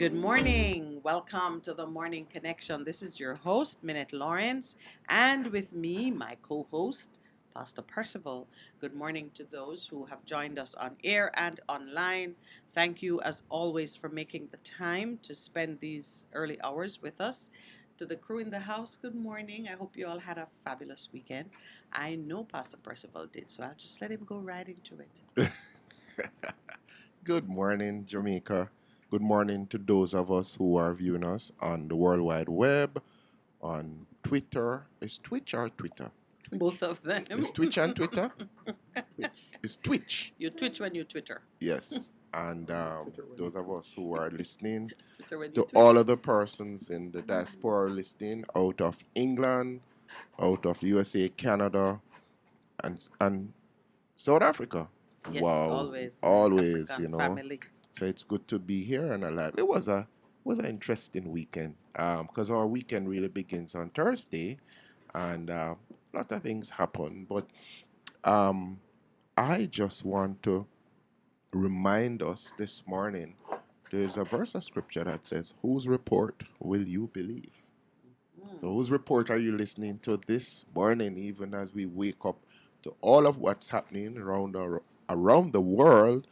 Good morning. Welcome to the Morning Connection. This is your host, Minute Lawrence, and with me, my co host, Pastor Percival. Good morning to those who have joined us on air and online. Thank you, as always, for making the time to spend these early hours with us. To the crew in the house, good morning. I hope you all had a fabulous weekend. I know Pastor Percival did, so I'll just let him go right into it. Good morning, Jamaica. Good morning to those of us who are viewing us on the World Wide Web, on Twitter. Is Twitch or Twitter? Twitch. Both of them. Is Twitch and Twitter? It's Twitch. You twitch when you Twitter. Yes. And those of us who are listening, Twitter when you to twitch. all of the persons in the diaspora listening out of England, out of the USA, Canada, and South Africa. Yes, Wow. always. Always, African family. So it's good to be here and alive. It was an interesting weekend because our weekend really begins on Thursday, and a lot of things happen. But um, I just want to remind us this morning. There's a verse of scripture that says, "Whose report will you believe?" So, whose report are you listening to this morning, even as we wake up to all of what's happening around the world?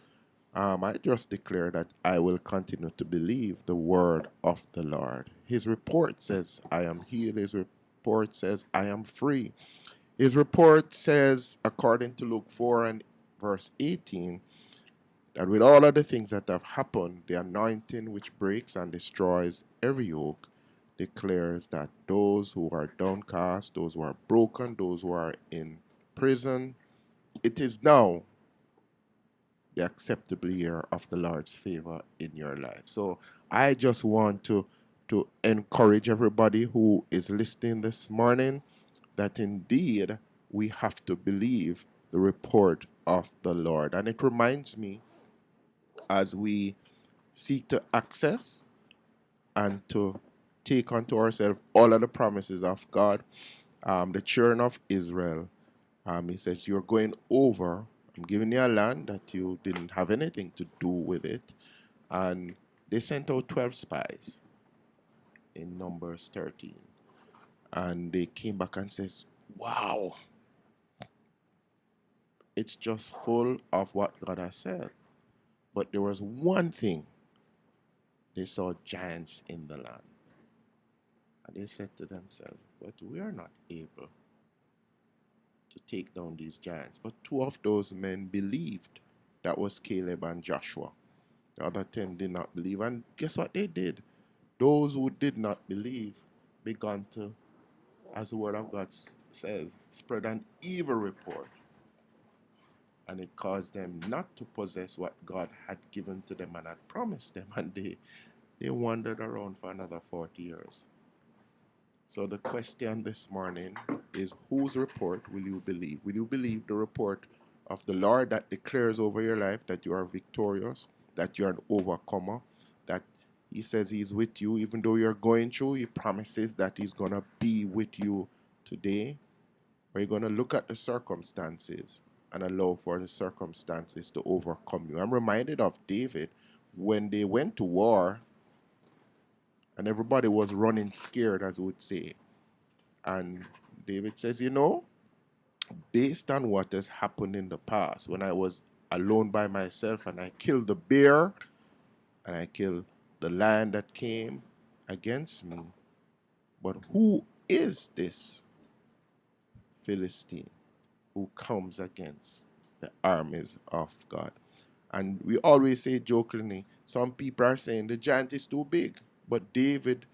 I just declare that I will continue to believe the word of the Lord. His report says, I am healed. His report says, I am free. His report says, according to Luke 4 and verse 18, that with all of the things that have happened, the anointing which breaks and destroys every yoke declares that those who are downcast, those who are broken, those who are in prison, it is now the acceptable year of the Lord's favor in your life. So I just want to encourage everybody who is listening this morning that indeed we have to believe the report of the Lord. And it reminds me, as we seek to access and to take unto ourselves all of the promises of God, the children of Israel, he says, you're going over, I'm giving you a land that you didn't have anything to do with it. And they sent out 12 spies in Numbers 13. And they came back and says, wow, it's just full of what God has said. But there was one thing. They saw giants in the land. And they said to themselves, but we are not able to take down these giants. But two of those men believed. That was Caleb and Joshua. The other 10 did not believe. And guess what they did? Those who did not believe began to, as the word of God says, spread an evil report. And it caused them not to possess what God had given to them and had promised them. And they wandered around for another 40 years. So the question this morning is, whose report will you believe? Will you believe the report of the Lord that declares over your life that you are victorious, that you're an overcomer, that He says He's with you even though you're going through? He promises that He's going to be with you today. Or you're going to look at the circumstances and allow for the circumstances to overcome you. I'm reminded of David when they went to war and everybody was running scared, as we would say. And David says, based on what has happened in the past, when I was alone by myself and I killed the bear and I killed the lion that came against me, but who is this Philistine who comes against the armies of God? And we always say jokingly, some people are saying the giant is too big, but David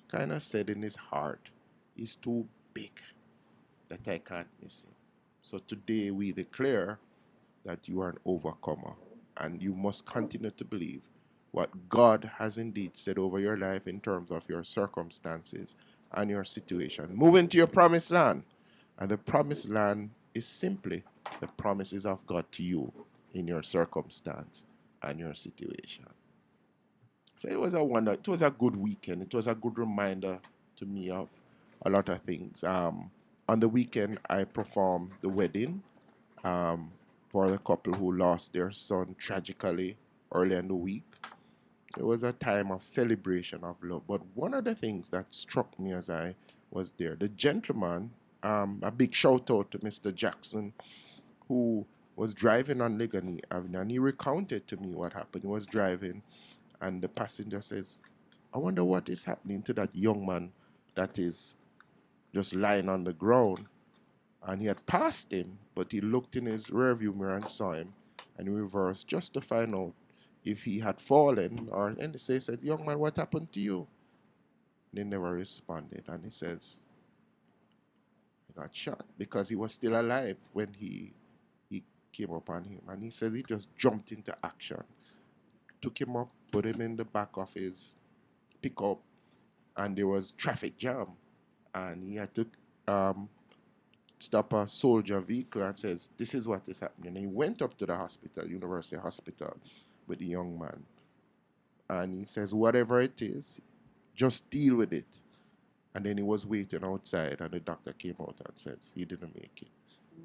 kind of said in his heart, he's too big that I can't miss him. So today we declare that you are an overcomer and you must continue to believe what God has indeed said over your life in terms of your circumstances and your situation. Move into your promised land. And the promised land is simply the promises of God to you in your circumstance and your situation. So it was a good weekend. It was a good reminder to me of a lot of things. On the weekend, I performed the wedding um, for the couple who lost their son tragically early in the week. It was a time of celebration of love. But one of the things that struck me as I was there, the gentleman, a big shout out to Mr. Jackson, who was driving on Ligani Avenue, and he recounted to me what happened. He was driving, and the passenger says, I wonder what is happening to that young man that is just lying on the ground. And he had passed him, but he looked in his rearview mirror and saw him, and he reversed just to find out if he had fallen. Or and they said, young man, what happened to you? They never responded, and he says he got shot because he was still alive when he came upon him. And he says he just jumped into action, took him up, put him in the back of his pickup, and there was traffic jam, and he had to um, stop a soldier vehicle and says, this is what is happening. And he went up to the hospital, University Hospital, with the young man. And he says, whatever it is, just deal with it. And then he was waiting outside, and the doctor came out and says he didn't make it,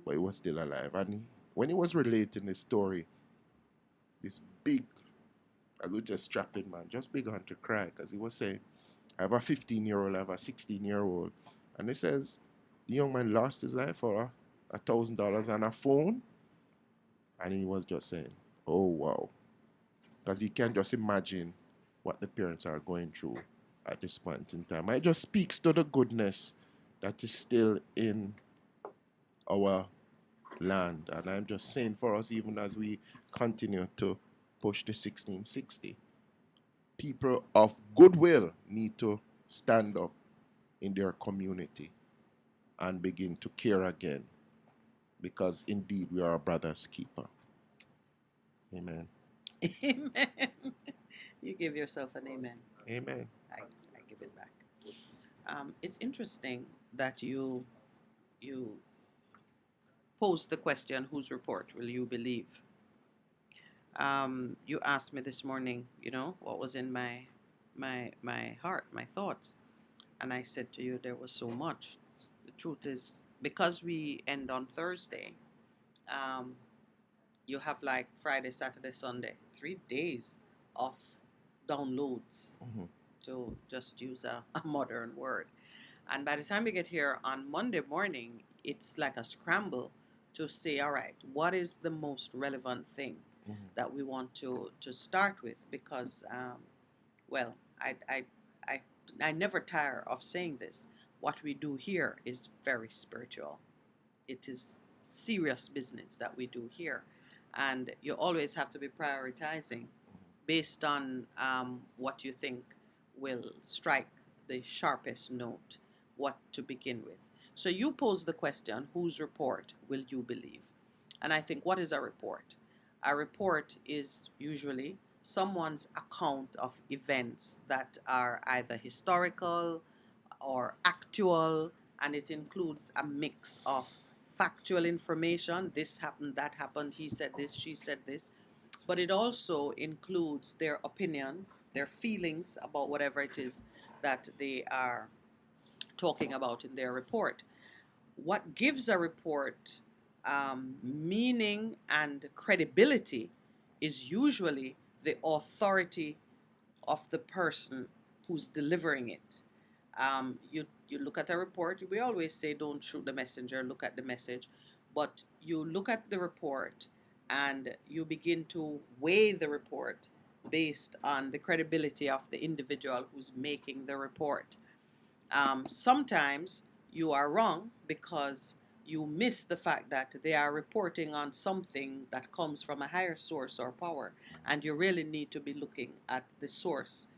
but he was still alive. And when he was relating the story, this big, I was just strapping man, just began to cry because he was saying, I have a 15-year-old, I have a 16-year-old. And he says, the young man lost his life for $1,000 and a phone. And he was just saying, oh, wow. Because he can't just imagine what the parents are going through at this point in time. It just speaks to the goodness that is still in our land. And I'm just saying for us, even as we continue to push the 1660, people of goodwill need to stand up in their community and begin to care again, because indeed we are a brother's keeper. Amen. Amen. You give yourself an amen. Amen. I give it back. It's interesting that you posed the question, whose report will you believe? You asked me this morning, what was in my heart, my thoughts, and I said to you there was so much. The truth is, because we end on Thursday, um, you have like Friday, Saturday, Sunday, 3 days of downloads, to just use a modern word. And by the time we get here on Monday morning, it's like a scramble to say, all right, what is the most relevant thing that we want to start with? Because, well, I, I never tire of saying this. What we do here is very spiritual. It is serious business that we do here. And you always have to be prioritizing based on what you think will strike the sharpest note, what to begin with. So you pose the question, whose report will you believe? And I think, what is a report? A report is usually someone's account of events that are either historical or actual, and it includes a mix of factual information. This happened, that happened, he said this, she said this, but it also includes their opinion, their feelings about whatever it is that they are talking about in their report. What gives a report meaning and credibility is usually the authority of the person who's delivering it. You look at a report. We always say, don't shoot the messenger, look at the message. But you look at the report and you begin to weigh the report based on the credibility of the individual who's making the report. Sometimes you are wrong because you miss the fact that they are reporting on something that comes from a higher source or power, and you really need to be looking at the source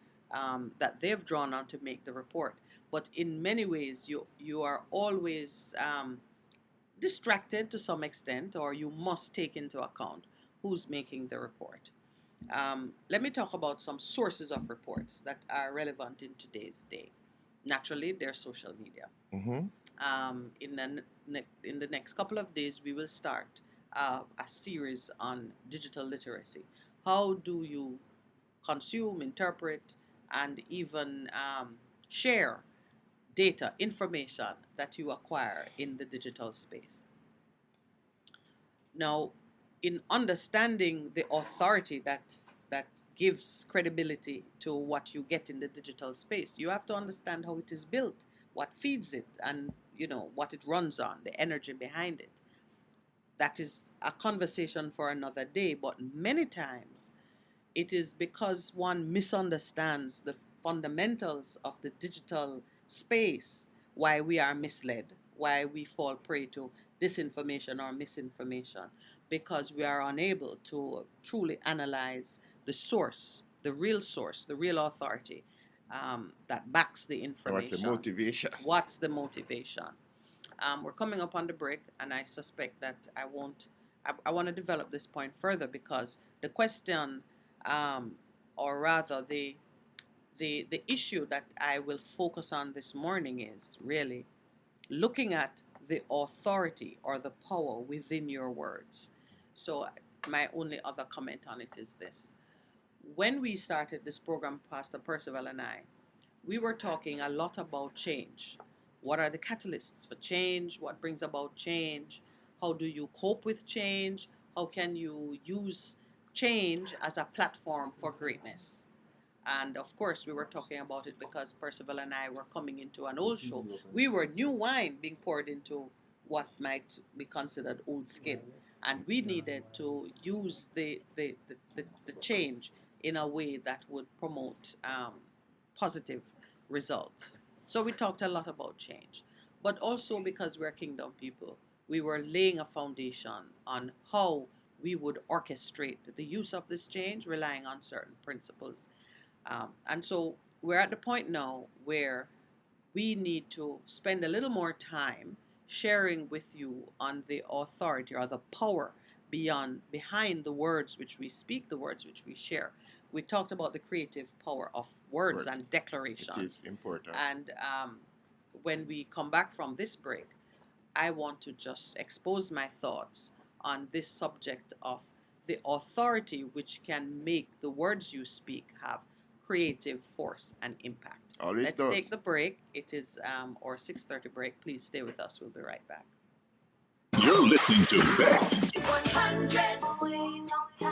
that they've drawn on to make the report. But in many ways, you are always distracted to some extent, or you must take into account who's making the report. Let me talk about some sources of reports that are relevant in today's day. Naturally, they're social media. Mm-hmm. In the next couple of days, we will start a series on digital literacy. How do you consume, interpret, and even share data, information that you acquire in the digital space? Now, in understanding the authority that that gives credibility to what you get in the digital space. You have to understand how it is built, what feeds it, and what it runs on, the energy behind it. That is a conversation for another day, but many times it is because one misunderstands the fundamentals of the digital space why we are misled, why we fall prey to disinformation or misinformation, because we are unable to truly analyze the source, the real authority that backs the What's the information. motivation? What's the motivation? We're coming up on the break, and I suspect that I won't. I want to develop this point further because the question, or rather the issue that I will focus on this morning is really looking at the authority or the power within your words. So my only other comment on it is this: when we started this program, Pastor Percival and I, we were talking a lot about change. What are the catalysts for change? What brings about change? How do you cope with change? How can you use change as a platform for greatness? And of course, we were talking about it because Percival and I were coming into an old show. We were new wine being poured into what might be considered old skin. And we needed to use the change in a way that would promote positive results. So we talked a lot about change. But also because we're kingdom people, we were laying a foundation on how we would orchestrate the use of this change, relying on certain principles. And so we're at the point now where we need to spend a little more time sharing with you on the authority or the power behind the words which we speak, the words which we share. We talked about the creative power of words and declarations. It is important. And when we come back from this break, I want to just expose my thoughts on this subject of the authority which can make the words you speak have creative force and impact. Always Let's does. take the break. It is our 6:30 break. Please stay with us. We'll be right back. You're listening to Best. 100.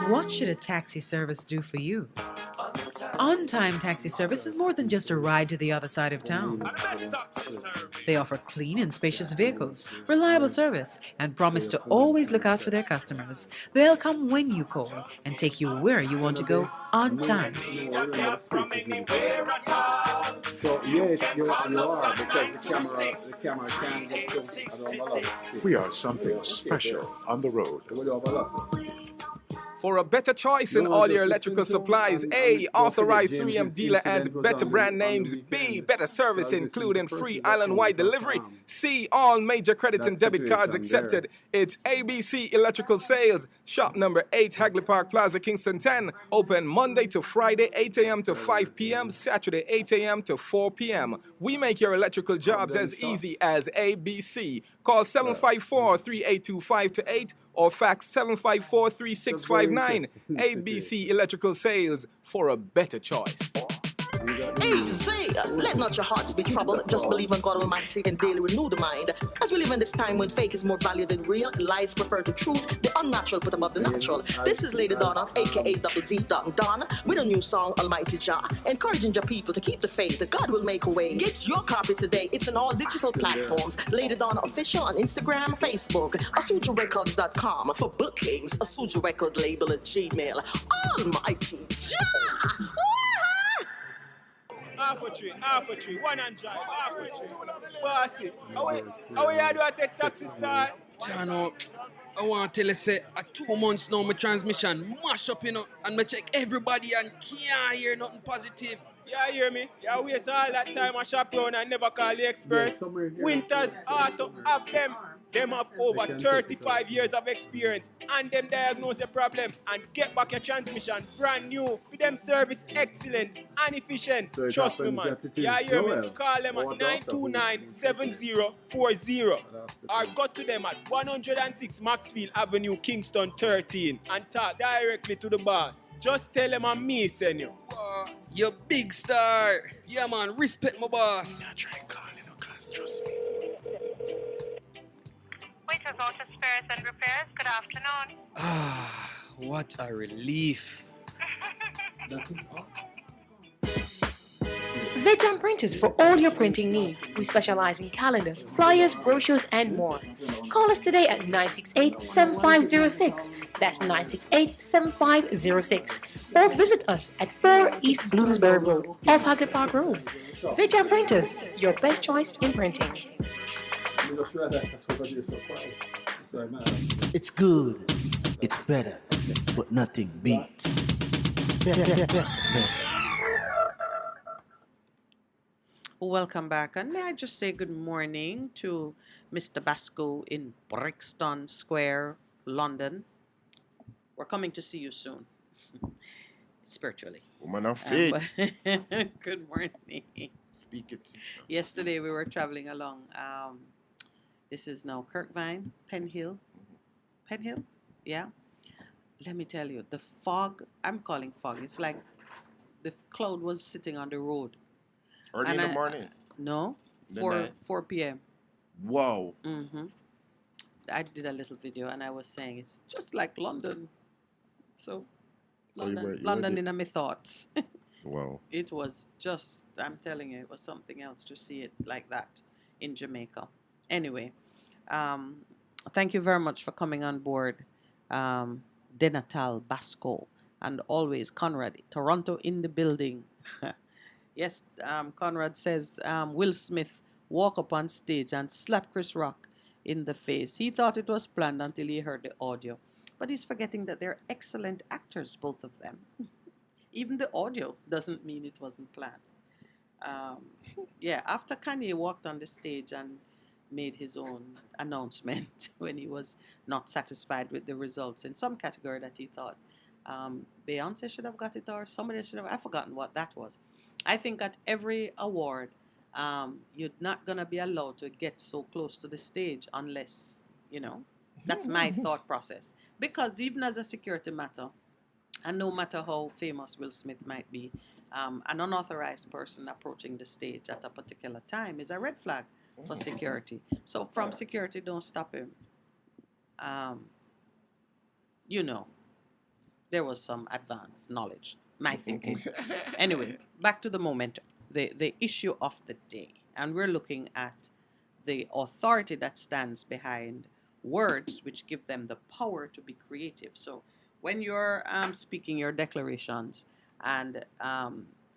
What should a taxi service do for you? On-Time Taxi Service is more than just a ride to the other side of town. They offer clean and spacious vehicles, reliable service, and promise to always look out for their customers. They'll come when you call and take you where you want to go on time. So yes, you are because the camera can't get to. We are something special on the road. For a better choice in all your electrical supplies, A, authorized 3M dealer and better brand names. B, better service including free island-wide delivery. C, all major credit and debit cards accepted. It's ABC Electrical Sales, shop number 8, Hagley Park Plaza, Kingston 10. Open Monday to Friday, 8 a.m. to 5 p.m., Saturday, 8 a.m. to 4 p.m. We make your electrical jobs as easy as ABC. Call 754-382-528 or fax 754-3659. ABC Electrical Sales, for a better choice. Easy! Let not your hearts be troubled. Just believe in God Almighty and daily renew the mind. As we live in this time when fake is more valued than real, lies prefer to truth, the unnatural put above the natural. This is Lady Donna, aka Double D Donna, with a new song, Almighty Jah, encouraging your people to keep the faith that God will make a way. Get your copy today. It's on all digital platforms. Lady Donna Official on Instagram, Facebook, AsujaRecords.com. For bookings, Asuja Record Label at Gmail. Almighty Jah! Half a tree, one and drive, half a tree. Bossy, how you do I take taxi star? Jano, I want to tell you, say, a 2 months now, my transmission mash up, and I check everybody and can't hear nothing positive. You hear me? You waste all that time I shop around and never call the experts. Winters Auto have them. Them have over 35 years of experience and them diagnose your problem and get back your transmission brand new. With them service excellent and efficient. So trust me, man. You hear me? Call them at 929-7040 or go to them at 106 Maxfield Avenue, Kingston 13 and talk directly to the boss. Just tell them I'm me, send you. You big star. Yeah, man, respect my boss. I try calling you, cause trust me. Waiter Auto Spares and Repairs, good afternoon. Ah, what a relief. Vegam Printers for all your printing needs. We specialize in calendars, flyers, brochures, and more. Call us today at 968-7506. That's 968-7506. Or visit us at 4 East Bloomsbury Road, off Haggard Park Road. Vegam Printers, your best choice in printing. It's good, it's better, but nothing beats. Best effect. Welcome back, and may I just say good morning to Mr. Basco in Brixton Square, London. We're coming to see you soon, spiritually. Woman of faith. Good morning. Speak it, sister. Yesterday we were traveling along. This is now Kirkvine, Penhill. Penhill? Yeah. Let me tell you, the fog, I'm calling fog, it's like the cloud was sitting on the road. Early in the morning? No, The 4 p.m. Wow. I did a little video and I was saying it's just like London. So, London, London in my thoughts. Wow. It was just, I'm telling you, it was something else to see it like that in Jamaica. Anyway, thank you very much for coming on board, Denatal Basco, and always Conrad, Toronto in the building. Yes, Conrad says Will Smith walk up on stage and slap Chris Rock in the face. He thought it was planned until he heard the audio. But he's forgetting that they're excellent actors, both of them. Even the audio doesn't mean it wasn't planned. Yeah, after Kanye walked on the stage and made his own announcement when he was not satisfied with the results in some category that he thought Beyonce should have got it or somebody should have, I've forgotten what that was. I think at every award, you're not going to be allowed to get so close to the stage unless, that's my thought process. Because even as a security matter, and no matter how famous Will Smith might be, an unauthorized person approaching the stage at a particular time is a red flag for security. So from security, don't stop him. There was some advanced knowledge, my thinking. Anyway, back to the moment, the issue of the day. And we're looking at the authority that stands behind words, which give them the power to be creative. So when you're speaking your declarations and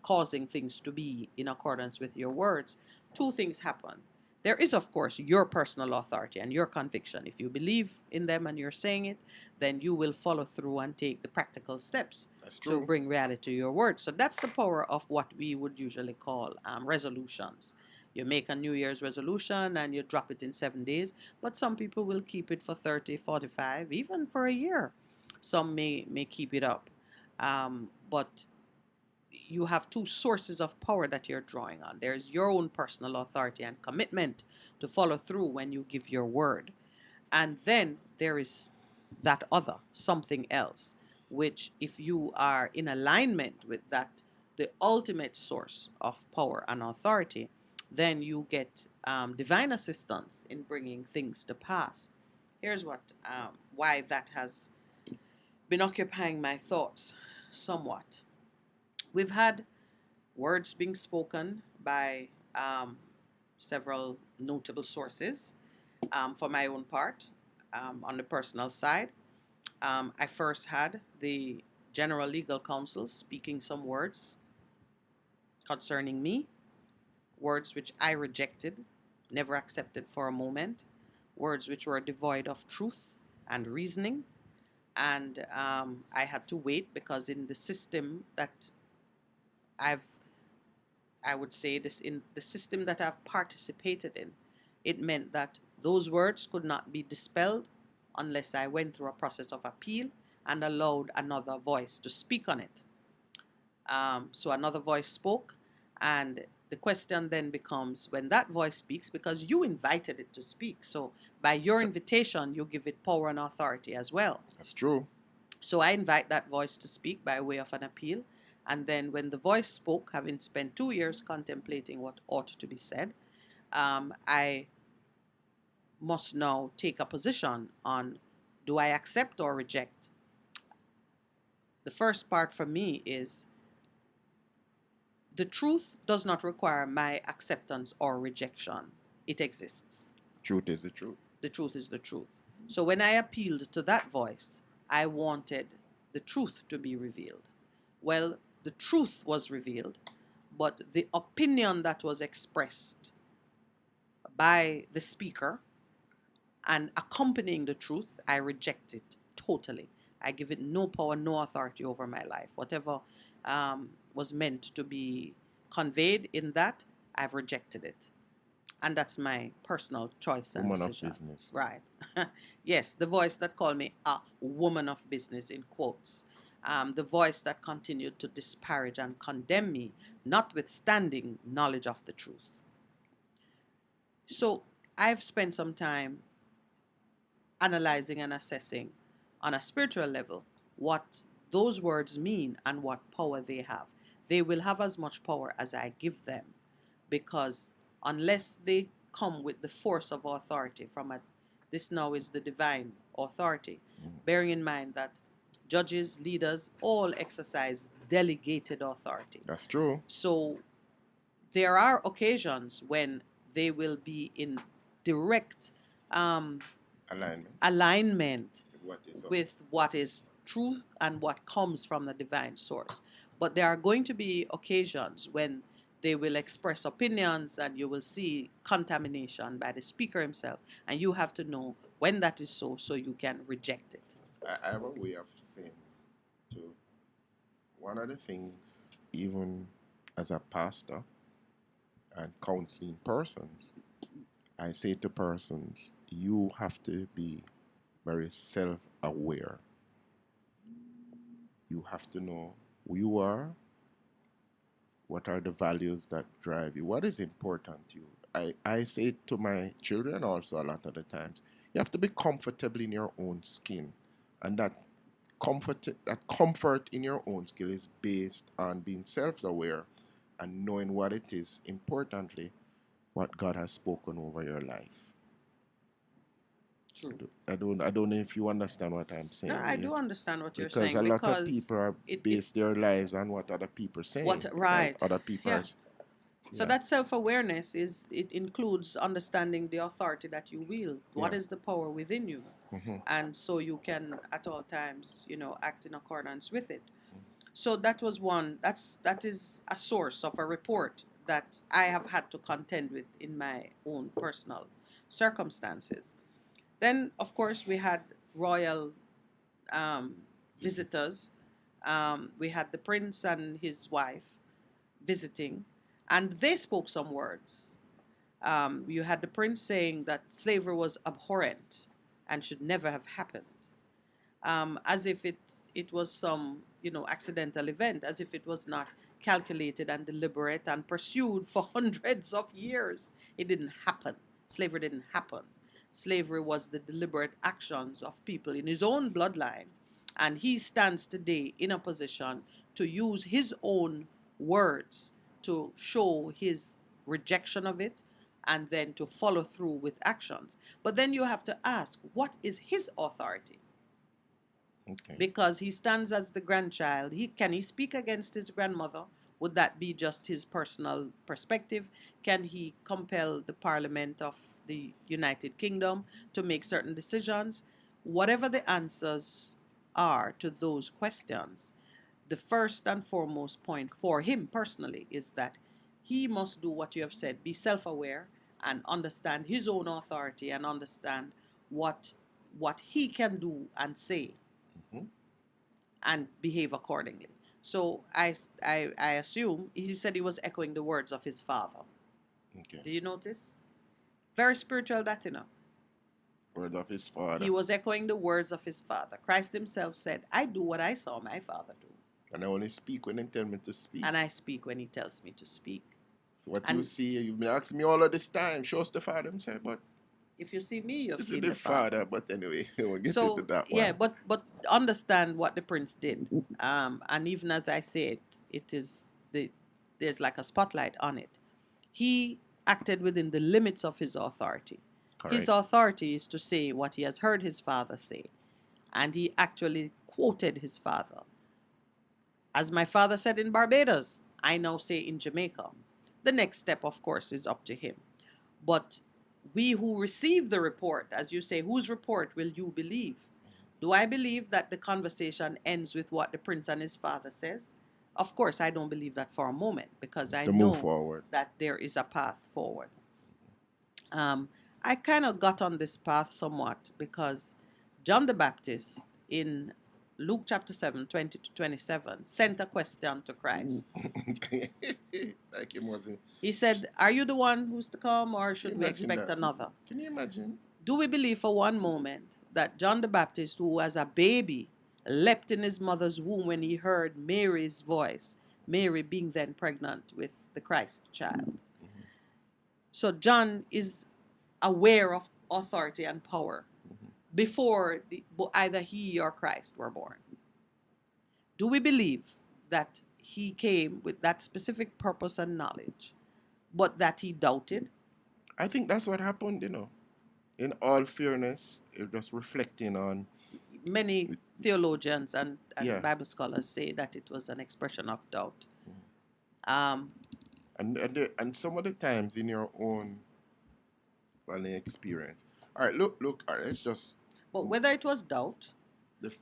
causing things to be in accordance with your words, two things happen. There is, of course, your personal authority and your conviction. If you believe in them and you're saying it, then you will follow through and take the practical steps to bring reality to your words. So that's the power of what we would usually call resolutions. You make a New Year's resolution and you drop it in 7 days, but some people will keep it for 30, 45, even for a year. Some may keep it up. But you have two sources of power that you're drawing on. There's your own personal authority and commitment to follow through when you give your word. And then there is that other, something else, which if you are in alignment with that, the ultimate source of power and authority, then you get divine assistance in bringing things to pass. Here's why that has been occupying my thoughts somewhat. We've had words being spoken by several notable sources. For my own part, on the personal side, I first had the General Legal Counsel speaking some words concerning me, words which I rejected, never accepted for a moment, words which were devoid of truth and reasoning. And I had to wait because in the system that I would say this, in the system that I've participated in, it meant that those words could not be dispelled unless I went through a process of appeal and allowed another voice to speak on it. So another voice spoke, and the question then becomes, when that voice speaks, because you invited it to speak, so by your invitation, you give it power and authority as well. That's true. So I invite that voice to speak by way of an appeal. And then when the voice spoke, having spent 2 years contemplating what ought to be said, I must now take a position on, do I accept or reject? The first part for me is, The truth does not require my acceptance or rejection. It exists. Truth is the truth. The truth is the truth. So when I appealed to that voice, I wanted the truth to be revealed. Well, the truth was revealed, but the opinion that was expressed by the speaker and accompanying the truth, I reject it totally. I give it no power, no authority over my life. Whatever was meant to be conveyed in that, I've rejected it. And that's my personal choice and Woman decision. of business. Right. Yes, the voice that called me a woman of business, in quotes. The voice that continued to disparage and condemn me, notwithstanding knowledge of the truth. So I've spent some time analyzing and assessing on a spiritual level what those words mean and what power they have. They will have as much power as I give them, because unless they come with the force of authority from this now is the divine authority, bearing in mind that judges, leaders, all exercise delegated authority. That's true. So there are occasions when they will be in direct alignment with what is truth and what comes from the divine source. But there are going to be occasions when they will express opinions and you will see contamination by the speaker himself, and you have to know when that is so you can reject it. I have a way of saying too. One of the things, even as a pastor and counseling persons, I say to persons, you have to be very self-aware. You have to know who you are, what are the values that drive you, what is important to you. I say it to my children also a lot of the times. You have to be comfortable in your own skin. And that comfort in your own skin is based on being self-aware and knowing what it is, importantly, what God has spoken over your life. True. I don't know if you understand what I'm saying. No, I do understand what you're because saying. A lot of people base their lives on what other people say. Right. Other people. Yeah. So that self-awareness it includes understanding the authority that you wield. What is the power within you? Mm-hmm. And so you can at all times, act in accordance with it. So that was one. That is a source of a report that I have had to contend with in my own personal circumstances. Then, of course, we had royal visitors. We had the prince and his wife visiting, and they spoke some words. You had the prince saying that slavery was abhorrent and should never have happened, as if it was some accidental event, as if it was not calculated and deliberate and pursued for hundreds of years. It didn't happen. Slavery didn't happen. Slavery was the deliberate actions of people in his own bloodline, and he stands today in a position to use his own words to show his rejection of it and then to follow through with actions. But then you have to ask, what is his authority? Okay. Because he stands as the grandchild. Can he speak against his grandmother? Would that be just his personal perspective? Can he compel the Parliament of the United Kingdom to make certain decisions? Whatever the answers are to those questions, the first and foremost point for him personally is that he must do what you have said, be self-aware and understand his own authority and understand what he can do and say, mm-hmm. and behave accordingly. So I assume he said he was echoing the words of his father. Okay. Did you notice? Very spiritual, that, Words of his father. He was echoing the words of his father. Christ himself said, I do what I saw my father do. And I only speak when he tells me to speak. And I speak when he tells me to speak. So what you see, you've been asking me all of this time, show us the Father himself, but if you see me, you've seen the Father. But anyway, we'll get into that one. Yeah, but understand what the prince did. And even as I say there's like a spotlight on it. He acted within the limits of his authority. Correct. His authority is to say what he has heard his father say. And he actually quoted his father. As my father said in Barbados, I now say in Jamaica. The next step, of course, is up to him. But we who receive the report, as you say, whose report will you believe? Do I believe that the conversation ends with what the prince and his father says? Of course, I don't believe that for a moment, because I To move know forward. that there is a path forward. I kind of got on this path somewhat because John the Baptist in Luke chapter 7, 20 to 27, sent a question to Christ. Like him wasn't. He said, "Are you the one who's to come, or should we Imagine expect that. another?" Can you imagine? Do we believe for one moment that John the Baptist, who was a baby, leapt in his mother's womb when he heard Mary's voice, Mary being then pregnant with the Christ child? So John is aware of authority and power before either he or Christ were born. Do we believe that he came with that specific purpose and knowledge, but that he doubted? I think that's what happened, you know. In all fairness, it was reflecting on. Many theologians and Yeah. Bible scholars say that it was an expression of doubt. And some of the times in your own experience. All right, look. All right, let's just. But whether it was doubt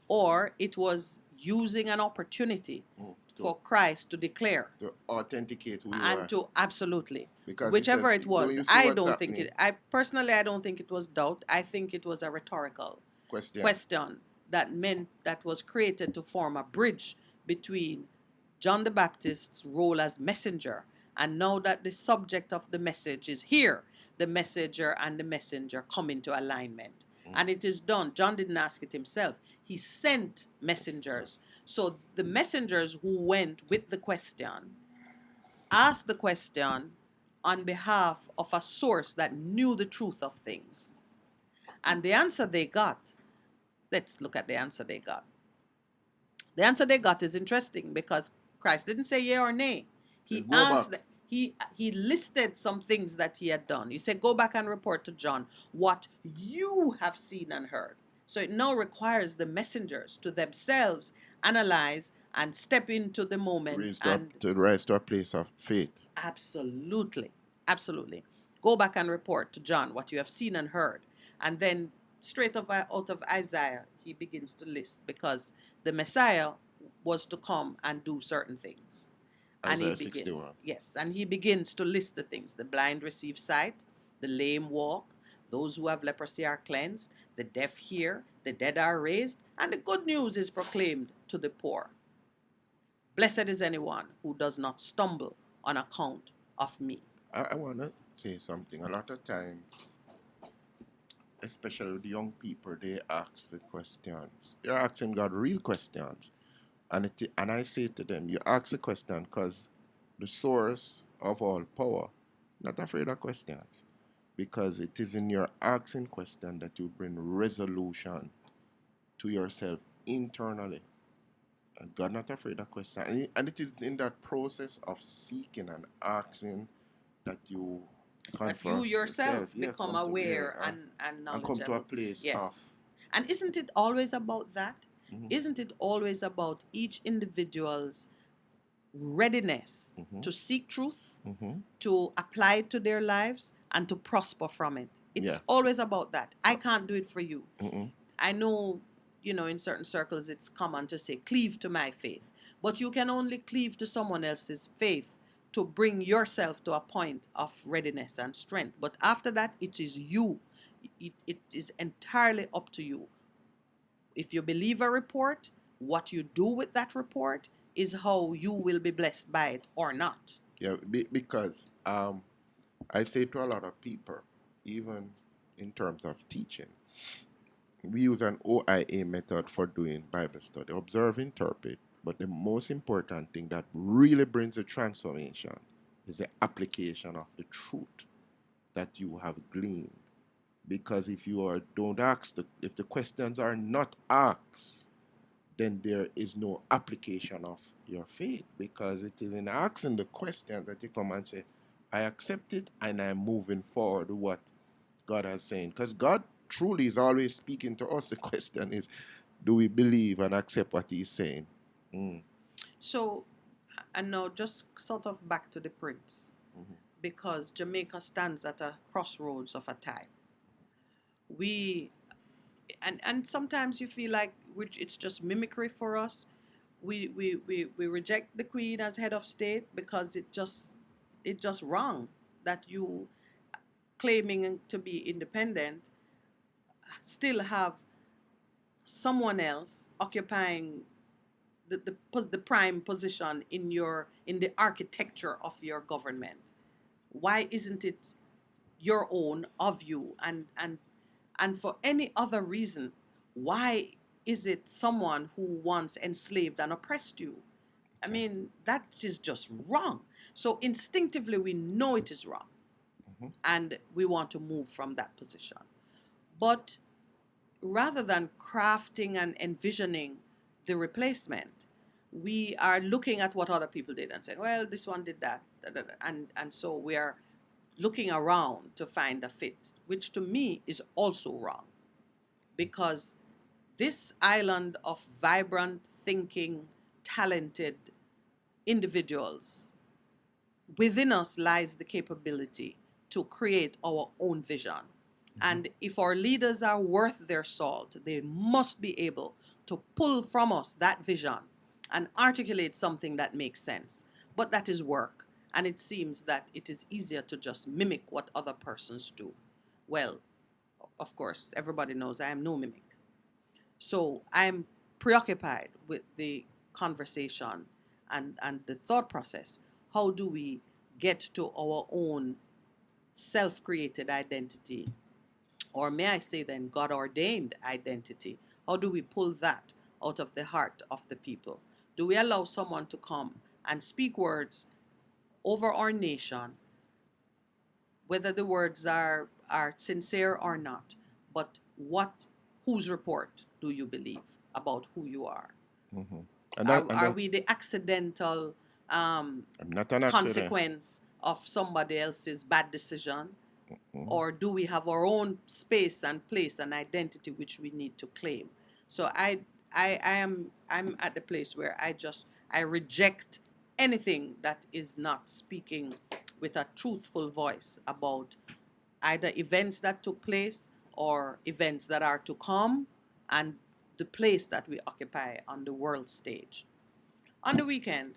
or it was using an opportunity for Christ to declare, to authenticate who you and are. to absolutely, Because whichever said, it was, you see I what's don't happening, think it. I personally, I don't think it was doubt. I think it was a rhetorical question that was created to form a bridge between John the Baptist's role as messenger, and now that the subject of the message is here, the messenger and the messenger come into alignment. And it is done. John didn't ask it himself. He sent messengers. So the messengers who went with the question asked the question on behalf of a source that knew the truth of things. And the answer they got, let's look at the answer they got. The answer they got is interesting because Christ didn't say yea or nay. He asked, he listed some things that he had done. He said, go back and report to John what you have seen and heard. So it now requires the messengers to themselves analyze and step into the moment to rise to a place of faith. Absolutely. Absolutely. Go back and report to John what you have seen and heard. And then straight out of Isaiah, he begins to list, because the Messiah was to come and do certain things. And he begins, 61. Yes, and he begins to list the things. The blind receive sight, the lame walk, those who have leprosy are cleansed, the deaf hear, the dead are raised, and the good news is proclaimed to the poor. Blessed is anyone who does not stumble on account of me. I want to say something. A lot of times, especially with young people, they ask the questions. They're asking God real questions. And I say to them, you ask the question because the source of all power, not afraid of questions. Because it is in your asking question that you bring resolution to yourself internally. And God not afraid of questions. And it is in that process of seeking and asking that you confront that you yourself become aware and knowledgeable. And come to a place of. And isn't it always about that? Mm-hmm. Isn't it always about each individual's readiness to seek truth, to apply it to their lives, and to prosper from it? It's always about that. I can't do it for you. I know, in certain circles it's common to say, cleave to my faith. But you can only cleave to someone else's faith to bring yourself to a point of readiness and strength. But after that, it is you. It is entirely up to you. If you believe a report, what you do with that report is how you will be blessed by it or not. Yeah, because I say to a lot of people, even in terms of teaching, we use an OIA method for doing Bible study, observe, interpret. But the most important thing that really brings a transformation is the application of the truth that you have gleaned. Because if you don't ask, if the questions are not asked, then there is no application of your faith. Because it is in asking the questions that you come and say, I accept it and I'm moving forward with what God has saying. Because God truly is always speaking to us. The question is, do we believe and accept what He's saying? So, And now just sort of back to the Prince, because Jamaica stands at a crossroads of a time. We and sometimes you feel like it's just mimicry for us. We reject the Queen as head of state because it just wrong that you claiming to be independent still have someone else occupying the prime position in the architecture of your government. Why isn't it your own of you? And for any other reason, why is it someone who once enslaved and oppressed you? I mean, that is just wrong. So instinctively we know it is wrong, and we want to move from that position. But rather than crafting and envisioning the replacement, we are looking at what other people did and saying, well, this one did that, and so we are looking around to find a fit, which to me is also wrong, because this island of vibrant, thinking, talented individuals, within us lies the capability to create our own vision. And if our leaders are worth their salt, they must be able to pull from us that vision and articulate something that makes sense. But that is work. And it seems that it is easier to just mimic what other persons do. Well, of course, everybody knows I am no mimic. So I'm preoccupied with the conversation and the thought process. How do we get to our own self-created identity? Or may I say then, God-ordained identity? How do we pull that out of the heart of the people? Do we allow someone to come and speak words over our nation, whether the words are sincere or not, but whose report do you believe about who you are? Are we the accidental not an accident. consequence of somebody else's bad decision? Or do we have our own space and place and identity which we need to claim? So I'm at the place where I reject anything that is not speaking with a truthful voice about either events that took place or events that are to come, and the place that we occupy on the world stage. On the weekend,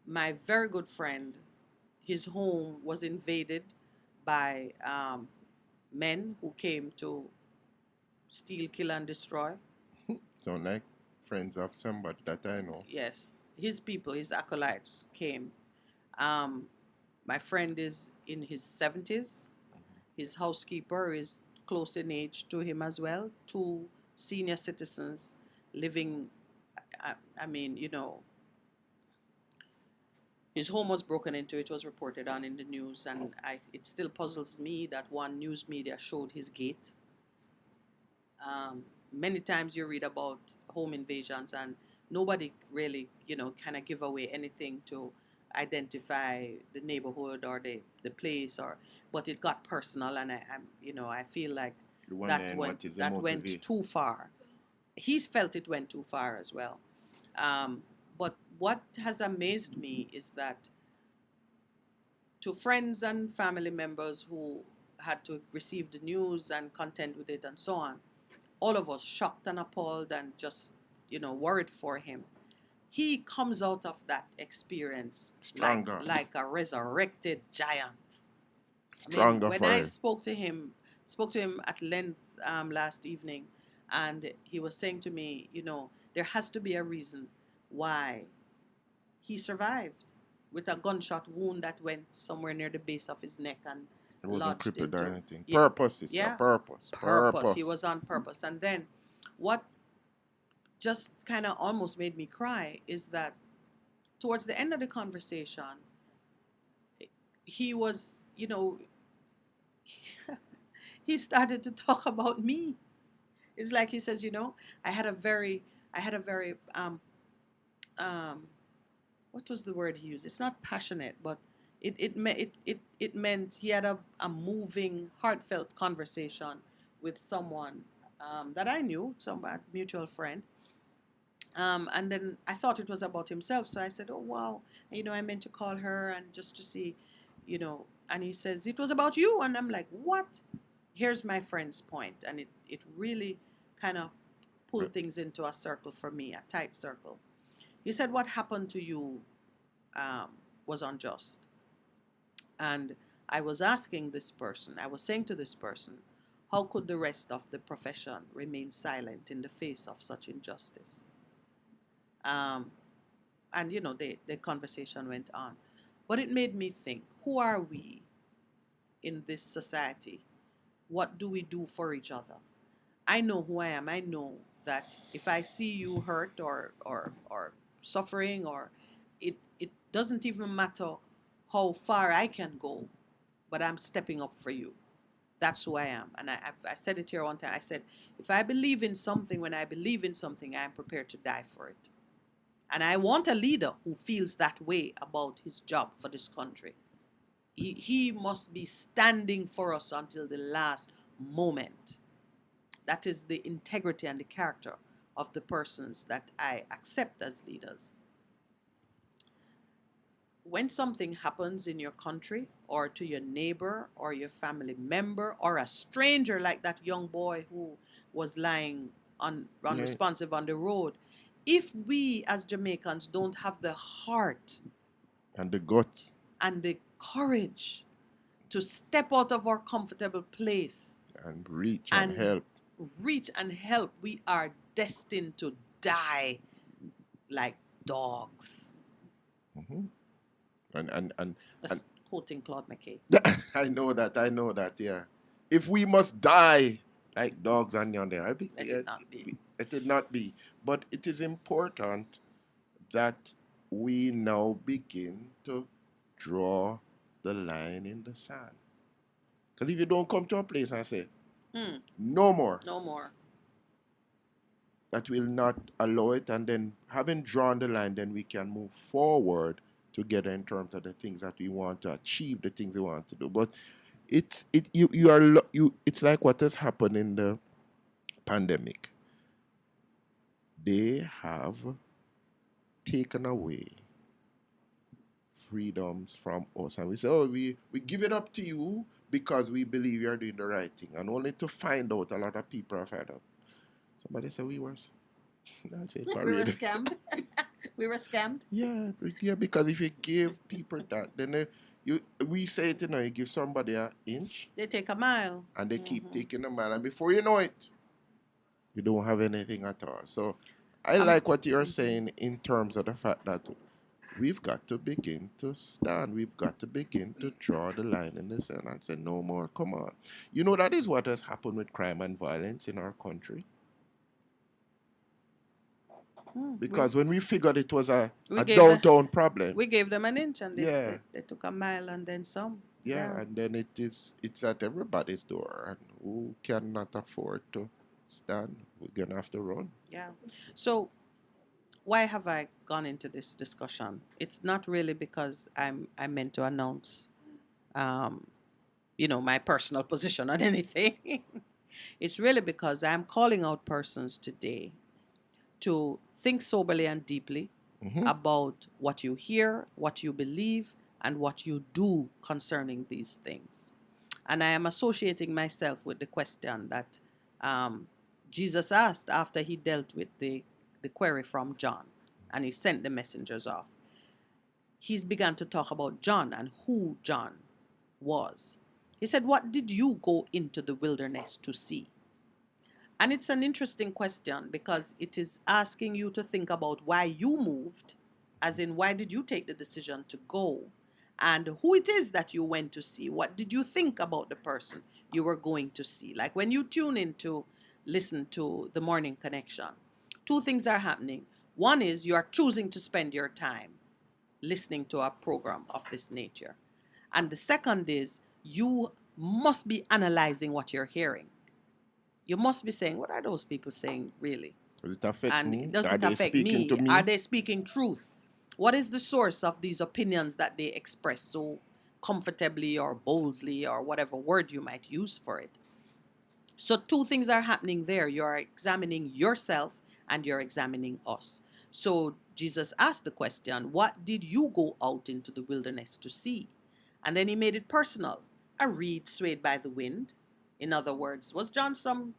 my very good friend, his home was invaded by men who came to steal, kill, and destroy. Don't like friends of somebody that I know. Yes, his people, his acolytes came. My friend is in his 70s. His housekeeper is close in age to him as well. 2 senior citizens living, I mean, his home was broken into. It was reported on in the news, and it still puzzles me that one news media showed his gate. Many times you read about home invasions, and nobody really, kind of give away anything to identify the neighborhood or the place, but it got personal, and I feel like that went too far. He's felt it went too far as well. But what has amazed me is that to friends and family members who had to receive the news and contend with it and so on, all of us shocked and appalled and just, worried for him. He comes out of that experience like a resurrected giant. Stronger. When I spoke to him at length last evening, and he was saying to me, there has to be a reason why he survived with a gunshot wound that went somewhere near the base of his neck and it wasn't crippled or anything. Yeah, purpose, sister. Yeah, Purpose. He was on purpose. And then what just kind of almost made me cry is that towards the end of the conversation, he was, he started to talk about me. It's like he says, I had a very what was the word he used? It's not passionate, but it meant he had a moving, heartfelt conversation with someone that I knew, some mutual friend, And then I thought it was about himself. So I said, oh, wow. I meant to call her and just to see, and he says, it was about you. And I'm like, what? Here's my friend's point. And it really kind of pulled things into a circle for me, a tight circle. He said, what happened to you was unjust. And I was asking this person, I was saying to this person, how could the rest of the profession remain silent in the face of such injustice? And the conversation went on. But it made me think, who are we in this society? What do we do for each other? I know who I am. I know that if I see you hurt or suffering, or it doesn't even matter how far I can go, but I'm stepping up for you. That's who I am. And I said it here one time. I said, if I believe in something, when I believe in something, I'm prepared to die for it. And I want a leader who feels that way about his job for this country. He must be standing for us until the last moment. That is the integrity and the character of the persons that I accept as leaders. When something happens in your country or to your neighbor or your family member or a stranger, like that young boy who was lying unresponsive on the road, if we as Jamaicans don't have the heart and the guts and the courage to step out of our comfortable place and reach and help, we are destined to die like dogs. Mm-hmm. And quoting Claude McKay. I know that, yeah. If we must die like dogs on yonder, it did not be. But it is important that we now begin to draw the line in the sand. Because if you don't come to a place and say, no more, that will not allow it, and then having drawn the line, then we can move forward together in terms of the things that we want to achieve, the things we want to do. But it's like what has happened in the pandemic. They have taken away freedoms from us, and we say, oh, we give it up to you because we believe you're doing the right thing, and only to find out a lot of people are fed up. Somebody said we were scammed. We were scammed. Yeah, because if you give people that, then we say it, you give somebody an inch, they take a mile, and they keep taking a mile, and before you know it, you don't have anything at all. So I like what you're saying in terms of the fact that we've got to begin to stand. We've got to begin to draw the line in the sand and say, no more, come on. That is what has happened with crime and violence in our country. Because when we figured it was a downtown problem, we gave them an inch, and they took a mile and then some. Yeah, and then it's at everybody's door, and who cannot afford to stand, we're gonna have to run. Yeah. So why have I gone into this discussion? It's not really because I meant to announce, my personal position on anything. It's really because I'm calling out persons today to think soberly and deeply about what you hear, what you believe, and what you do concerning these things. And I am associating myself with the question that Jesus asked after he dealt with the query from John, and he sent the messengers off. He's begun to talk about John and who John was. He said, what did you go into the wilderness to see? And it's an interesting question because it is asking you to think about why you moved, as in why did you take the decision to go, and who it is that you went to see. What did you think about the person you were going to see? Like when you tune in to listen to the Morning Connection, two things are happening. One is you are choosing to spend your time listening to a program of this nature. And the second is you must be analyzing what you're hearing. You must be saying, what are those people saying really? Does it affect me? Does it affect me? Are they speaking truth? What is the source of these opinions that they express so comfortably or boldly or whatever word you might use for it? So two things are happening there. You are examining yourself and you're examining us. So Jesus asked the question, what did you go out into the wilderness to see? And then he made it personal. A reed swayed by the wind. In other words, was John some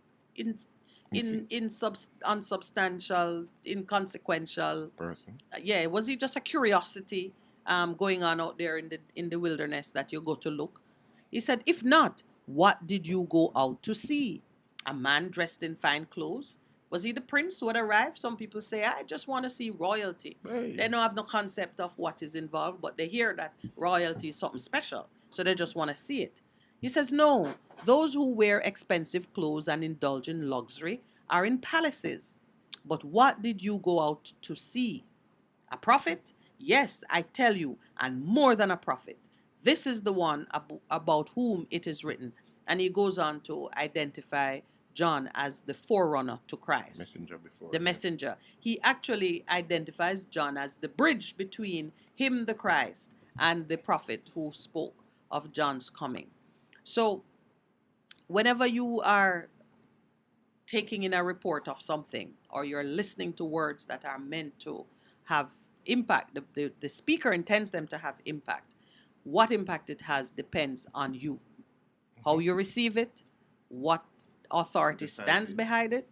unsubstantial, inconsequential person? Yeah, was he just a curiosity going on out there in the wilderness that you go to look? He said, if not, what did you go out to see? A man dressed in fine clothes? Was he the prince who had arrived? Some people say, I just want to see royalty. Hey. They don't have no concept of what is involved, but they hear that royalty is something special, so they just want to see it. He says, no, those who wear expensive clothes and indulge in luxury are in palaces. But what did you go out to see? A prophet? Yes, I tell you, and more than a prophet. This is the one about whom it is written. And he goes on to identify John as the forerunner to Christ. Messenger before. The messenger. He actually identifies John as the bridge between him, the Christ, and the prophet who spoke of John's coming. So, whenever you are taking in a report of something, or you're listening to words that are meant to have impact, the speaker intends them to have impact. What impact it has depends on you. How you receive it, what authority stands behind it,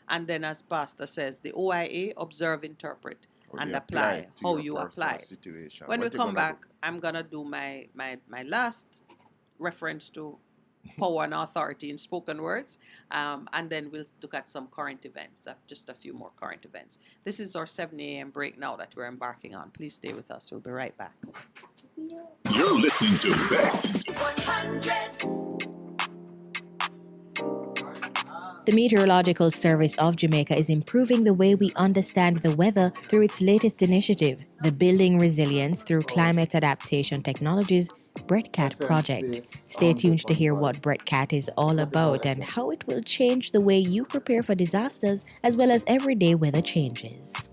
and then, as Pastor says, the OIA, observe, interpret, and apply how you apply it. Situation. When we come back, I'm gonna do my last reference to power and authority in spoken words, and then we'll look at some current events, just a few more current events. This is our 7 a.m. break now that we're embarking on. Please stay with us. We'll be right back. You're listening to Best 100. The Meteorological Service of Jamaica is improving the way we understand the weather through its latest initiative, the Building Resilience Through Climate Adaptation Technologies BRETCAT project. Stay tuned to hear what BRETCAT is all about and how it will change the way you prepare for disasters as well as everyday weather changes.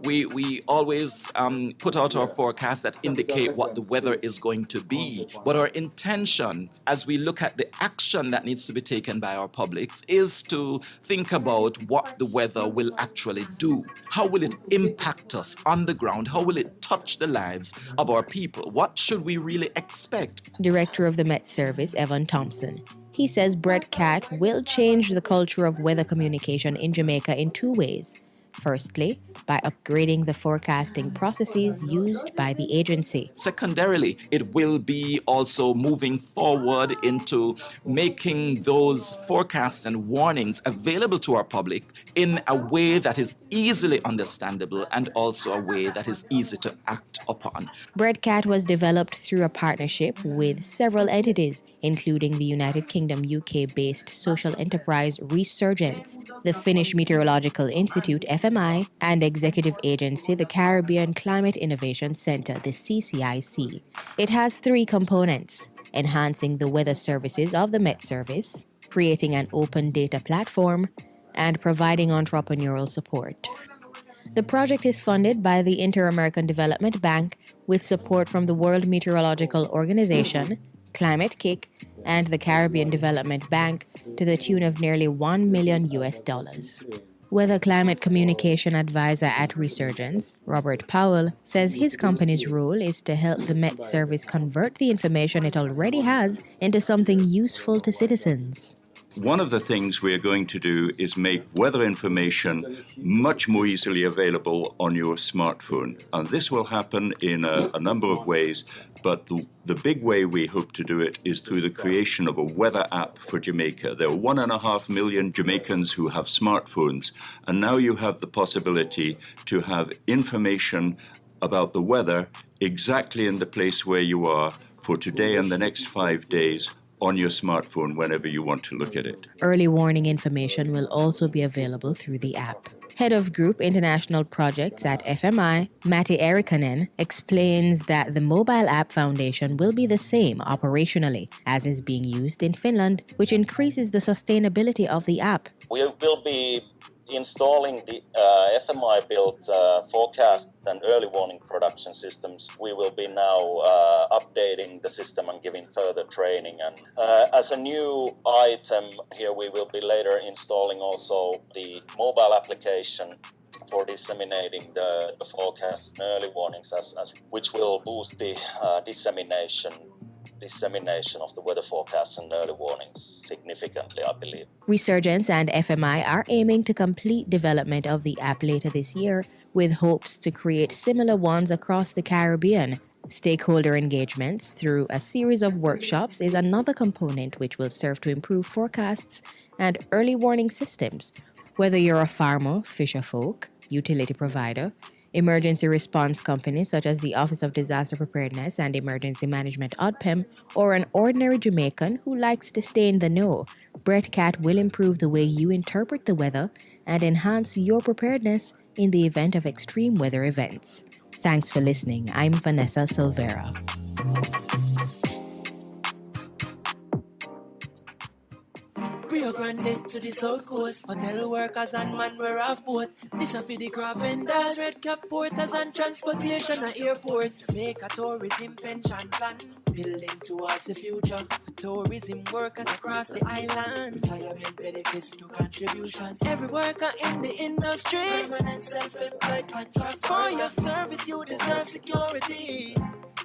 We always put out our forecasts that indicate what the weather is going to be. But our intention, as we look at the action that needs to be taken by our publics, is to think about what the weather will actually do. How will it impact us on the ground? How will it touch the lives of our people? What should we really expect? Director of the Met Service, Evan Thompson. He says BRETCAT will change the culture of weather communication in Jamaica in two ways. Firstly, by upgrading the forecasting processes used by the agency. Secondarily, it will be also moving forward into making those forecasts and warnings available to our public in a way that is easily understandable and also a way that is easy to act upon. BRETCAT was developed through a partnership with several entities, including the United Kingdom UK-based social enterprise Resurgence, the Finnish Meteorological Institute FMI, and executive agency the Caribbean Climate Innovation Center, the CCIC. It has three components: enhancing the weather services of the Met Service, creating an open data platform, and providing entrepreneurial support. The project is funded by the Inter-American Development Bank with support from the World Meteorological Organization, Climate Kick, and the Caribbean Development Bank to the tune of nearly $1 million. Weather Climate Communication Advisor at Resurgence, Robert Powell, says his company's role is to help the Met Service convert the information it already has into something useful to citizens. One of the things we're going to do is make weather information much more easily available on your smartphone. And this will happen in a number of ways, but the big way we hope to do it is through the creation of a weather app for Jamaica. There are 1.5 million Jamaicans who have smartphones, and now you have the possibility to have information about the weather exactly in the place where you are for today and the next 5 days on your smartphone whenever you want to look at it. Early warning information will also be available through the app. Head of Group International Projects at FMI, Matti Erikanen, explains that the mobile app foundation will be the same operationally as is being used in Finland, which increases the sustainability of the app. We will be installing the FMI-built forecast and early warning production systems, we will be now updating the system and giving further training. And as a new item here, we will be later installing also the mobile application for disseminating the forecast and early warnings, which will boost the dissemination of the weather forecasts and early warnings significantly, I believe. Resurgence and FMI are aiming to complete development of the app later this year, with hopes to create similar ones across the Caribbean. Stakeholder engagements through a series of workshops is another component which will serve to improve forecasts and early warning systems. Whether you're a farmer, fisherfolk, utility provider, emergency response company such as the Office of Disaster Preparedness and Emergency Management ODPEM, or an ordinary Jamaican who likes to stay in the know, BrettCat will improve the way you interpret the weather and enhance your preparedness in the event of extreme weather events. Thanks for listening. I'm Vanessa Silvera. Rio Grande to the South Coast. Hotel workers and man we're off boat. This a for the craft vendors, red cap porters and transportation at airport. Jamaica tourism pension plan, building towards the future. For tourism workers across the island, retirement benefits to contributions. Every worker in the industry, permanent self-employed contract. For your service you deserve security.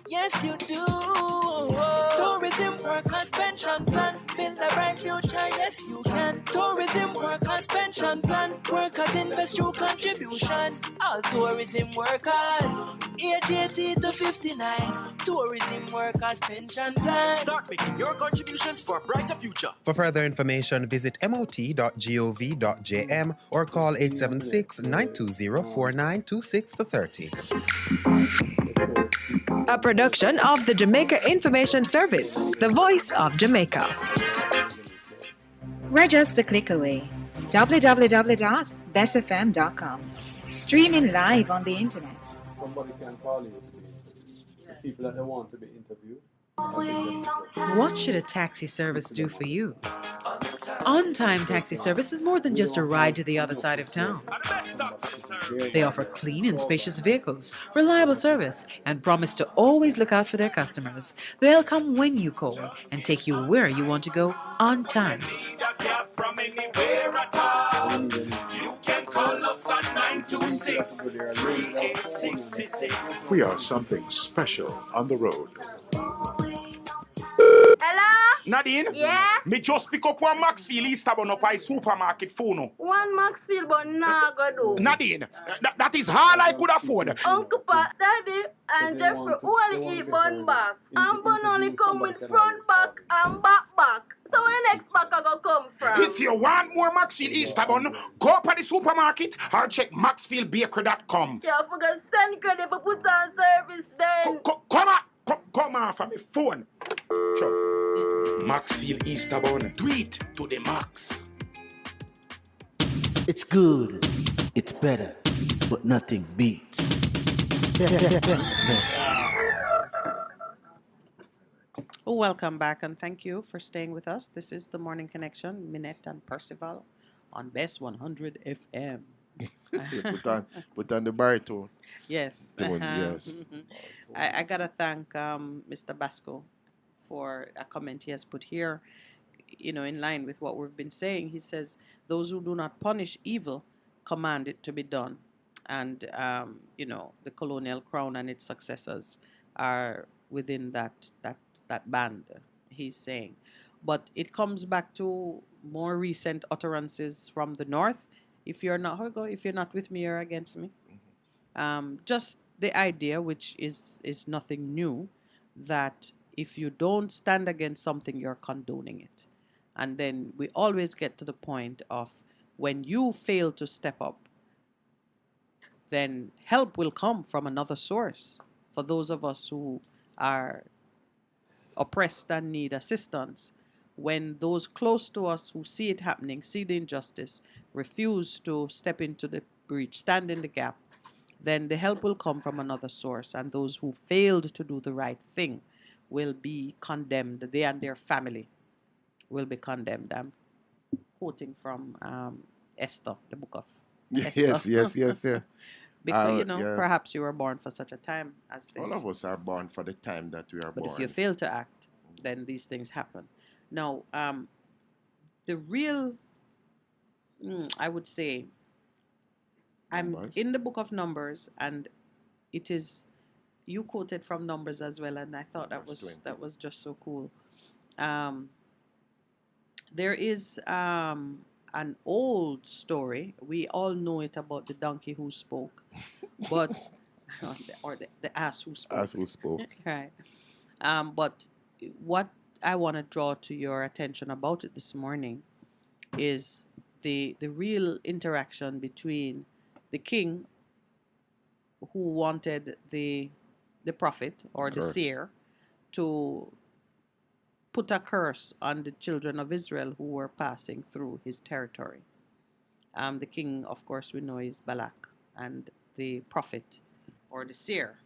Yes, you do. Tourism workers pension plan, build a bright future. Yes, you can. Tourism workers pension plan, workers invest through contribution. All tourism workers, age 80 to 59. Tourism workers pension plan. Start making your contributions for a brighter future. For further information, visit mot.gov.jm or call 876-920-4926-30. A production of the Jamaica Information Service, the voice of Jamaica. We're just a click away. www.bestfm.com. Streaming live on the internet. Somebody can call you. The people that they want to be interviewed. What should a taxi service do for you? On-Time Taxi Service is more than just a ride to the other side of town. They offer clean and spacious vehicles, reliable service, and promise to always look out for their customers. They'll come when you call and take you where you want to go on time. We are something special on the road. Hello? Nadine? Yeah? Me just pick up one Maxfield Easterbourne up by supermarket phone. One Maxfield, but nah, go do. Nadine, that is all I could afford. Uncle Pat, Daddy, and Jeffrey only eat bun back. And bun only come with front back and back. So where next back I go come from? If you want more Maxfield Easterbourne, go up at the supermarket or check maxfieldbakery.com. Yeah, I forgot send credit for put on service then. Come on from my phone. Sure. Maxfield Easterbourne. Do it to the max. It's good, it's better, but nothing beats. Welcome back and thank you for staying with us. This is the Morning Connection, Minette and Percival on Best 100 FM. put on the baritone. Yes. Yes. I gotta thank Mr. Basco for a comment he has put here, in line with what we've been saying. He says, those who do not punish evil command it to be done. And, the colonial crown and its successors are within that band, he's saying. But it comes back to more recent utterances from the North. If you're not with me, you're against me. Just the idea, which is nothing new, that if you don't stand against something, you're condoning it. And then we always get to the point of when you fail to step up, then help will come from another source. For those of us who are oppressed and need assistance, when those close to us who see it happening, see the injustice, refuse to step into the breach, stand in the gap, then the help will come from another source, and those who failed to do the right thing will be condemned. They and their family will be condemned. I'm quoting from Esther, the book of Yes, yes, yes, yeah. Because, Yeah. perhaps you were born for such a time as this. All of us are born for the time that we are But born. if you fail to act, then these things happen. Now, the real, I would say, I'm in the book of Numbers, and it is, you quoted from Numbers as well, and I thought that was just so cool. There is an old story. We all know it about the donkey who spoke, but or the ass who spoke. Ass who spoke. Right. But what I want to draw to your attention about it this morning is the real interaction between the king who wanted the prophet or the seer to put a curse on the children of Israel who were passing through his territory. The king, of course, we know is Balak, and the prophet or the seer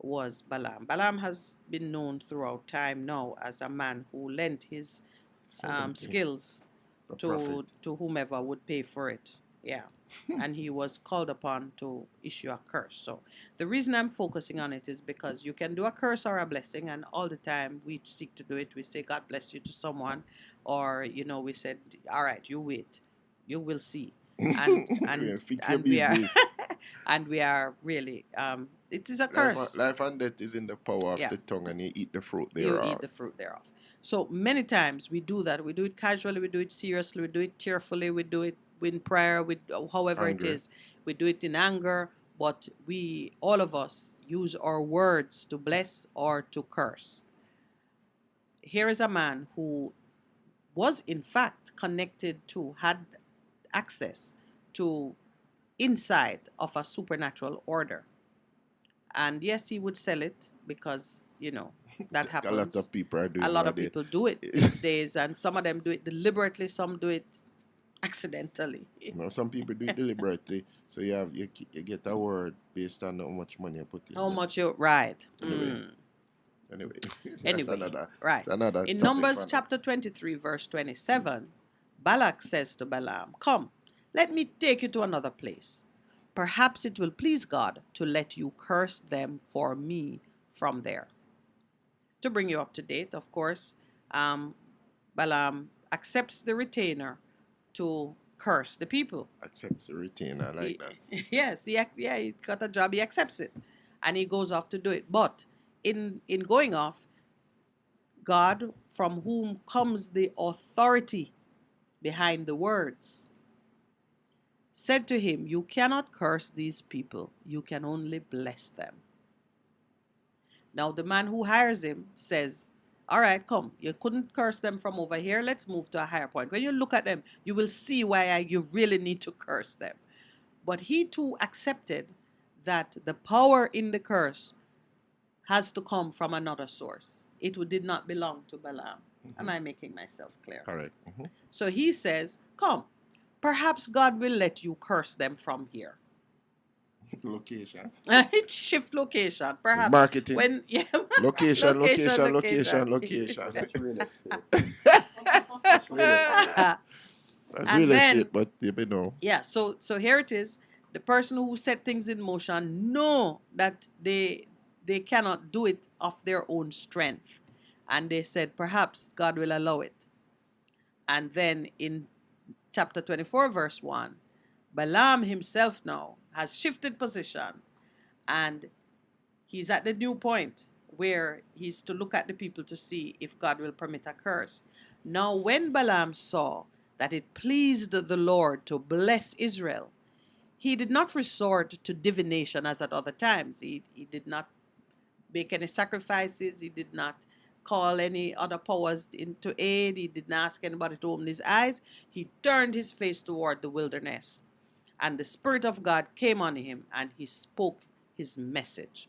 was Balaam. Balaam has been known throughout time now as a man who lent his skills to whomever would pay for it. Yeah. And he was called upon to issue a curse. So the reason I'm focusing on it is because you can do a curse or a blessing, and all the time we seek to do it. We say, God bless you to someone, or, we said, all right, you wait, you will see. And fix your we are business. and we are really it is a curse. Life and death is in the power of the tongue, and you eat the fruit thereof. You eat the fruit thereof. So many times we do that. We do it casually, we do it seriously, we do it tearfully, we do it in prayer, with however Anger. it is. We do it in anger, but we, all of us, use our words to bless or to curse. Here is a man who was in fact connected to, had access to inside of a supernatural order. And yes, he would sell it because, that happens. A lot of people are doing it. A lot of people do it these days, and some of them do it deliberately, some do it accidentally. Some people do it deliberately. So you get a word based on how much money you put in. How much you, right. Anyway. Right. Another in Numbers chapter 23, verse 27, Balak says to Balaam, "Come, let me take you to another place. Perhaps it will please God to let you curse them for me from there." To bring you up to date, of course, Balaam accepts the retainer to curse the people. Accepts the retainer, I like that. Yes, he got a job, he accepts it, and he goes off to do it. But in going off, God, from whom comes the authority behind the words, said to him, "You cannot curse these people, you can only bless them." Now the man who hires him says, "All right, come, you couldn't curse them from over here, let's move to a higher point. When you look at them, you will see why you really need to curse them." But he too accepted that the power in the curse has to come from another source. It did not belong to Balaam. Am I making myself clear? Correct. So he says, "Come, perhaps God will let you curse them from here." Location. Shift location, perhaps. Marketing. When Location. That's real estate. Real estate, but you know. Yeah, so here it is. The person who set things in motion know that they cannot do it of their own strength. And they said, perhaps God will allow it. And then in chapter 24, verse 1, Balaam himself now has shifted position, and he's at the new point where he's to look at the people to see if God will permit a curse. Now, when Balaam saw that it pleased the Lord to bless Israel, he did not resort to divination as at other times. He did not make any sacrifices. He did not call any other powers into aid. He did not ask anybody to open his eyes. He turned his face toward the wilderness. And the Spirit of God came on him, and he spoke his message.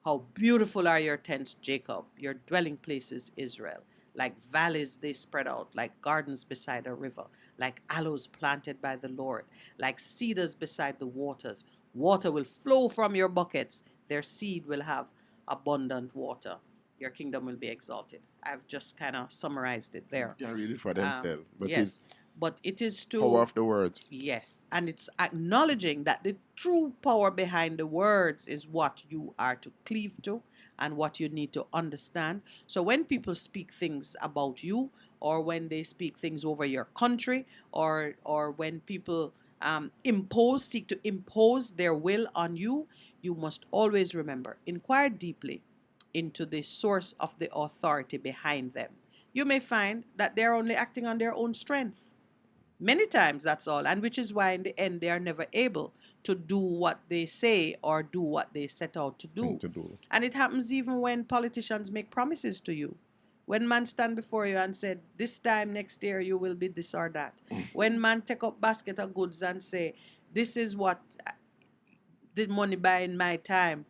"How beautiful are your tents, Jacob, your dwelling places, Israel. Like valleys they spread out, like gardens beside a river, like aloes planted by the Lord, like cedars beside the waters. Water will flow from your buckets. Their seed will have abundant water. Your kingdom will be exalted." I've just kind of summarized it there. They can read it for themselves. But yes. but it is to Power of the words. Yes, and it's acknowledging that the true power behind the words is what you are to cleave to and what you need to understand. So when people speak things about you, or when they speak things over your country, or when people seek to impose their will on you, you must always remember, inquire deeply into the source of the authority behind them. You may find that they're only acting on their own strength. Many times, that's all. And which is why, in the end, they are never able to do what they say or do what they set out to do. And it happens even when politicians make promises to you. When man stand before you and said, this time next year you will be this or that. When man take up basket of goods and say, this is what the money buy in my time.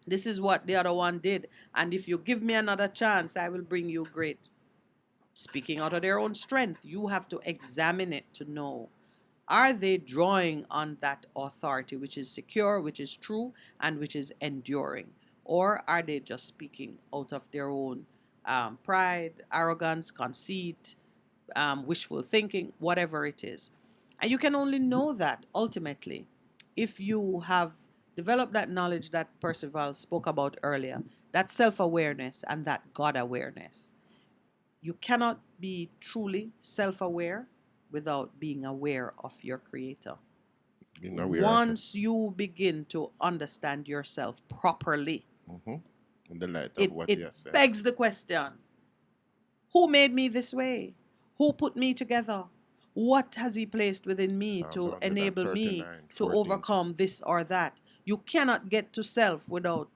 This is what the other one did. And if you give me another chance, I will bring you great. Speaking out of their own strength, you have to examine it to know, are they drawing on that authority which is secure, which is true, and which is enduring? Or are they just speaking out of their own pride, arrogance, conceit, wishful thinking, whatever it is? And you can only know that ultimately if you have developed that knowledge that Percival spoke about earlier, that self awareness and that God awareness. You cannot be truly self aware without being aware of your Creator. Once you begin to understand yourself properly, in the light of what he has said, it begs the question, who made me this way? Who put me together? What has he placed within me to enable me to overcome this or that? You cannot get to self without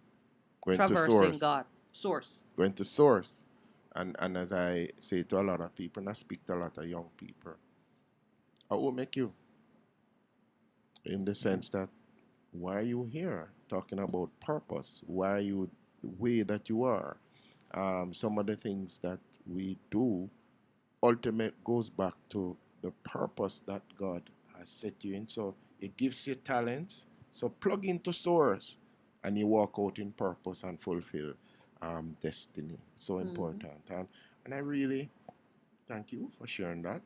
traversing God. Source. Going to source. And as I say to a lot of people, and I speak to a lot of young people, I will make you. In the sense that, why are you here talking about purpose? Why are you the way that you are? Some of the things that we do ultimate goes back to the purpose that God has set you in. So it gives you talents. So plug into source and you walk out in purpose and fulfill destiny. So important. And I really thank you for sharing that.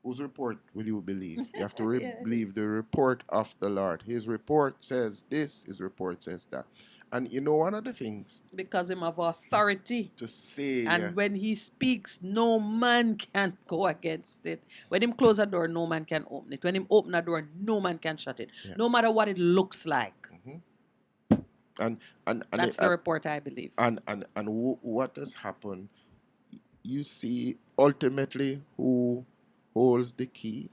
Whose report will you believe? You have to believe the report of the Lord. His report says this, his report says that. And you know, one of the things, because him have authority to say, and when he speaks, no man can go against it. When him close a door, no man can open it. When him open a door, no man can shut it. No matter what it looks like. And that's the report, I believe. And what has happened, you see, ultimately, who holds the key?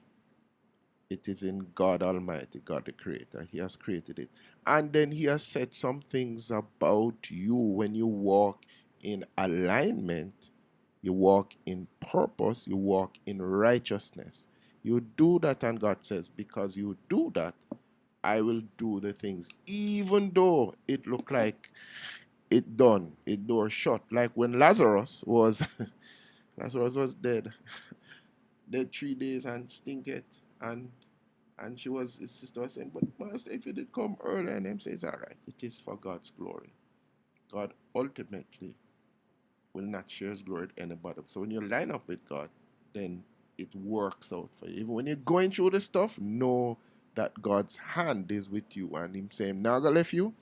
It is in God Almighty, God the Creator. He has created it. And then he has said some things about you when you walk in alignment, you walk in purpose, you walk in righteousness. You do that, and God says, because you do that, I will do the things, even though it looked like it done, it door shut. Like when Lazarus was dead, dead 3 days and stinketh, and his sister was saying, but Master, if you did come early, and him says, all right, it is for God's glory. God ultimately will not share his glory with anybody. So when you line up with God, then it works out for you. Even when you're going through the stuff, know that God's hand is with you, and him saying, now I left you,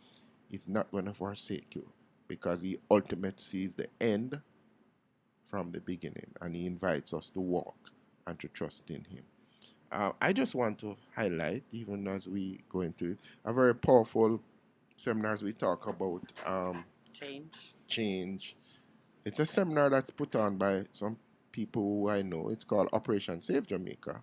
he's not going to forsake you, because he ultimately sees the end from the beginning, and he invites us to walk and to trust in him. I just want to highlight, even as we go into it, a very powerful seminars we talk about change. It's a seminar that's put on by some people who I know. It's called Operation Save Jamaica.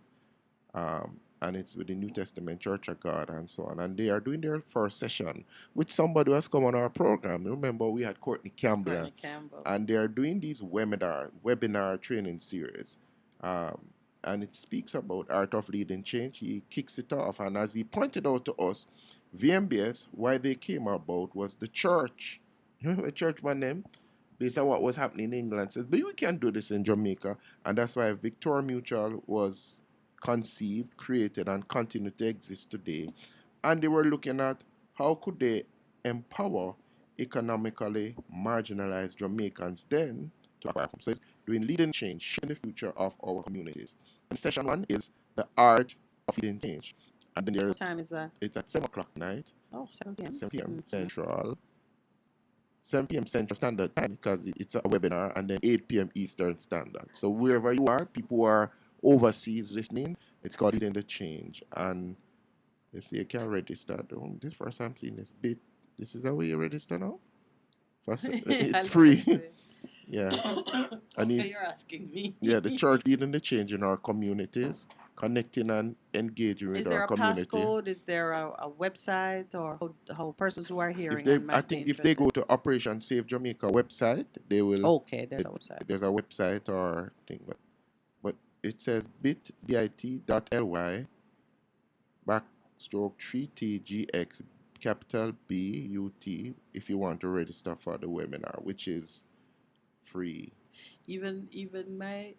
And it's with the New Testament Church of God and so on. And they are doing their first session with somebody who has come on our program. Remember, we had Courtney Campbell. And they are doing these webinar training series. And it speaks about art of leading change. He kicks it off. And as he pointed out to us, VMBS, why they came about was the church. Remember the church man name? Based on what was happening in England, says, but we can't do this in Jamaica. And that's why Victoria Mutual was conceived, created, and continue to exist today. And they were looking at how could they empower economically marginalized Jamaicans then to acquire. So doing leading change, shaping the future of our communities. And session 1 is the art of leading change. And then What time is that? It's at 7 o'clock tonight. Oh, 7 p.m. 7 p.m. Mm-hmm. Central. 7 p.m. Central Standard Time because it's a webinar, and then 8 p.m. Eastern Standard. So wherever you are, people who are overseas listening, it's called Leading the Change. And you see, you can register. This first time seeing this bit. This is how we register now? It's free. Yeah. You're asking me. Yeah, the church leading the change in our communities, connecting and engaging with our community. Is there a passcode? Is there a website, or how persons who are hearing? I think if they go to Operation Save Jamaica website, they will. Okay, there's a website. There's a website or thing, but it says bit.ly /3TGX capital BUT if you want to register for the webinar, which is free. Even my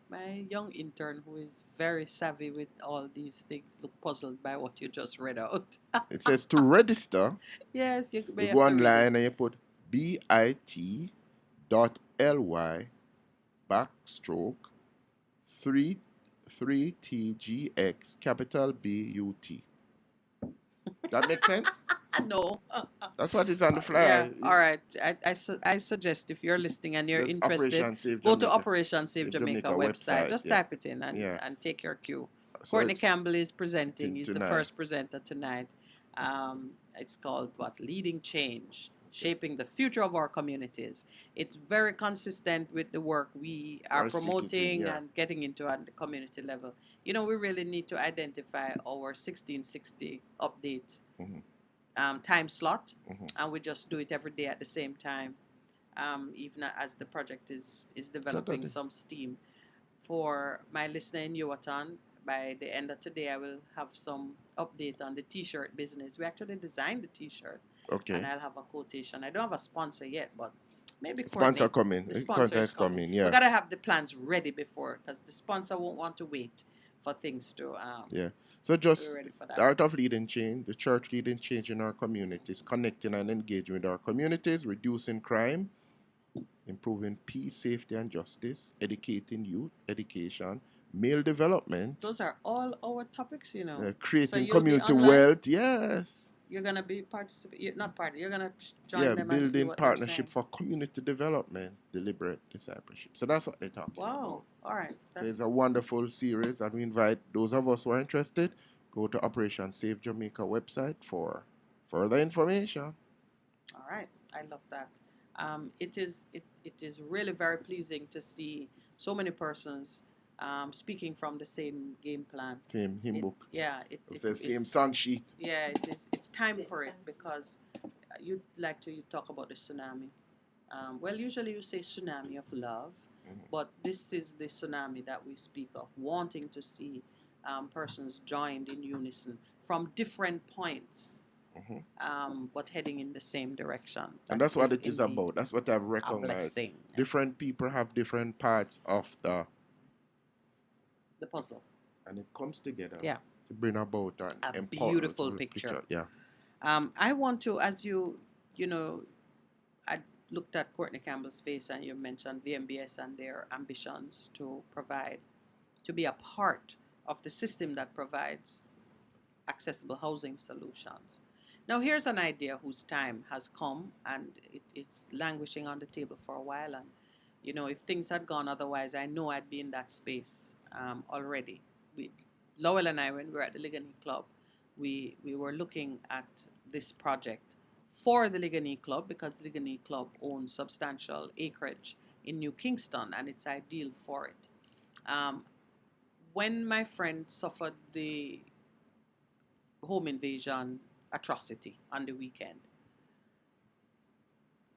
young intern, who is very savvy with all these things, look puzzled by what you just read out. It says to register. Yes, you go online and you put bit.ly /3TGX capital BUT. That makes sense? No. That's what is on the flyer. Yeah. All right. I suggest if you're listening and you're interested, go to Operation Save Jamaica website. Just type it in and take your cue. So Courtney Campbell is presenting. He's the first presenter tonight. It's called Leading Change, Shaping the Future of Our Communities. It's very consistent with the work we are promoting and getting into at the community level. You know, we really need to identify our 1660 update time slot, and we just do it every day at the same time, even as the project is developing some steam. For my listener in Yuatan, by the end of today, I will have some update on the T-shirt business. We actually designed the T-shirt, and I'll have a quotation. I don't have a sponsor yet, but maybe sponsor coming. The sponsor is coming. Yeah, we gotta have the plans ready before, because the sponsor won't want to wait for things to So just the art of leading change, the church leading change in our communities, connecting and engaging with our communities, reducing crime, improving peace, safety, and justice, educating youth, education, male development. Those are all our topics, you know. Creating community wealth, yes. You're gonna be participating. Not part. You're gonna join them. Building partnership for community development, deliberate discipleship. So that's what they're talking about. Wow. All right. So it's a wonderful series, and we invite those of us who are interested, go to Operation Save Jamaica website for further information. All right. I love that. It is really very pleasing to see so many persons speaking from the same game plan. Same hymn book. Yeah. It says same song sheet. Yeah, it is. It's time for it, because you'd like to talk about the tsunami. Well, usually you say tsunami of love, but this is the tsunami that we speak of, wanting to see persons joined in unison from different points, but heading in the same direction. And that's what it is about. That's what I've recognized. Different people have different parts of the puzzle, and it comes together to bring about a beautiful picture. Yeah. I want to, as you know, I looked at Courtney Campbell's face, and you mentioned VMBS and their ambitions to be a part of the system that provides accessible housing solutions. Now, here's an idea whose time has come, and it's languishing on the table for a while. And, you know, if things had gone otherwise, I know I'd be in that space already. Lowell and I, when we were at the Ligani Club, we were looking at this project for the Ligani Club, because the Ligani Club owns substantial acreage in New Kingston, and it's ideal for it. When my friend suffered the home invasion atrocity on the weekend,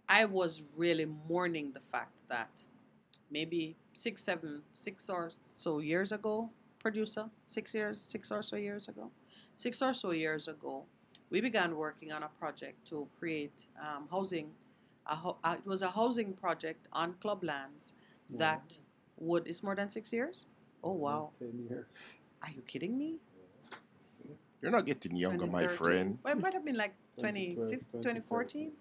I was really mourning the fact that maybe six or so years ago, producer, 6 or so years ago, we began working on a project to create housing. It was a housing project on clublands that it's more than 6 years? Oh, wow. 10 years. Are you kidding me? You're not getting younger, my friend. Well, it might have been like 2014.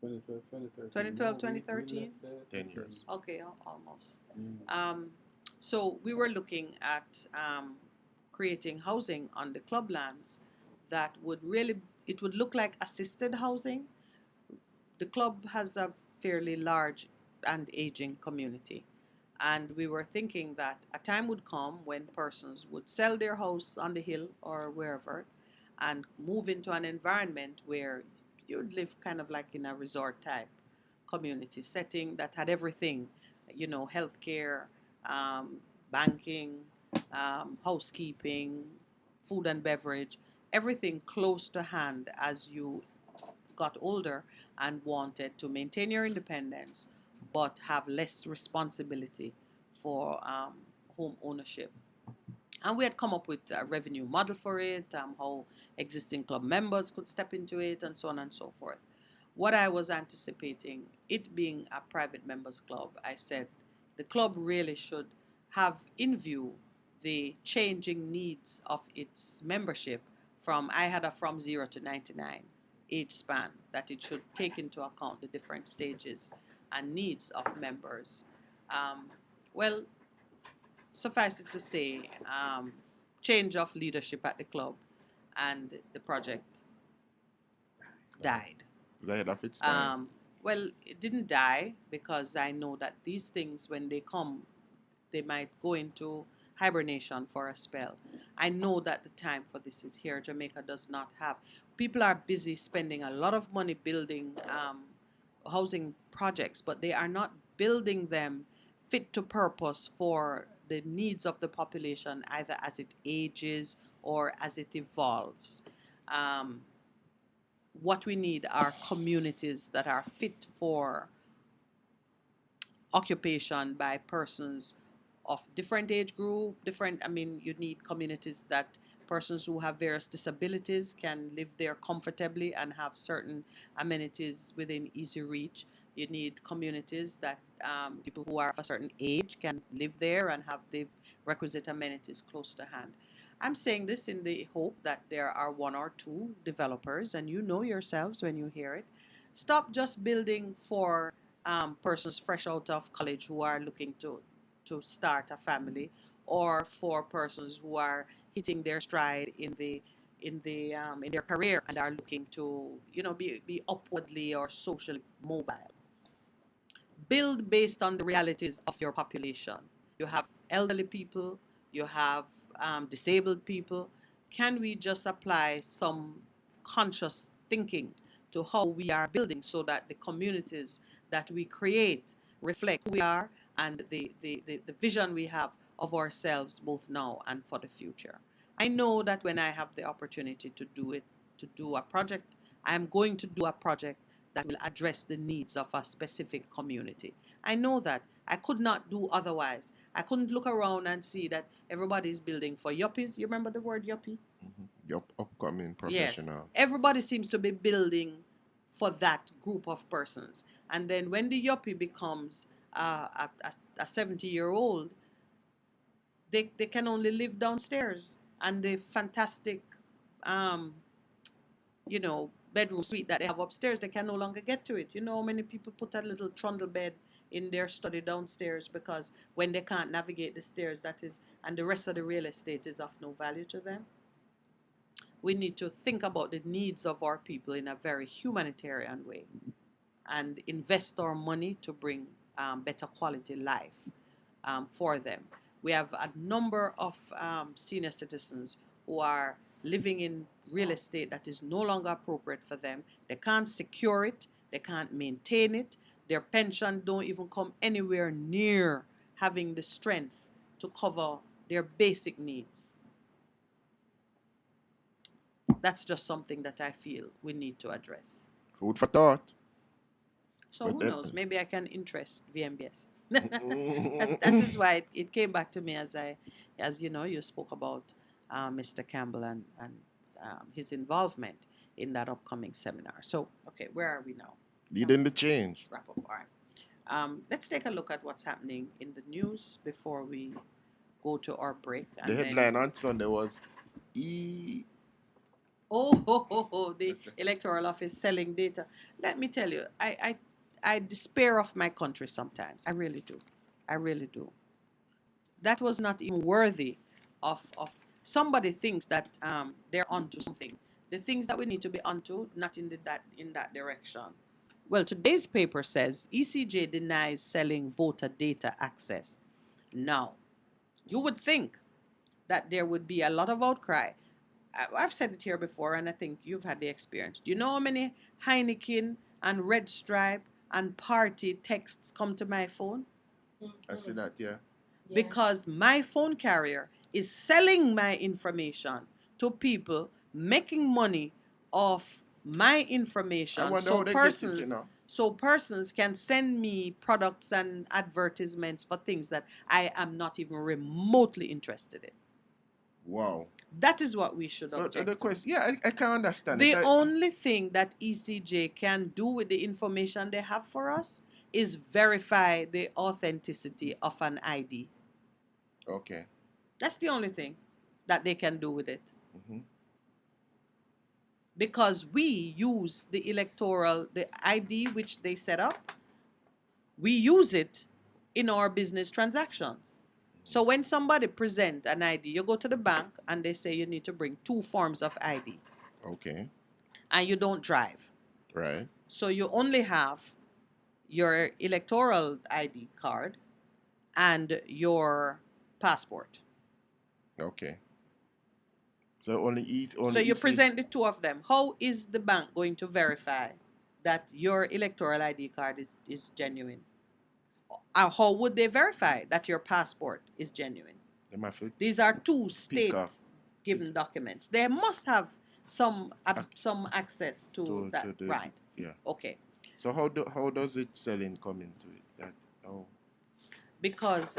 2012, 2013? 10 years. Okay, almost. So we were looking at creating housing on the clublands that would really, it would look like assisted housing. The club has a fairly large and aging community. And we were thinking that a time would come when persons would sell their house on the hill or wherever and move into an environment where you would live kind of like in a resort type community setting that had everything, healthcare, banking, housekeeping, food and beverage, everything close to hand as you got older and wanted to maintain your independence but have less responsibility for home ownership. And we had come up with a revenue model for it, how existing club members could step into it, and so on and so forth. What I was anticipating, it being a private members club, I said the club really should have in view the changing needs of its membership I had a from 0 to 99 age span, that it should take into account the different stages and needs of members. Well, suffice it to say, change of leadership at the club, and the project died. Ahead of its time. Well, it didn't die because I know that these things, when they come, they might go into hibernation for a spell. I know that the time for this is here. Jamaica does not have. People are busy spending a lot of money building housing projects, but they are not building them fit to purpose for the needs of the population, either as it ages or as it evolves. What we need are communities that are fit for occupation by persons of different age group, you need communities that persons who have various disabilities can live there comfortably and have certain amenities within easy reach. You need communities that people who are of a certain age can live there and have the requisite amenities close to hand. I'm saying this in the hope that there are one or two developers, and you know yourselves when you hear it. Stop just building for persons fresh out of college who are looking to start a family, or for persons who are hitting their stride in their career and are looking to be upwardly or socially mobile. Build based on the realities of your population. You have elderly people, you have disabled people. Can we just apply some conscious thinking to how we are building so that the communities that we create reflect who we are and the vision we have of ourselves both now and for the future? I know that when I have the opportunity to do a project, I'm going to do a project that will address the needs of a specific community. I know that. I could not do otherwise. I couldn't look around and see that everybody is building for yuppies. You remember the word yuppie? Your upcoming Yes. professional. Everybody seems to be building for that group of persons. And then when the yuppie becomes a 70-year-old, they can only live downstairs. And the fantastic, bedroom suite that they have upstairs, they can no longer get to it. You know how many people put a little trundle bed in their study downstairs because when they can't navigate the stairs, and the rest of the real estate is of no value to them. We need to think about the needs of our people in a very humanitarian way and invest our money to bring better quality life for them. We have a number of senior citizens who are living in real estate that is no longer appropriate for them. They can't secure it. They can't maintain it. Their pension don't even come anywhere near having the strength to cover their basic needs. That's just something that I feel we need to address. Food for thought. So who knows? Maybe I can interest VMBS. that is why it came back to me as you spoke about Mr. Campbell and his involvement in that upcoming seminar. So, okay, where are we now? Leading the change. Let's wrap up. All right. Let's take a look at what's happening in the news before we go to our break. The headline on Sunday was The electoral office selling data. Let me tell you, I despair of my country sometimes. I really do. I really do. That was not even worthy of somebody thinks that they're onto something. The things that we need to be onto, not in that direction. Well, today's paper says ECJ denies selling voter data access. Now, you would think that there would be a lot of outcry. I've said it here before, and I think you've had the experience. Do you know how many Heineken and Red Stripe and party texts come to my phone? I see that, yeah. Because my phone carrier is selling my information to people, making money off my information. I wonder how they get it, you know. So persons can send me products and advertisements for things that I am not even remotely interested in. Wow. That is what we should object to. The question, yeah, I can understand. The only thing that ECJ can do with the information they have for us is verify the authenticity of an ID. Okay. That's the only thing that they can do with it. Mm-hmm. Because we use the ID which they set up, we use it in our business transactions. So when somebody present an ID, you go to the bank and they say you need to bring 2 forms of ID. Okay. And you don't drive. Right. So you only have your electoral ID card and your passport. Okay. So only so you present the 2 of them. How is the bank going to verify that your electoral ID card is genuine? How would they verify that your passport is genuine? These are 2 state-given documents. They must have some access to that, right? Yeah. Okay. So how does it selling come into it? Because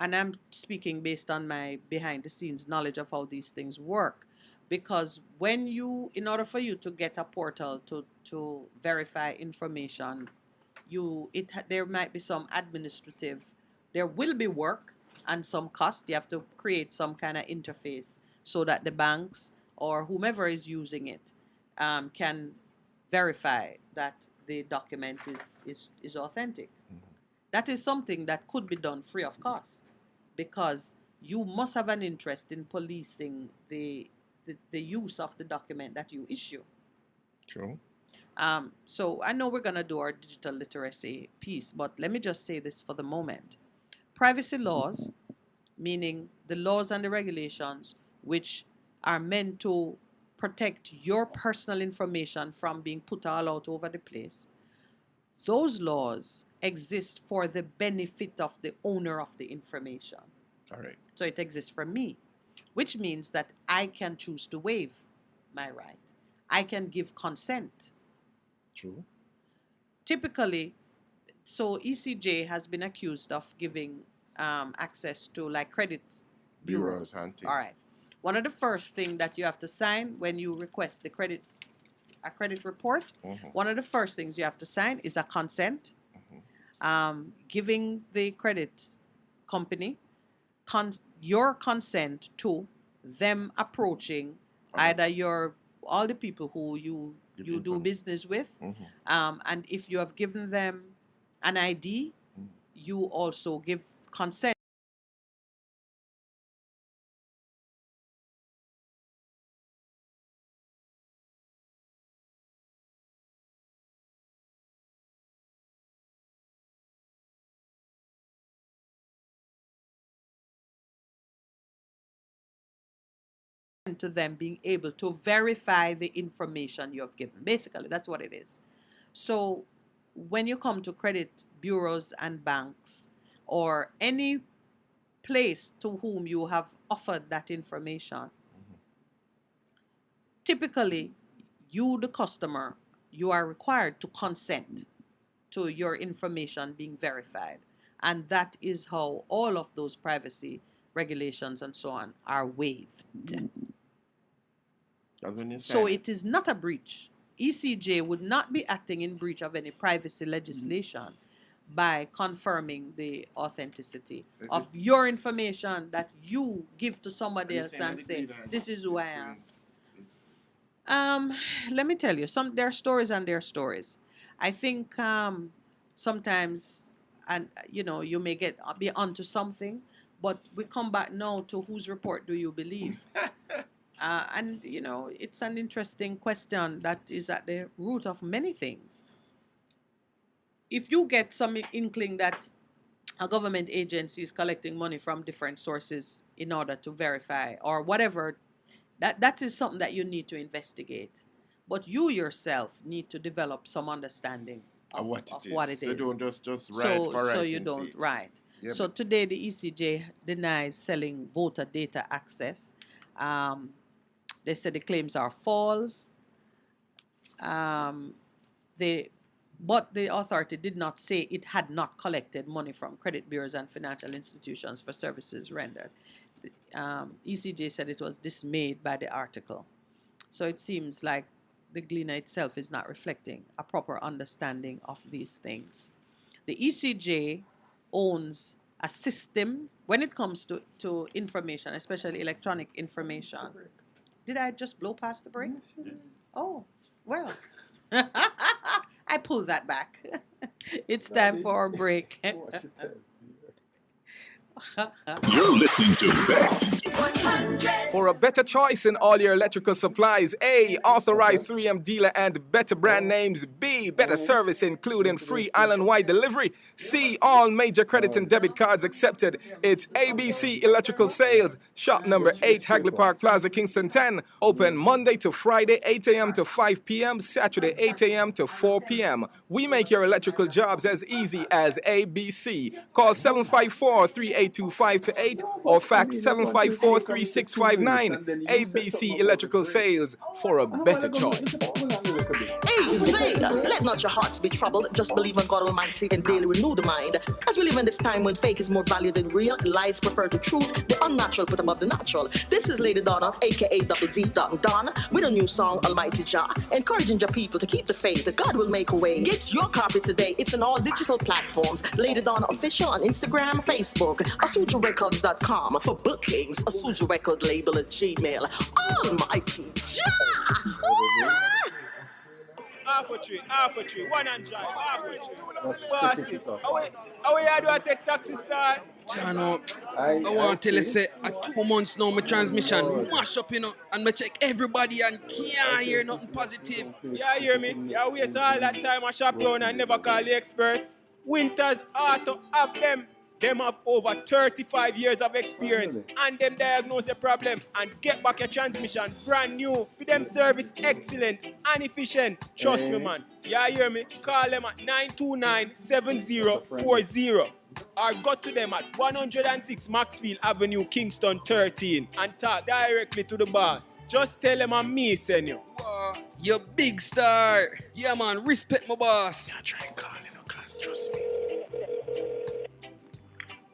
and I'm speaking based on my behind-the-scenes knowledge of how these things work. Because in order for you to get a portal to verify information, there might be some there will be work and some cost. You have to create some kind of interface so that the banks or whomever is using it can verify that the document is authentic. Mm-hmm. That is something that could be done free of cost, because you must have an interest in policing the use of the document that you issue. True. So I know we're going to do our digital literacy piece, but let me just say this for the moment. Privacy laws, meaning the laws and the regulations which are meant to protect your personal information from being put all out over the place, those laws exist for the benefit of the owner of the information. All right. So it exists for me, which means that I can choose to waive my right. I can give consent. True. Typically, so ECJ has been accused of giving access to like credit bureaus. Hunting. All right. One of the first things that you have to sign when you request a credit report, mm-hmm. One of the first things you have to sign is a consent, mm-hmm. Giving the credit company your consent to them approaching either all the people who you do business with, mm-hmm. And if you have given them an ID, mm-hmm. you also give consent to them being able to verify the information you have given. Basically, that's what it is. So when you come to credit bureaus and banks or any place to whom you have offered that information, mm-hmm. typically you, the customer, you are required to consent to your information being verified. And that is how all of those privacy regulations and so on are waived. So it is not a breach. ECJ would not be acting in breach of any privacy legislation, mm-hmm. by confirming the authenticity of your information that you give to somebody else and say, this is who I am. Um, Let me tell you, there are stories and there are stories. I think sometimes, and you may be onto something, but we come back now to whose report do you believe? And it's an interesting question that is at the root of many things. If you get some inkling that a government agency is collecting money from different sources in order to verify or whatever, that is something that you need to investigate. But you yourself need to develop some understanding of what it is. So don't just write for So you writing's don't sake. write. Yeah, So today the ECJ denies selling voter data access. They said the claims are false. Um, but the authority did not say it had not collected money from credit bureaus and financial institutions for services rendered. ECJ said it was dismayed by the article. So it seems like the Gleaner itself is not reflecting a proper understanding of these things. The ECJ owns a system when it comes to information, especially electronic information. Did I just blow past the break? Oh, well. I pulled that back. It's time for a break. You're listening to Best. 100. For a better choice in all your electrical supplies, A, authorized 3M dealer and better brand names. B, better service including free island-wide delivery. C, all major credit and debit cards accepted. It's ABC Electrical Sales. Shop number 8, Hagley Park Plaza, Kingston 10. Open Monday to Friday, 8 a.m. to 5 p.m., Saturday, 8 a.m. to 4 p.m. We make your electrical jobs as easy as ABC. Call 754-3825-8 or fax 754-3659. ABC Electrical Sales for a better choice. Hey, say, let not your hearts be troubled. Just believe in God Almighty and daily renew the mind. As we live in this time when fake is more valued than real, lies prefer to truth, the unnatural put above the natural. This is Lady Donna, aka Double D Don, with a new song, Almighty Jah, encouraging your people to keep the faith that God will make a way. Get your copy today. It's on all digital platforms. Lady Donna Official on Instagram, Facebook, AsujaRecords.com. For bookings, Asuja Record label at Gmail. Almighty Jah! Half a tree, 100, half a tree. Boss it. How you do I take taxi star? Chano, I want to tell you, say, at 2 months now, my transmission mash up, and I check everybody and can't hear nothing positive. Yeah, hear me? Yeah, waste all that time I shop around and never call the experts. Winters Auto have them. Them have over 35 years of experience and them diagnose your problem and get back your transmission brand new. For them service excellent and efficient. Trust me, man. Yeah, hear me? Call them at 929-7040 or go to them at 106 Maxfield Avenue, Kingston 13 and talk directly to the boss. Just tell them I'm me, send you. You big star. Yeah, man, respect my boss. Yeah, try calling, cause trust me.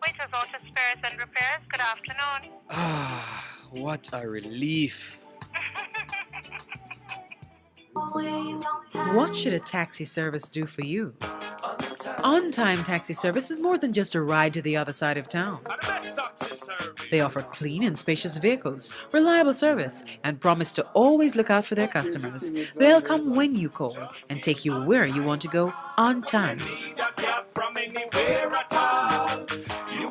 Waiters Auto Spares and Repairs, good afternoon. Ah, what a relief. What should a taxi service do for you? On-Time Taxi Service is more than just a ride to the other side of town. They offer clean and spacious vehicles, reliable service, and promise to always look out for their customers. They'll come when you call and take you where you want to go on time. You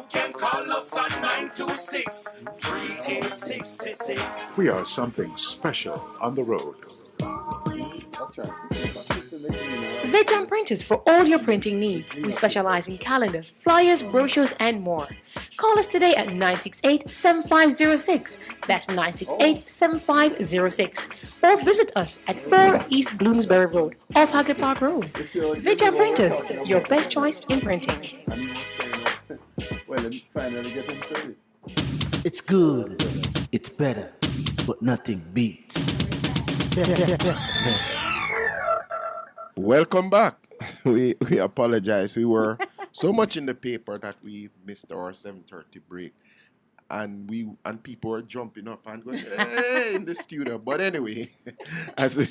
can call us at 926-3866. We are something special on the road. Veg Printers for all your printing needs. We specialize in calendars, flyers, brochures, and more. Call us today at 968-7506. That's 968-7506. Or visit us at 4 East Bloomsbury Road, off Hagley Park Road. Veg Printers, your best choice in printing. It's good, it's better, but nothing beats. Welcome back. We apologize. We were so much in the paper that we missed our 7:30 break, and people were jumping up and going hey, in the studio. But anyway, as we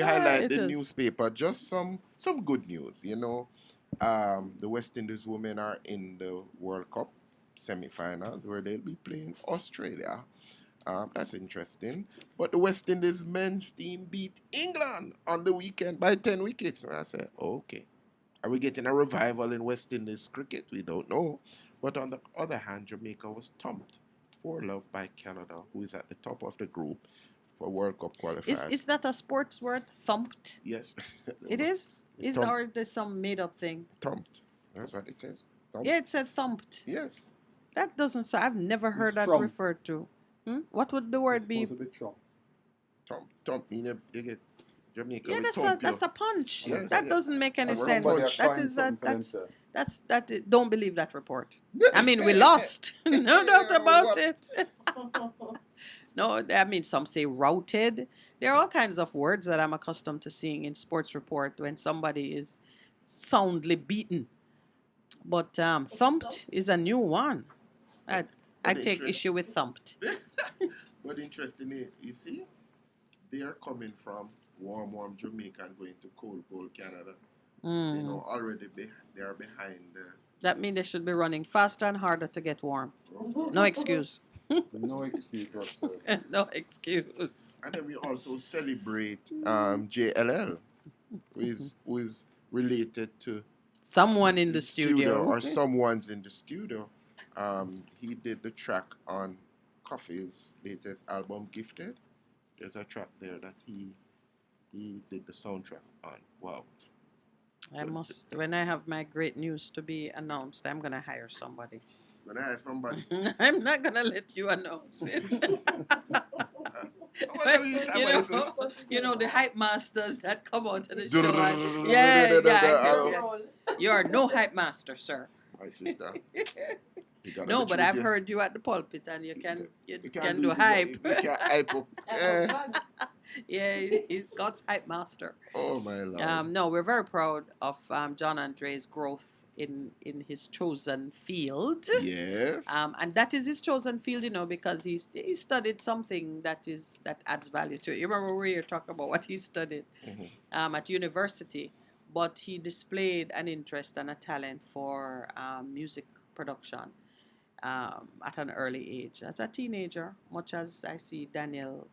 highlight the newspaper, just some good news. The West Indies women are in the World Cup semi-finals where they'll be playing Australia. That's interesting. But the West Indies men's team beat England on the weekend by 10 wickets. And I said, okay. Are we getting a revival in West Indies cricket? We don't know. But on the other hand, Jamaica was thumped 4-0 by Canada, who is at the top of the group for World Cup qualifiers. Is that a sports word? Thumped? Yes. It is? Or there's some made up thing? Thumped. That's what it says. Thumped. Yeah, it said thumped. Yes. That doesn't sound, I've never heard that referred to. What would the word be? Thump mean you get Jamaica. Yeah, that's a punch. Yes. That doesn't make any sense. That don't believe that report. I mean, we lost. No doubt about it. No, I mean, some say routed. There are all kinds of words that I'm accustomed to seeing in sports report when somebody is soundly beaten. But thumped is a new one. I take issue with thumped. But interestingly, you see, they are coming from warm Jamaica and going to cold Canada. So, already they are behind. That means they should be running faster and harder to get warm. No excuse. No excuse, no excuse. And then we also celebrate JLL, who is related to someone in the studio or someone's in the studio. He did the track on Coffee's latest album, Gifted. There's a track there that he did the soundtrack on. Wow. When I have my great news to be announced, I'm going to hire somebody. Gonna hire somebody? I'm not going to let you announce it. You know, the hype masters that come out to the show. Yeah. You are no hype master, sir. My sister. No, but I've heard you at the pulpit and you can do hype. You can hype up. Yeah, he's God's hype master. Oh, my Lord. No, we're very proud of John Andre's growth in his chosen field. Yes. And that is his chosen field, because he studied something that adds value to it. You remember we were talking about what he studied at university, but he displayed an interest and a talent for music production at an early age. As a teenager, much as I see Daniel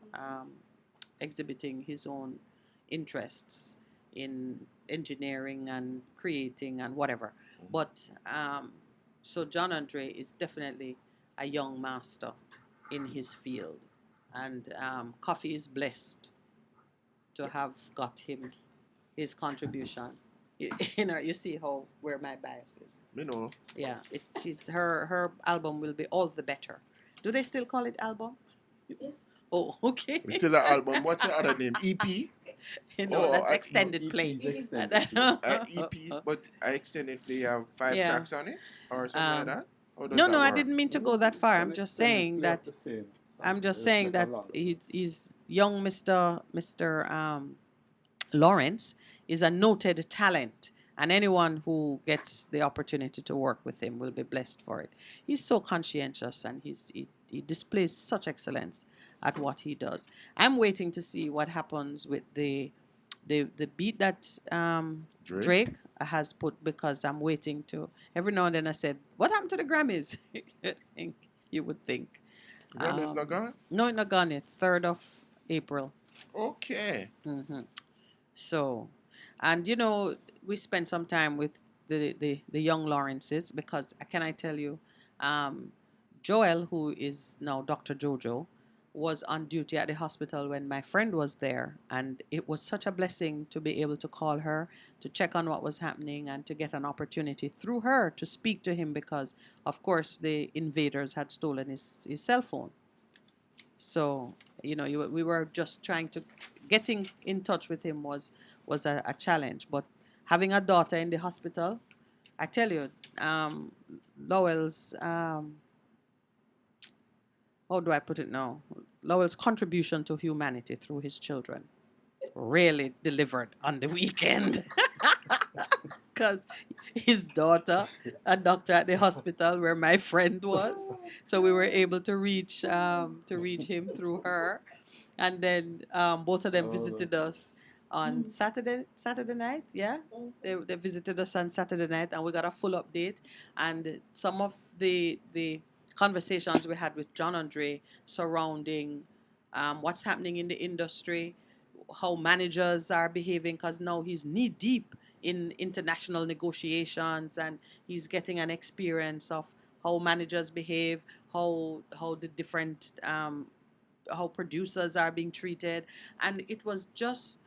exhibiting his own interests in engineering and creating and whatever. But so John Andre is definitely a young master in his field. And Coffee is blessed to have got him his contribution. You see where my bias is. Yeah, her album will be all the better. Do they still call it album? Yeah. Oh, okay. We still an album. What's the other name? EP? That's extended play. EP, but extended play have 5 tracks on it or something like that. No, I didn't mean to go that far. I'm just saying that. He's young Mr. Lawrence is a noted talent, and anyone who gets the opportunity to work with him will be blessed for it. He's so conscientious, and he displays such excellence at what he does. I'm waiting to see what happens with the beat that Drake has put, because I'm waiting to. Every now and then I said, "What happened to the Grammys?" You would think. Grammys not gone? No, it's not gone. It's 3rd of April. Okay. Mm-hmm. So, and we spent some time with the young Lawrences, because can I tell you, Joel, who is now Dr. Jojo, was on duty at the hospital when my friend was there, and it was such a blessing to be able to call her to check on what was happening and to get an opportunity through her to speak to him, because of course the invaders had stolen his cell phone. So we were just trying to getting in touch with him was a challenge, but having a daughter in the hospital, I tell you, Lowell's how do I put it now? Lowell's contribution to humanity through his children really delivered on the weekend. Because his daughter, a doctor at the hospital where my friend was, so we were able to reach him through her, and then both of them visited us on Saturday night. Yeah, they visited us on Saturday night, and we got a full update. And some of the conversations we had with John Andre surrounding what's happening in the industry, how managers are behaving, because now he's knee deep in international negotiations and he's getting an experience of how managers behave, how the different how producers are being treated. And it was just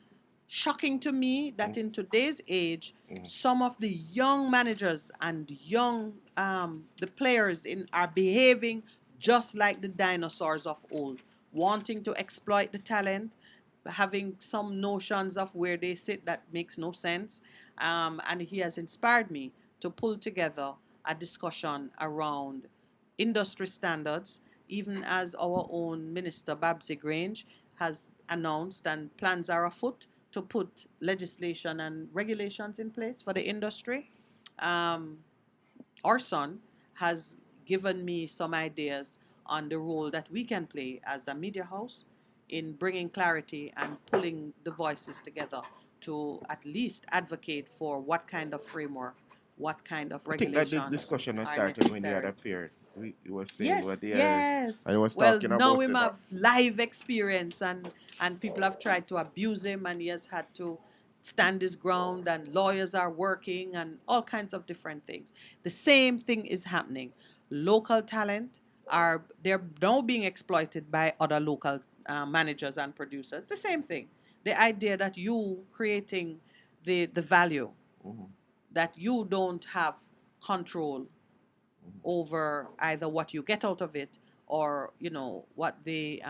shocking to me that in today's age, some of the young managers and young the players in are behaving just like the dinosaurs of old, wanting to exploit the talent, having some notions of where they sit that makes no sense. And he has inspired me to pull together a discussion around industry standards, even as our own Minister Babsy Grange has announced and plans are afoot to put legislation and regulations in place for the industry. Um, our son has given me some ideas on the role that we can play as a media house in bringing clarity and pulling the voices together to at least advocate for what kind of framework, what kind of I think that the regulations discussion has are started when they had necessary. appeared. He was saying Yes, what he has, yes. and he was Well, talking now about him it. have live experience, and people have tried to abuse him, and he has had to stand his ground, and lawyers are working, and all kinds of different things. The same thing is happening. Local talent they're now being exploited by other local managers and producers. The same thing. The idea that you creating the value, that you don't have control over either what you get out of it or what the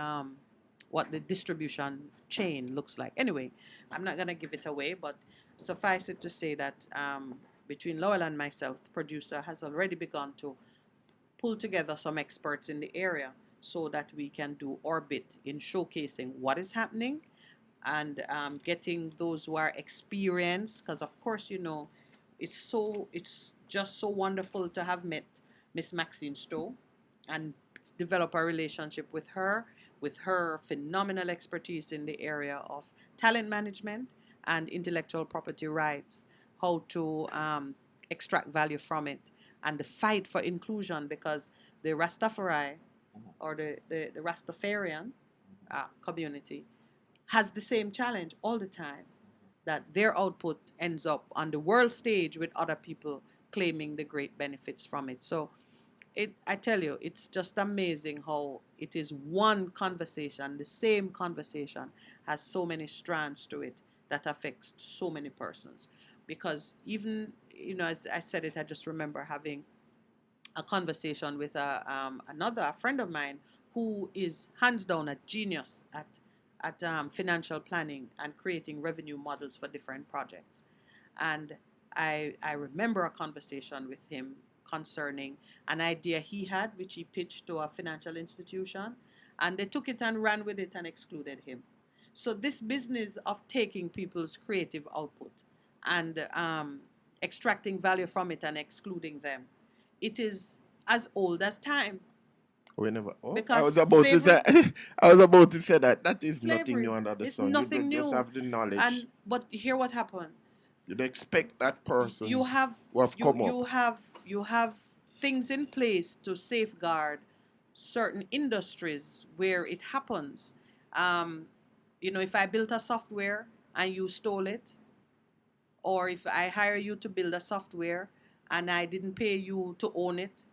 distribution chain looks like. Anyway, I'm not gonna give it away, but suffice it to say that between Lowell and myself, the producer has already begun to pull together some experts in the area so that we can do orbit in showcasing what is happening and getting those who are experienced, because of course it's just so wonderful to have met Miss Maxine Stowe and develop a relationship with her phenomenal expertise in the area of talent management and intellectual property rights, how to extract value from it, and the fight for inclusion, because the Rastafari or the Rastafarian community has the same challenge all the time, that their output ends up on the world stage with other people claiming the great benefits from it. So I tell you, it's just amazing how it is one conversation, the same conversation has so many strands to it that affects so many persons. Because even, as I said it, I just remember having a conversation with a friend of mine who is hands down a genius at financial planning and creating revenue models for different projects. And I remember a conversation with him concerning an idea he had, which he pitched to a financial institution, and they took it and ran with it and excluded him. So this business of taking people's creative output and extracting value from it and excluding them, it is as old as time. We never. Oh, I Because was about to say. slavery, I was about to say that is nothing slavery new under the is sun. You nothing just new. have the knowledge. And but hear what happened. You'd expect that person You have who have you come you up. have you have things in place to safeguard certain industries where it happens. Um, if I built a software and you stole it, or if I hire you to build a software and I didn't pay you to own it,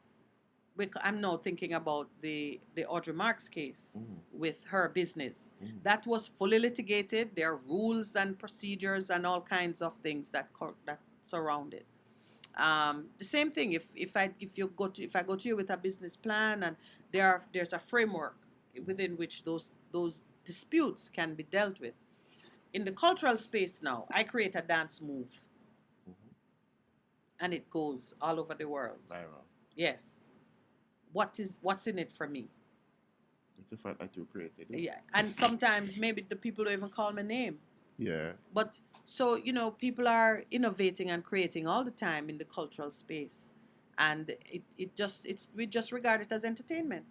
I'm now thinking about the Audrey Marks case with her business. That was fully litigated. There are rules and procedures and all kinds of things that surround it. The same thing if I go to you with a business plan, and there's a framework within which those disputes can be dealt with. In the cultural space now, I create a dance move, and it goes all over the world. Viral. Yes. What's in it for me? It's the fact that you created it. Yeah, and sometimes maybe the people don't even call my name. Yeah. But so people are innovating and creating all the time in the cultural space, and we just regard it as entertainment.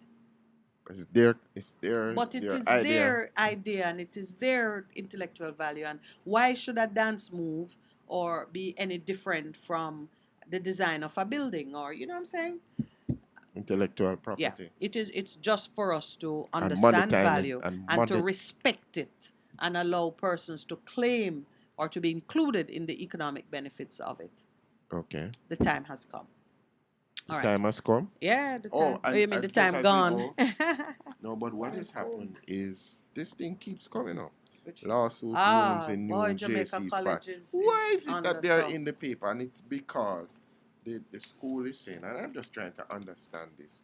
It's But it their is idea. their idea, and it is their intellectual value. And why should a dance move or be any different from the design of a building, or you know what I'm saying? Intellectual property. Yeah, it's just for us to And understand monetize it, value and to respect it and allow persons to claim or to be included in the economic benefits of it. Okay. The time has come. The time has come? Yeah, the time. Oh, Oh, you mean the just time as we gone? go- No, but what has happened is this thing keeps coming up. Lawsuits, rooms in new Jamaica JC College spot. is Why is it under that they're some- in the paper? And it's because the school is saying, and I'm just trying to understand this.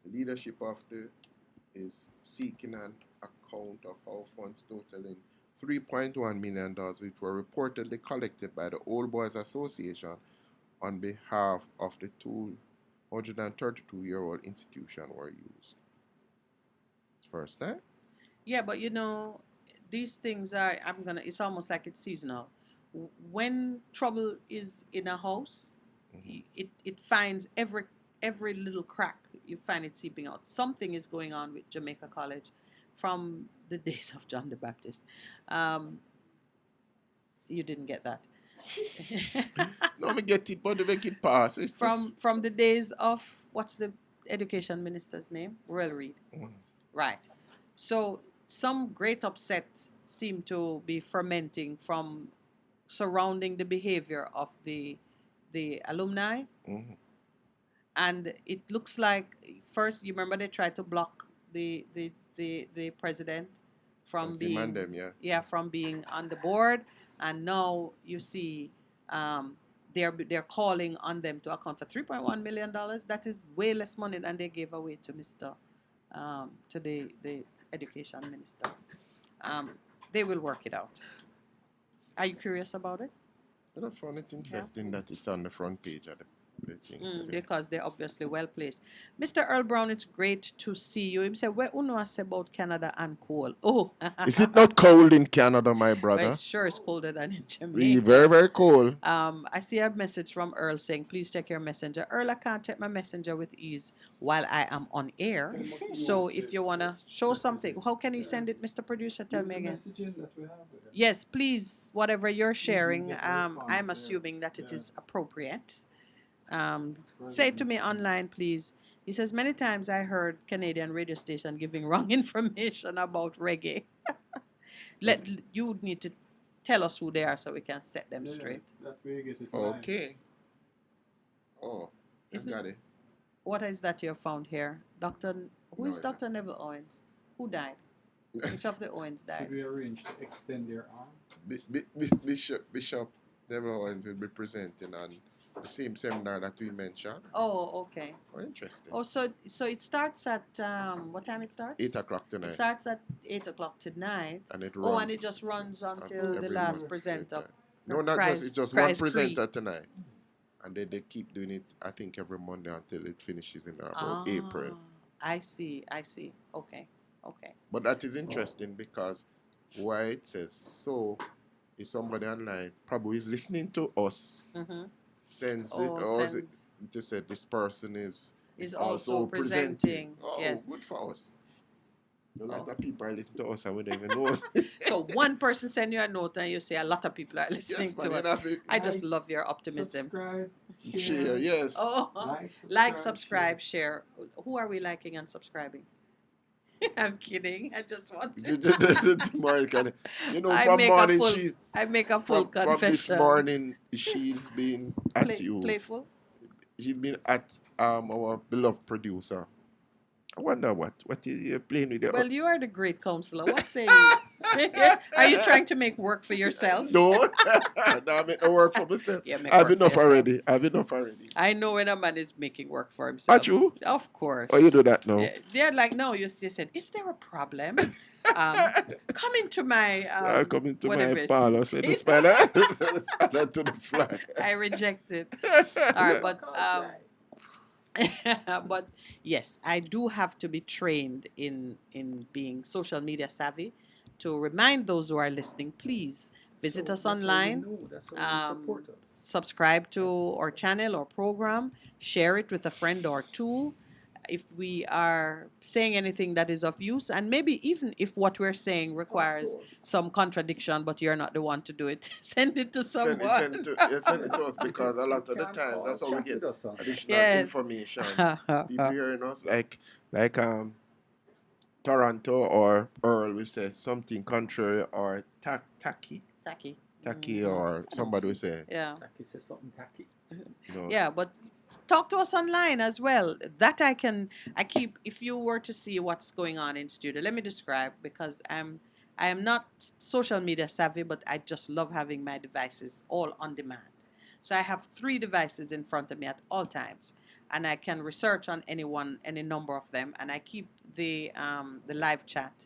The leadership of the is seeking an account of how funds totaling $3.1 million, which were reportedly collected by the Old Boys Association on behalf of the 232-year-old institution were used. First time? Yeah, but you know, these things are, it's almost like it's seasonal. When trouble is in a house, it finds every little crack, you find it seeping out. Something is going on with Jamaica College from the days of John the Baptist. You didn't get that. No, me get it, but they make it pass. It's From the days of, what's the education minister's name? Royal Reed. Right. So some great upset seemed to be fermenting from surrounding the behavior of the alumni. And it looks like, first, you remember they tried to block the president from That's being him and them, yeah. from being on the board, and now you see they're calling on them to account for $3.1 million. That is way less money than they gave away to to the education minister. They will work it out. Are you curious about it? I just found it interesting that it's on the front page of the thing. Because they're obviously well placed. Mr. Earl Brown, it's great to see you. He said, "Where uno say about Canada and cold?" Oh, Is it not cold in Canada, my well, brother? it sure is colder than in Jamaica. Really very, very cold. I see a message from Earl saying, "Please check your messenger." Earl, I can't check my messenger with ease while I am on air. So if you wanna show something, how can you send it, Mr. Producer? Tell me again. Yes, please. Whatever you're sharing, I'm assuming that it is appropriate. Say it to me online, please. He says, many times I heard Canadian radio station giving wrong information about reggae. You need to tell us who they are so we can set them straight. That way you get it Okay. Oh, I got it. What is that you have found here? Who is Dr. Neville Owens? Who died? Which of the Owens died? Should we arrange to extend their arm? Bishop Neville Owens will be presenting on the same seminar that we mentioned. Oh, okay. Oh, interesting. Oh, so it starts at what time it starts? 8 o'clock tonight. It starts at 8 o'clock tonight. And it runs. Oh, runs and it just runs until the last presenter. No, not just, it's just one presenter tonight. And they keep doing it, I think, every Monday until it finishes in about April. I see. Okay. But that is interesting because why it says so, if somebody online probably is listening to us, sends it, or it just said this person is also presenting. Oh, yes. Good for us. A lot of people are listening to us and we don't even know. So one person send you a note and you say a lot of people are listening to us. I just love your optimism. Subscribe, share, yes. Oh, like, subscribe, share. Who are we liking and subscribing? I'm kidding. I just want to. You know, from morning I make a full confession. From this morning, she's been at you. Playful? She's been at our beloved producer. I wonder what you're playing with. Well, you are the great counselor. What say you? Are you trying to make work for yourself? No, I make no work for myself. Yeah, I have enough already. I know when a man is making work for himself. Are you? Of course. Oh, you do that now? They're like, no, you said, is there a problem? Come into my... come into my parlor. Say the spider. The spider to the fly. I reject it. All right, but... but yes, I do have to be trained in being social media savvy to remind those who are listening, please visit us online, subscribe to our channel or program, share it with a friend or two, if we are saying anything that is of use, and maybe even if what we're saying requires some contradiction, but you're not the one to do it, send it to someone. Send it to us, because a lot of the time that's how we get additional Yes. information. People hearing us like Toronto or Earl will say something contrary, or tacky, or somebody will say Tacky says something tacky. Yeah, but talk to us online as well. That I keep, if you were to see what's going on in studio, let me describe, because I am not social media savvy, but I just love having my devices all on demand. So I have 3 devices in front of me at all times, and I can research on any number of them, and I keep the live chat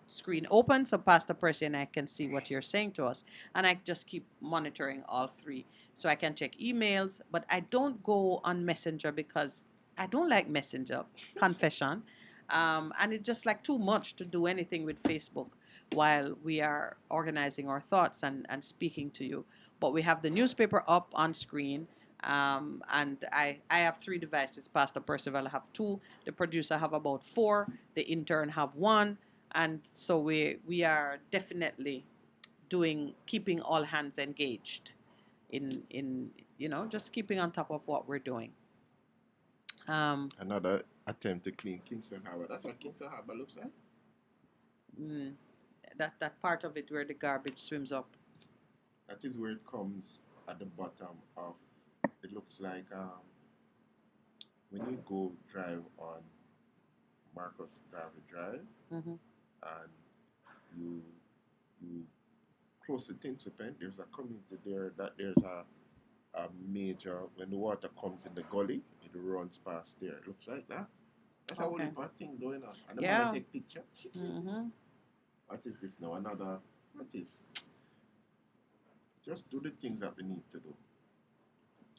screen open so Pastor Percy and I can see what you're saying to us, and I just keep monitoring all 3 so I can check emails. But I don't go on Messenger because I don't like Messenger. Confession. And it's just like too much to do anything with Facebook while we are organizing our thoughts and speaking to you. But we have the newspaper up on screen. And I have 3 devices. Pastor Percival have 2. The producer have about 4. The intern have 1. And so we are definitely keeping all hands engaged in just keeping on top of what we're doing. Another attempt to clean Kingston Harbor. That's what Kingston Harbor looks like. That part of it where the garbage swims up. That is where it comes at the bottom of. It looks like when you go drive on Marcus Garvey Drive, and you close to Tinsipent, there's a community there that there's a major, when the water comes in the gully, it runs past there. It looks like that. That's a whole heap of thing going on. And I'm gonna take picture. What is this now? What is? Just do the things that we need to do.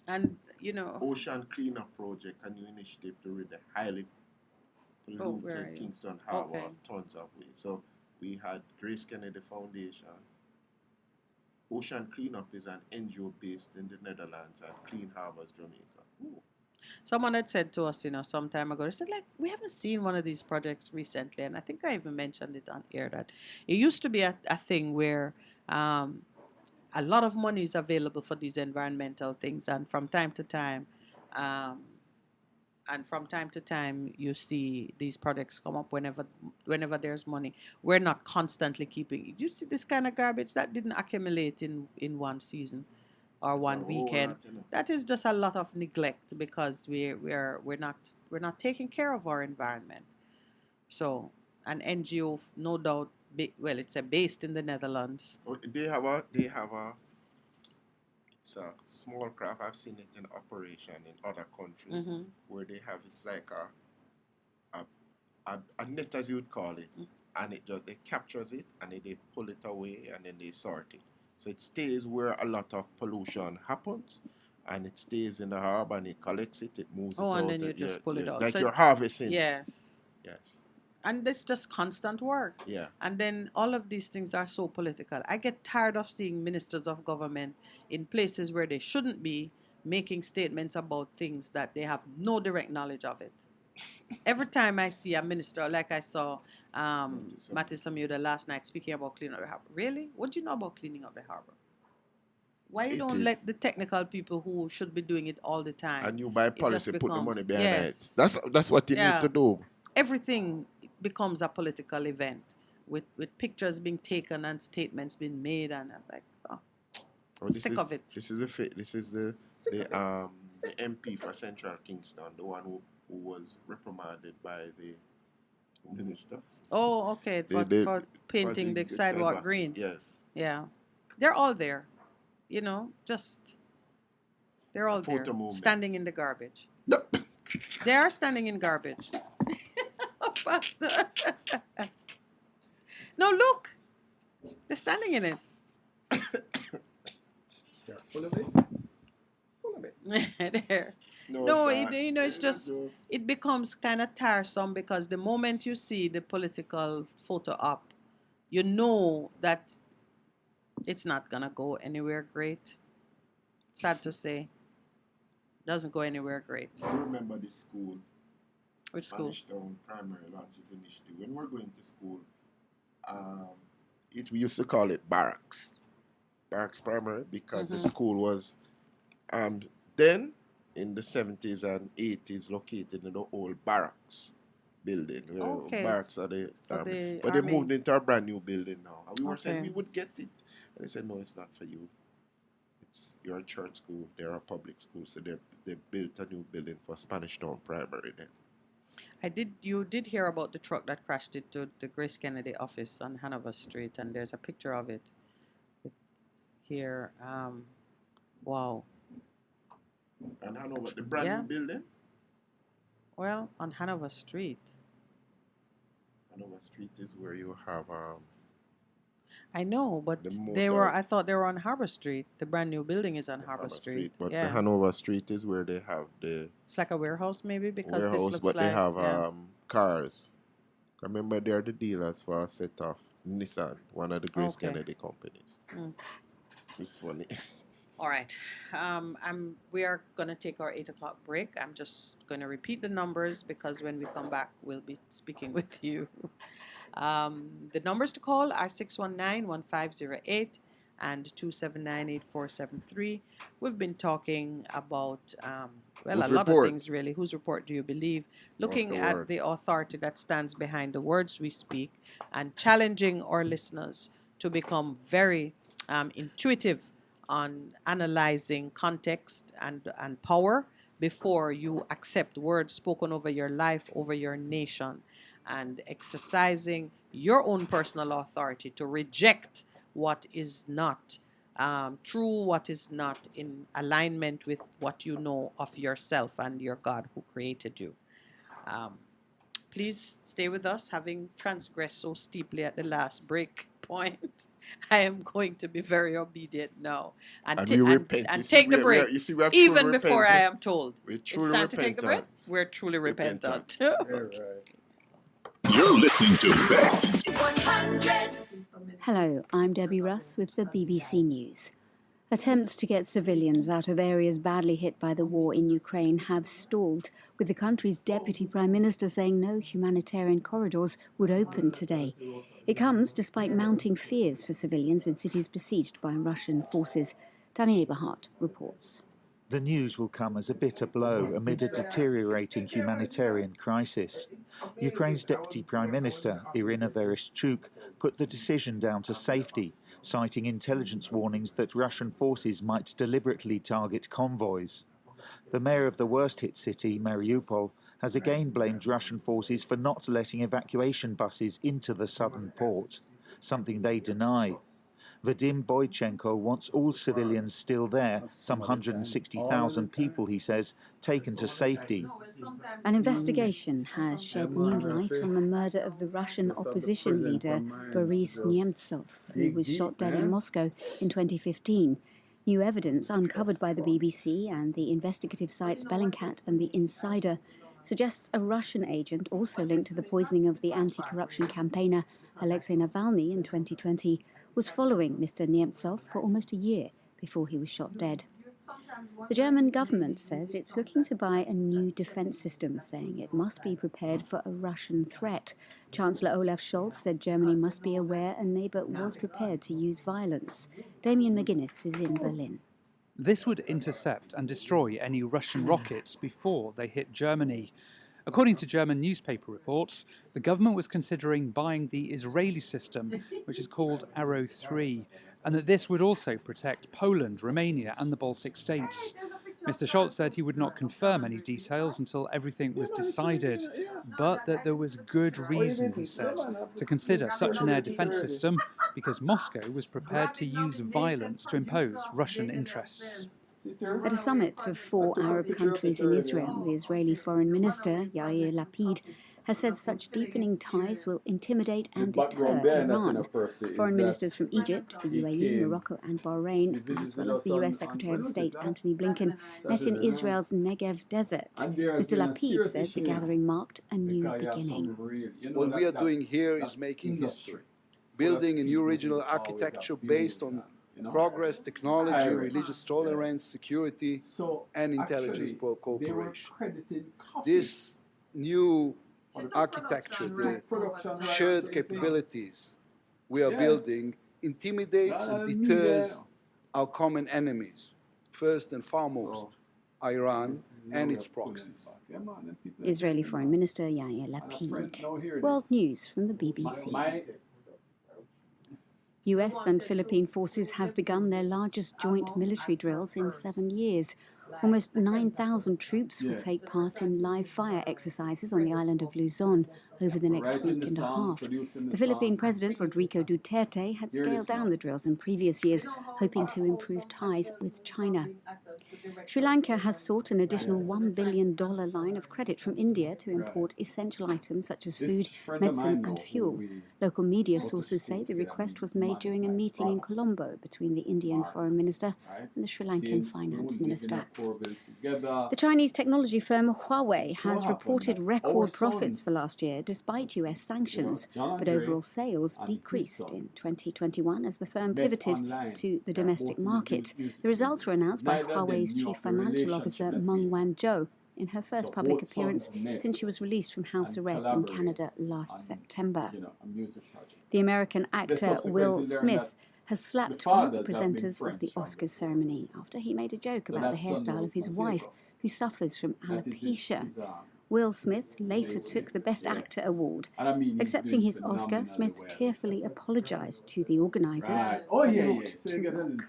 And Ocean Cleanup Project, a new initiative to rid the highly polluted Kingston Harbor of tons of waste. So we had Grace Kennedy Foundation. Ocean Cleanup is an NGO based in the Netherlands, and Clean Harbors, Jamaica. Ooh. Someone had said to us, some time ago, they said, like, we haven't seen one of these projects recently. And I think I even mentioned it on air that it used to be a thing where a lot of money is available for these environmental things. And from time to time, you see these projects come up whenever there's money. We're not constantly keeping. You see this kind of garbage that didn't accumulate in one season or one weekend. That is just a lot of neglect because we're not taking care of our environment. So an NGO, no doubt, it's based in the Netherlands. They have it's a small craft. I've seen it in operation in other countries where they have, it's like a net, as you would call it, and they captures it and they pull it away and then they sort it. So it stays where a lot of pollution happens, and it stays in the harbor and it collects it, it moves it out. And then you just pull it out. Like you're harvesting. Yes. Yes. And it's just constant work. Yeah. And then all of these things are so political. I get tired of seeing ministers of government in places where they shouldn't be making statements about things that they have no direct knowledge of it. Every time I see a minister, like I saw Matthew Samuda last night speaking about cleaning up the harbor. Really? What do you know about cleaning up the harbor? Why you don't let the technical people who should be doing it all the time? And you by policy put the money behind it. That's what you need to do. Everything becomes a political event with pictures being taken and statements being made, and I'm like, sick of it. This is the MP for Central Kingston, the one who was reprimanded by the minister. Oh, okay, for painting the sidewalk green. Yes. Yeah, they're all there, they're all there, standing in the garbage. They are standing in garbage. No, look, they're standing in it. They're full of it. There. No, it's just, it becomes kind of tiresome because the moment you see the political photo up, you know that it's not gonna go anywhere great. Sad to say, doesn't go anywhere great. I remember this school. Which school? Spanish Town Primary launches initiative. When we're going to school, we used to call it barracks primary, because the school was then in the 70s and 80s located in the old barracks building. Okay, Barracks are the for the but they army. moved into a brand new building now. And we were saying Okay. we would get it, and they said no, it's not for you. You're a church school, they're a public school, so they built a new building for Spanish Town Primary then. You did hear about the truck that crashed into the Grace Kennedy office on Hanover Street, and there's a picture of it here. Wow. And Hanover, the brand new building? Well, on Hanover Street. Hanover Street is where you have I know, but I thought they were on Harbor Street. The brand new building is on Harbor Street. But yeah. the Hanover Street is where they have It's like a warehouse maybe, because warehouse, this looks but like they have cars. Remember, they're the dealers for a set of Nissan, one of the Grace Kennedy companies. It's funny. All right. We are going to take our 8 o'clock break. I'm just going to repeat the numbers, because when we come back, we'll be speaking with you. The numbers to call are 619-1508 and 279-8473. We've been talking about, a lot of things really. Whose report do you believe? Looking at the authority that stands behind the words we speak, and challenging our listeners to become very intuitive on analyzing context and power before you accept words spoken over your life, over your nation, and exercising your own personal authority to reject what is not true, what is not in alignment with what you know of yourself and your God who created you. Please stay with us. Having transgressed so steeply at the last break point, I am going to be very obedient now and take the break, even before I am told it's time to take the break. We're truly repentant. You're listening to Best 100. Hello, I'm Debbie Russ with the BBC News. Attempts to get civilians out of areas badly hit by the war in Ukraine have stalled, with the country's Deputy Prime Minister saying no humanitarian corridors would open today. It comes despite mounting fears for civilians in cities besieged by Russian forces. Danny Eberhardt reports. The news will come as a bitter blow amid a deteriorating humanitarian crisis. Ukraine's Deputy Prime Minister, Irina Vereshchuk, put the decision down to safety, citing intelligence warnings that Russian forces might deliberately target convoys. The mayor of the worst-hit city, Mariupol, has again blamed Russian forces for not letting evacuation buses into the southern port, something they deny. Vadim Boychenko wants all civilians still there, some 160,000 people, he says, taken to safety. An investigation has shed new light on the murder of the Russian opposition leader Boris Nemtsov, who was shot dead in Moscow in 2015. New evidence uncovered by the BBC and the investigative sites Bellingcat and The Insider suggests a Russian agent also linked to the poisoning of the anti-corruption campaigner Alexei Navalny in 2020 was following Mr. Nemtsov for almost a year before he was shot dead. The German government says it's looking to buy a new defense system, saying it must be prepared for a Russian threat. Chancellor Olaf Scholz said Germany must be aware a neighbour was prepared to use violence. Damien McGuinness is in Berlin. This would intercept and destroy any Russian rockets before they hit Germany. According to German newspaper reports, the government was considering buying the Israeli system, which is called Arrow 3, and that this would also protect Poland, Romania and the Baltic states. Mr. Scholz said he would not confirm any details until everything was decided, but that there was good reason, he said, to consider such an air defense system because Moscow was prepared to use violence to impose Russian interests. At a summit of 4 Arab countries in Israel, the Israeli Foreign Minister, Yair Lapid, has said such deepening ties will intimidate and deter Iran. Foreign ministers from Egypt, the UAE, Morocco and Bahrain, as well as the US Secretary of State Antony Blinken, met in Israel's Negev desert. Mr. Lapid said the gathering marked a new beginning. What we are doing here is making history, building a new regional architecture based on progress, technology, religious tolerance, security, and intelligence cooperation. This new architecture, the shared capabilities we are building intimidates and deters our common enemies, first and foremost, Iran and its proxies. Israeli Foreign Minister Yair Lapid. World News from the BBC. US and Philippine forces have begun their largest joint military drills in 7 years. Almost 9,000 troops will take part in live fire exercises on the island of Luzon over the next week and a half. The Philippine President Rodrigo Duterte had scaled down the drills in previous years, hoping to improve ties with China. Sri Lanka has sought an additional $1 billion line of credit from India to import essential items such as food, medicine and fuel. Local media sources say the request was made during a meeting in Colombo between the Indian Foreign Minister and the Sri Lankan Finance Minister. The Chinese technology firm Huawei has reported record profits for last year despite US sanctions, but overall sales decreased in 2021 as the firm pivoted to the domestic market. The results were announced by Huawei's Chief Financial Officer Meng Wanzhou in her first public appearance since she was released from house arrest in Canada last September. The American actor Will Smith has slapped one of the presenters of the Oscars ceremony after he made a joke about the hairstyle of his wife, who suffers from alopecia. Will Smith later took the Best Actor award. Accepting his Oscar, Smith tearfully apologized to the organizers, but not to Rock.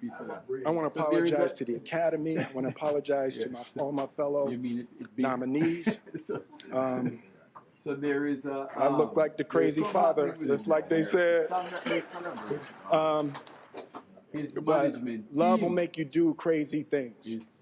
I want to apologize to the Academy. I want to apologize to all my fellow nominees. So there is a. I look like the crazy father, just like they said. But love will make you do crazy things.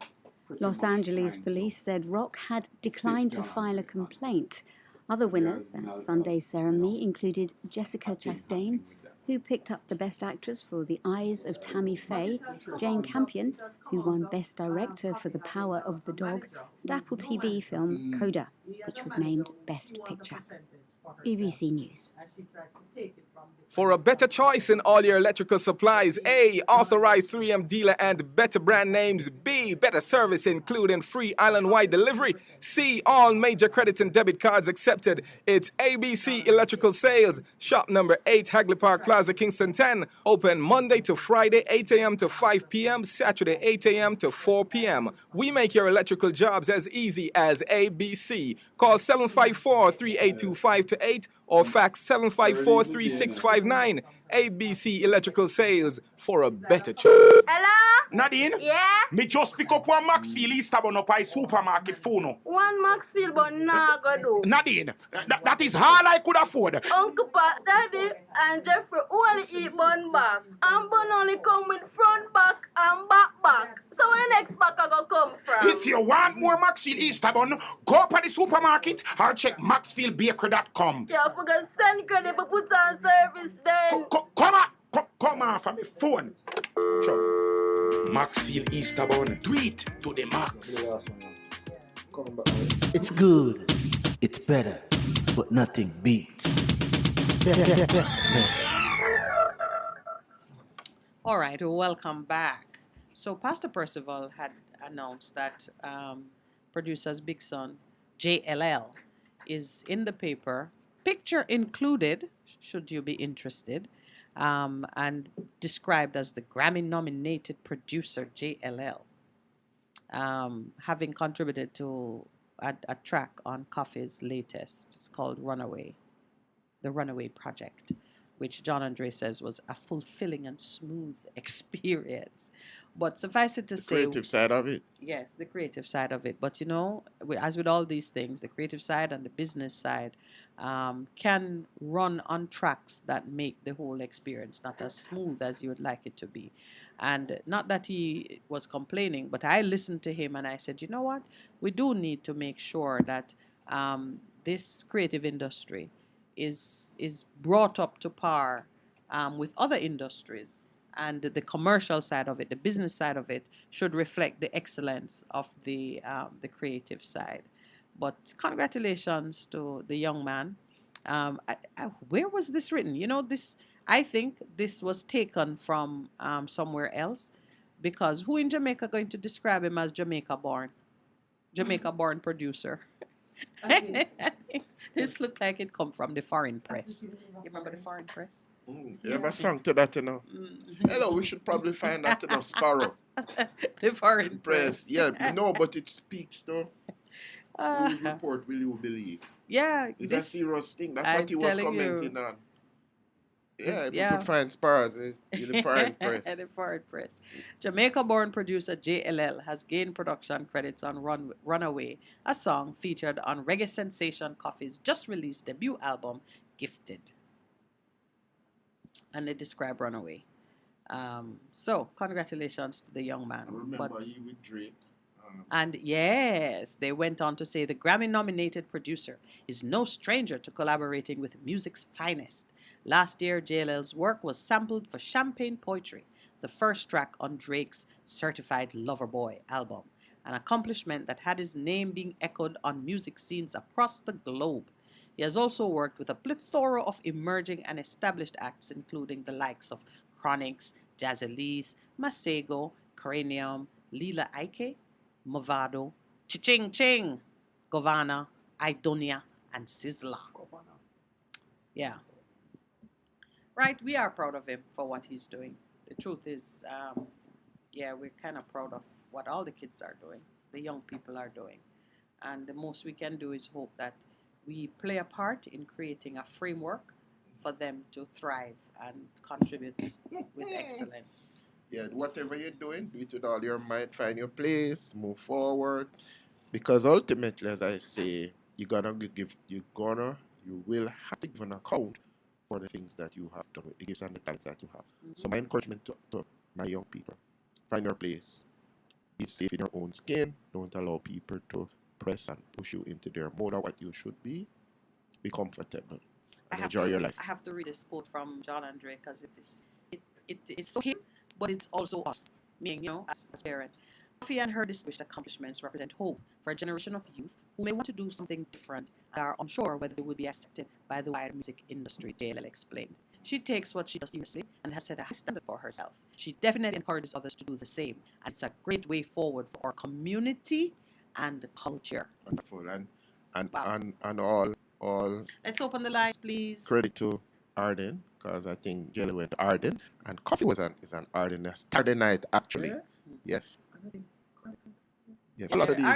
Los Angeles police said Rock had declined to file a complaint. Other winners at Sunday's ceremony included Jessica Chastain, who picked up the Best Actress for The Eyes of Tammy Faye, Jane Campion, who won Best Director for The Power of the Dog, and Apple TV film Coda, which was named Best Picture. BBC News. For a better choice in all your electrical supplies, A, authorized 3M dealer and better brand names. B, better service including free island-wide delivery. C, all major credit and debit cards accepted. It's ABC Electrical Sales. Shop number 8, Hagley Park Plaza, Kingston 10. Open Monday to Friday, 8 a.m. to 5 p.m., Saturday, 8 a.m. to 4 p.m. We make your electrical jobs as easy as ABC. Call 754-3825-8 or fax 754-3659. ABC Electrical Sales, for a better choice. Hello? Nadine? Yeah? Me just pick up one Maxfield Easterbun up by supermarket phone. One Maxfield, but nah, go do. Nadine, that is all I could afford. Uncle Pat, Daddy, and Jeffrey only eat bun back. And bun only come with front back and back. So where the next back I go come from? If you want more Maxfield Easterbun, go up at the supermarket or check maxfieldbakery.com. Yeah, I forgot send credit but put on service then. Come on from my phone. Sure. Maxfield Easterbun, do it to the max. It's good, it's better, but nothing beats. Best. All right, welcome back. So Pastor Percival had announced that producer's big son, JLL, is in the paper, picture included, should you be interested, and described as the Grammy-nominated producer, JLL, having contributed to a track on Coffee's latest. It's called Runaway, the Runaway Project, which John Andre says was a fulfilling and smooth experience. But suffice it to say... The creative side of it. Yes, the creative side of it. But, you know, as with all these things, the creative side and the business side can run on tracks that make the whole experience not as smooth as you would like it to be. And not that he was complaining, but I listened to him and I said, you know what? We do need to make sure that this creative industry is brought up to par with other industries, and the commercial side of it, the business side of it, should reflect the excellence of the creative side. But congratulations to the young man. Where was this written? You know, I think this was taken from somewhere else, because who in Jamaica going to describe him as Jamaica-born producer? This looked like it come from the foreign press. You remember the foreign press? You ever sung to that, Hello, we should probably find that, Sparrow. The foreign press. Yeah, no, but it speaks to whose report will you believe? Yeah. It's a serious thing. That's what he was commenting on. Yeah, if you could find sparrows in the foreign press. The foreign press. Jamaica-born producer JLL has gained production credits on Runaway, a song featured on reggae sensation Coffee's just-released debut album, Gifted. And they describe Runaway. So, congratulations to the young man. I remember you with Drake. And yes, they went on to say the Grammy-nominated producer is no stranger to collaborating with music's finest. Last year, JLL's work was sampled for Champagne Poetry, the first track on Drake's Certified Lover Boy album, an accomplishment that had his name being echoed on music scenes across the globe. He has also worked with a plethora of emerging and established acts, including the likes of Chronix, Jazz-Elise, Masego, Cranium, Lila Ike, Movado, Chiching Ching, Govana, Idonia, and Sizzla. Yeah. Right, we are proud of him for what he's doing. The truth is, we're kind of proud of what all the kids are doing, the young people are doing. And the most we can do is hope that we play a part in creating a framework for them to thrive and contribute with excellence. Yeah, whatever you're doing, do it with all your might, find your place, move forward. Because ultimately, as I say, you will have to give an account for the things that you have done with the gifts and the talents that you have. So my encouragement to my young people, find your place, be safe in your own skin, don't allow people to press and push you into their mode of what you should be comfortable, and enjoy your life. I have to read this quote from John Andre because it's so him, but it's also us, meaning, as parents. Coffee and her distinguished accomplishments represent hope for a generation of youth who may want to do something different and are unsure whether they will be accepted by the wider music industry, JLL explained. She takes what she does seriously and has set a high standard for herself. She definitely encourages others to do the same, and it's a great way forward for our community and culture. Wonderful, and all. Let's open the lines, please. Credit to Arden, because I think Jelly went to Arden, and Coffee is an Arden. Saturday night, actually. Yeah? Yes. Yes, a lot of these,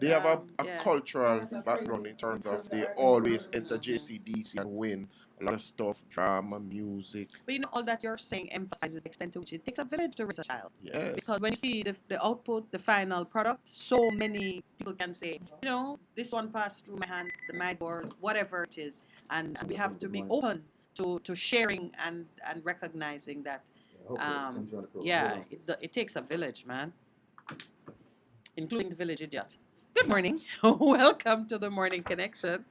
they have a cultural background in terms of they always enter JCDC and win a lot of stuff, drama, music. But all that you're saying emphasizes the extent to which it takes a village to raise a child. Yes. Because when you see the output, the final product, so many people can say, this one passed through my hands, my doors, whatever it is. And we have to be open to sharing and recognizing that, it takes a village, man. Including the village idiot. Good morning. Welcome to the Morning Connection.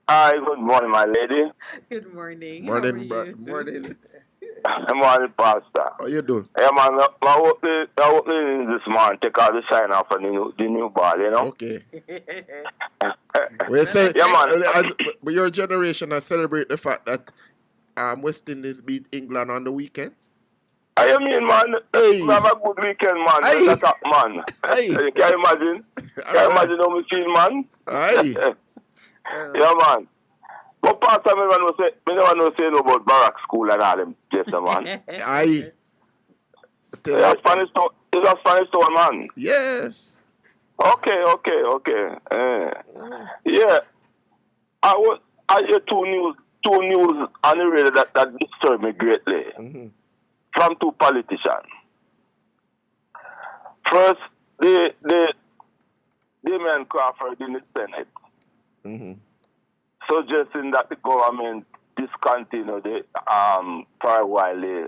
Hi, good morning, my lady. Good morning. Morning, morning. Good morning, Pastor. How you doing? Yeah, man, I woke in this morning, take out the sign off of the new ball, Okay. We say, yeah, man. Your generation has celebrate the fact that West Indies beat England on the weekend. I mean, man, we have a good weekend, man. Let's attack, man. Can you imagine? Can you imagine how we feel, man? Yeah, man. But Pastor, me never know say no about Barrack School and all them, yes, man. Aye. It's a Spanish town, man. Yes. Okay. Yeah. I hear two news on the radio that disturbed me greatly. Mm-hmm. From two politicians. First, Damian Crawford in the Senate, suggesting that the government discontinue for a while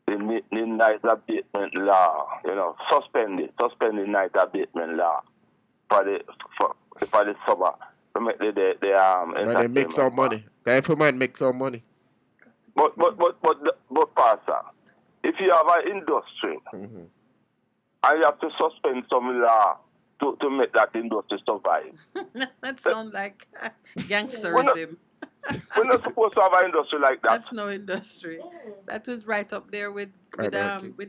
the night abatement law, suspend the night abatement law for the summer to make they make some money. Time for man make some money. But Pastor, if you have an industry and you have to suspend some law to make that industry survive. That sounds like gangsterism. We're not supposed to have an industry like that. That's no industry. That was right up there with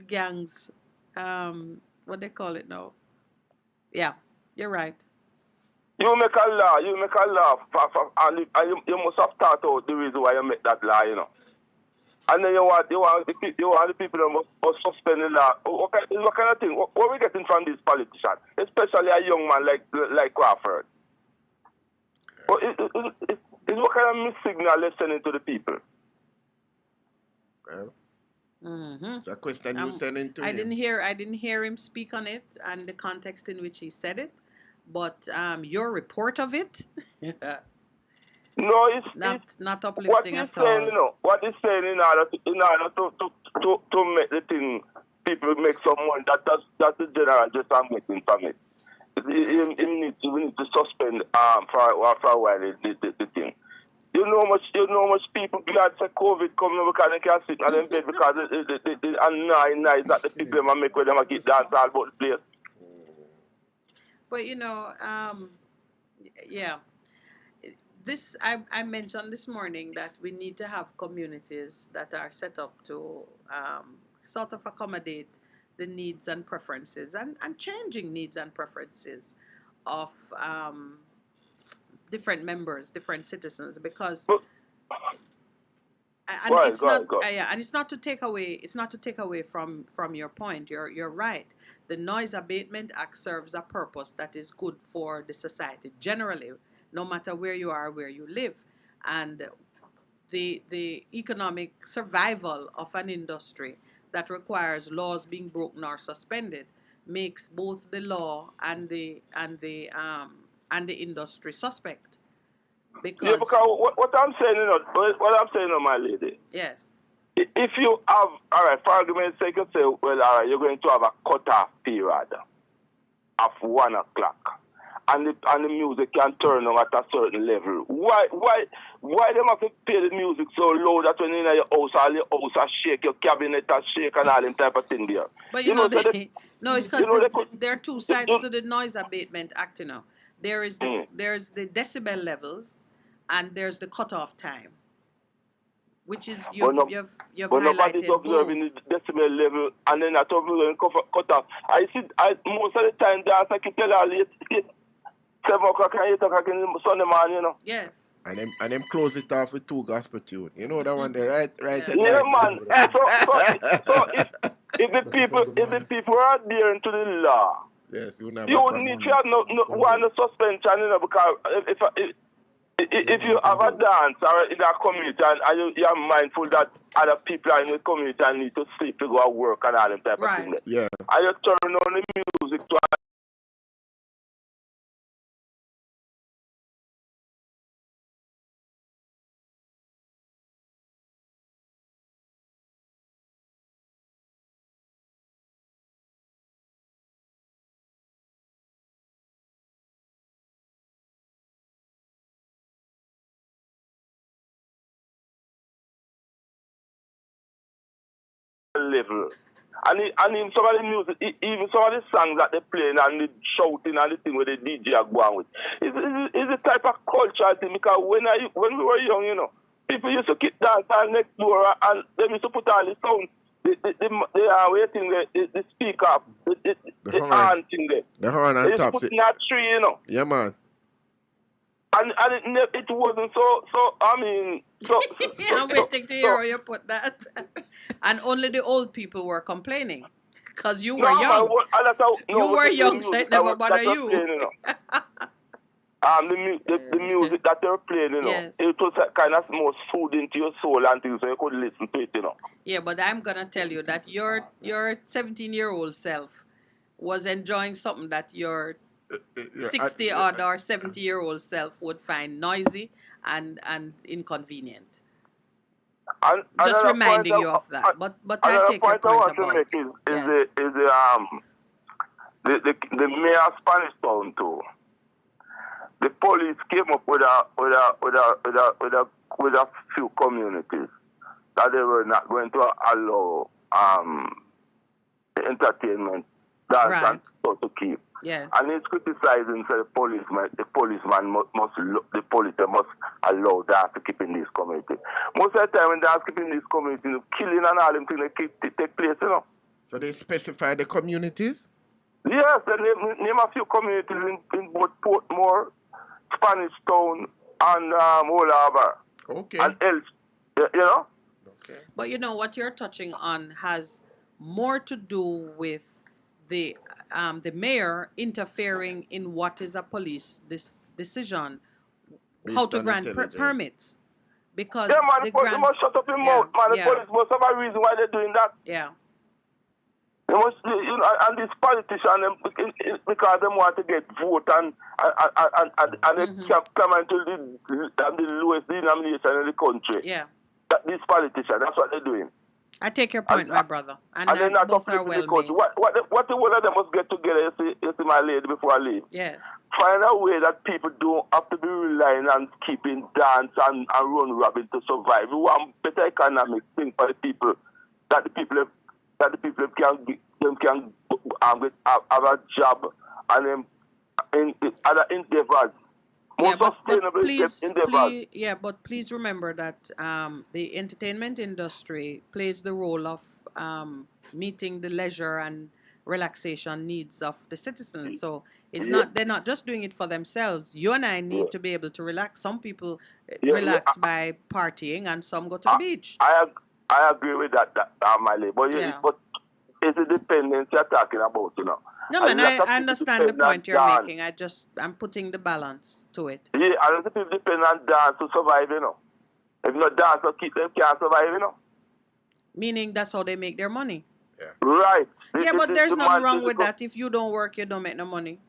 gangs. What they call it now. Yeah, you're right. You make a law, and you must have thought out the reason why you make that law, you know. And then you want the people that must suspend the law. What kind of thing? What are we getting from these politicians, especially a young man like Crawford? It's what kind of mixed signal they're sending to the people? Well, it's a question you're sending to him. I didn't hear him speak on it and the context in which he said it, but your report of it. No, it's not uplifting at all. You know, what he's saying in order to make the thing, people make some money. That's the general just I'm getting from it. We need to suspend for a while the thing. You know how much people glad say COVID coming because they can't sit on them bed because and nice that the people them make with them get dance all about the place. But you know, yeah. This I mentioned this morning that we need to have communities that are set up to sort of accommodate the needs and preferences and changing needs and preferences of different members, different citizens, because it's not to take away from your point. You're right. The Noise Abatement Act serves a purpose that is good for the society generally, no matter where you are, where you live. And the economic survival of an industry that requires laws being broken or suspended makes both the law and the industry suspect. Because what I'm saying, my lady. Yes. If you have, all right, for argument's sake, you say, well, all right, you're going to have a cut-off period of 1 o'clock. And the music can turn on at a certain level. Why them have to play the music so loud that when you're in your house, all your house are shake, your cabinet are shake, and all them type of thing there? But it's because there are two sides to the Noise Abatement Act, you know. There's the decibel levels, and there's the cutoff time, which is you've highlighted nobody's observing the decibel level, and then at over cut off. Most of the time, I can tell all 7 o'clock and 8 o'clock in the Sunday morning, you know. Yes. And them close it off with 2 gospel tunes. You know that one there, right? Yeah, man. So if the people are adhering to the law, yes, you would need to have no suspension, you know, because if you have a dance or in a community and you are mindful that other people are in the community and need to sleep to go to work and all that type of thing. Yeah. And you turn on the music to level. And in some of the music, even some of the songs that they playing and the shouting and the thing where the DJ are going with, it's a type of cultural thing because when we were young, you know, people used to keep dancing next door and they used to put all the sound, they are waiting the speaker, the horn thing there. The horn on top. They used to put in a tree, you know. Yeah, man. And it wasn't so I mean, I'm waiting to hear how you put that. And only the old people were complaining because you were young. You were young, so it never bothered you. The music that they were playing, you know, yes. It was kind of more food into your soul and things, so you could listen to it, you know. Yeah, but I'm gonna tell you that your 17-year-old self was enjoying something that your 60-odd or 70-year-old self would find noisy and inconvenient. Just reminding you of that. But I take your point about it. The mayor of Spanish Town too. The police came up with a few communities that they were not going to allow entertainment, dance and so to keep. Yes. And he's criticizing the policeman the police must allow that to keep in this community. Most of the time when they are keeping this community, killing and all them things take place, you know. So they specify the communities? Yes, they name a few communities in both Portmore Spanish Town and Old Harbor. Okay. And else, you know? Okay. But you know what you're touching on has more to do with the mayor interfering in what is a police decision, how Based to on grant intelligence. permits, because Yeah, man, the the police grant. must shut up your Yeah, mouth, man. The yeah, police must have a reason why they're doing that. yeah. They must, you know, and these politicians, because they want to get vote and they can come into the lowest denomination in the country. Yeah. These politicians, that's what they're doing. I take your point, my brother, and they're not both are uplifting the well country. made. What the one of them must get together, you see my lady, before I leave. Yes. Find a way that people don't have to be relying on keeping dance and run rabbit to survive. We want better economic thing for the people, that the people can have a job and in other endeavors. More sustainable endeavors. But please remember that the entertainment industry plays the role of meeting the leisure and relaxation needs of the citizens. So they're not just doing it for themselves. You and I need to be able to relax. Some people relax by partying, and some go to the beach. I agree with that, my lady. But it's the dependence you're talking about, you know. No, man, I understand the point you're making. I'm putting the balance to it. Yeah, and the people depend on dance to survive, you know. If not dance to keep them, can't survive, you know. Meaning that's how they make their money. Yeah. Right. But there's nothing wrong with that. If you don't work, you don't make no money.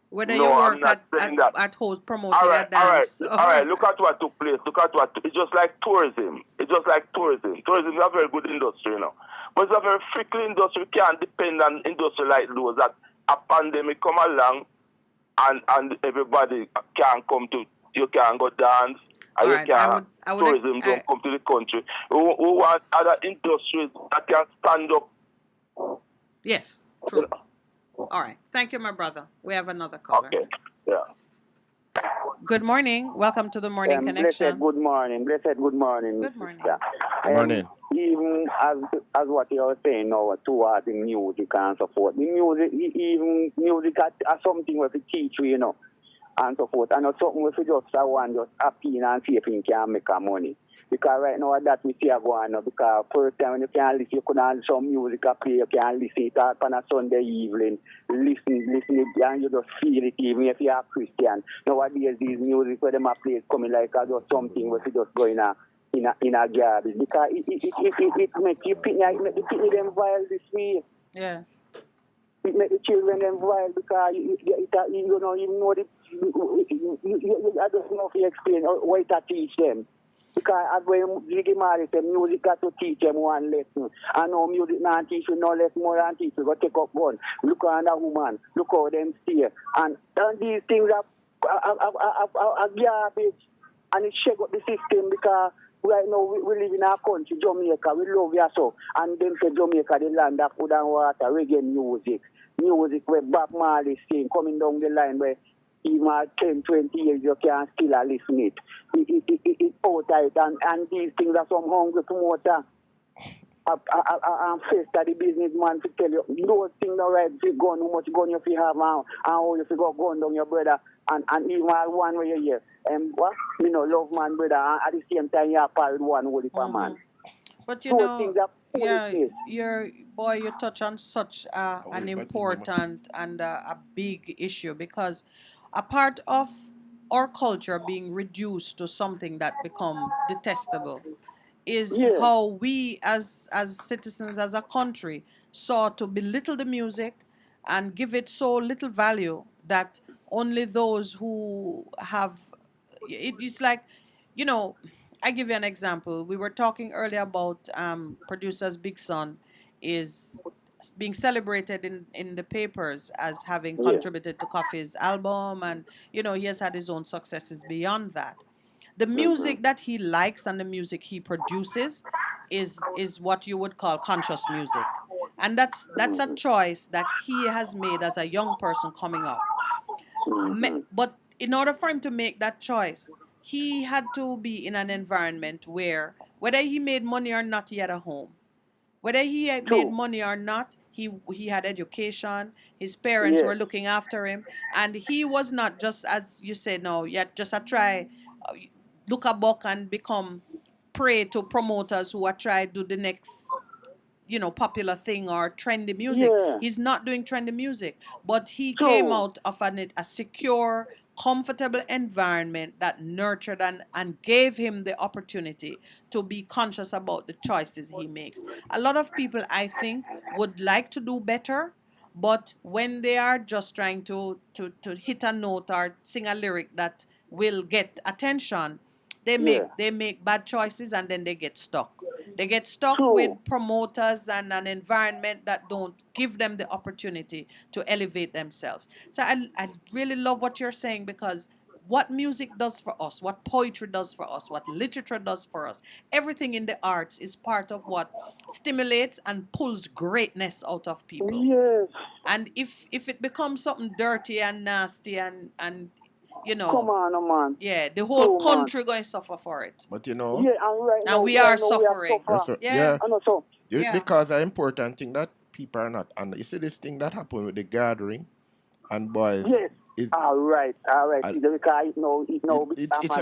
Whether you work at host promoting a dance. All right. Look at what took place. It's just like tourism. Tourism is a very good industry, you know. But it's a very fickle industry. We can't depend on industry like those that a pandemic come along and everybody can come to, you can go dance, and tourism don't come to the country. We want other industries that can stand up. Yes, true. All right. Thank you, my brother. We have another caller. Okay. Yeah. Good morning. Welcome to the Morning Connection. Blessed good morning. Good morning. Good morning. Even as what you were saying now towards the music and so forth. The music, even music are something we have to teach you, you know, and so forth. And not something we just want just happy and see if you can make money. Because right now that we see going on, because first time when you can listen, you can have some music play, you can listen it on a Sunday evening, listen it, and you just feel it even if you are Christian. Nowadays these music where them are played coming like just something where you just go in a garbage. Because it makes you pick them wild this way. Yes. It makes the children them wild because you know the I don't know if you explain what it teach them. Because as when Ziggy Marley said, music got to teach them one lesson. And now music not teach you no less more than teach you. Go take up gun. Look at a woman. Look how them stay. And these things are garbage. And it shake up the system because right now we live in our country, Jamaica. We love you so. And them say Jamaica, the land of food and water, reggae music. Music where Bob Marley sing coming down the line where even at 10, 20 years, you can still listen it. It's outside, and these things are some hungry promoter. I'm faced at the businessman to tell you, those things are right, if you gun, how much gun you have now, and how you got gun down your brother, and even one way you hear. What? You know, love man, brother, and at the same time, you have parried one holy for man. But you know, you touch on such an important and a big issue, because a part of our culture being reduced to something that become detestable is how we as citizens, as a country, sought to belittle the music and give it so little value that only those who have it's like, you know, I give you an example. We were talking earlier about producer's big son is being celebrated in the papers as having contributed to Coffee's album, and you know he has had his own successes beyond that. The music that he likes and the music he produces is what you would call conscious music, and that's a choice that he has made as a young person coming up. But in order for him to make that choice, he had to be in an environment where, whether he made money or not, he had a home. Whether he made money or not, he had education. His parents were looking after him, and he was not just, as you said, no, yet just a try, look a buck and become prey to promoters who are try do the next, popular thing or trendy music. He's not doing trendy music, but he came out of a secure, comfortable environment that nurtured and gave him the opportunity to be conscious about the choices he makes. A lot of people, I think, would like to do better, but when they are just trying to hit a note or sing a lyric that will get attention, they make bad choices and then they get stuck. They get stuck with promoters and an environment that don't give them the opportunity to elevate themselves. So I really love what you're saying, because what music does for us, what poetry does for us, what literature does for us, everything in the arts is part of what stimulates and pulls greatness out of people. Yes. And if it becomes something dirty and nasty and Come on, man. yeah, the whole country going to suffer for it. But you know, Yeah, and right now, And we are suffering. yeah. I know so. Because an important thing that people are not, and you see this thing that happened with the gathering, and boys. Yes. All right. Because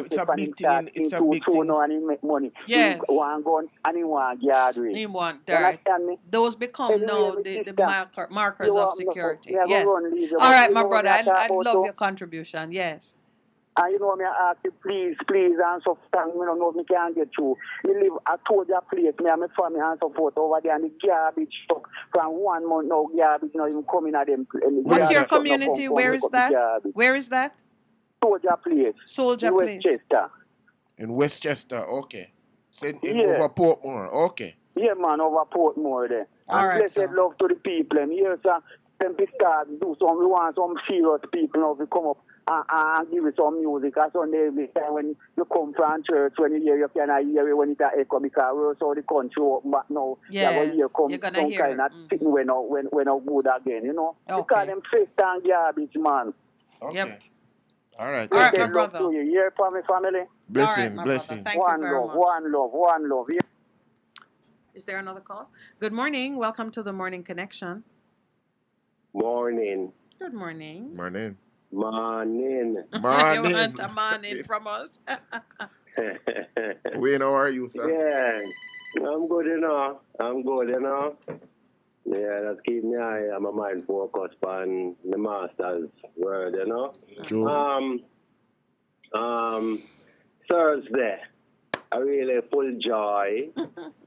it's a big thing. It's a big thing. And he make money. Yeah. He want gun and he want gathering. He want You dirt. understand me? Those become Anyway, now my the sister, markers you of want me to- security. yeah, go Yes. run, leave your All right, you my know brother. what me I talk about, love so? your contribution. Yes. And you know me, I ask you, please, and so thank me, know if me can't get through. Me live, I told you place, me and my family and so forth over there, and the garbage truck from 1 month now, garbage not even coming at them. What's your community? Where is that? Where is that? Soldier Place. Soldier in Place. Westchester. In Westchester, okay. So in Yeah. over Portmore, okay. Yeah, man, over Portmore there. All And right, blessed sir. love to the people. And here, sir, them big start do some, we want some serious people now to come up and give you some music. And Sunday every time when you come from church, when you hear, you can hear it when it's a echo, because we're so the country open back now. Yes, You're you're gonna some hear kind of thing when good again, you know. Because them face and garbage, man. Okay. Yep. All right. All right, thank my you. brother. You hear from my family? Blessing, my blessing. brother. Thank you very much. One love. Yeah. Is there another call? Good morning. Welcome to the Morning Connection. Morning. Good morning. Morning. Morning. You want a morning from us? We know are you, sir? Yeah, I'm good enough. Yeah, that's keep me eye and my mind focused on the master's word, you know. True. Thursday, I really full joy.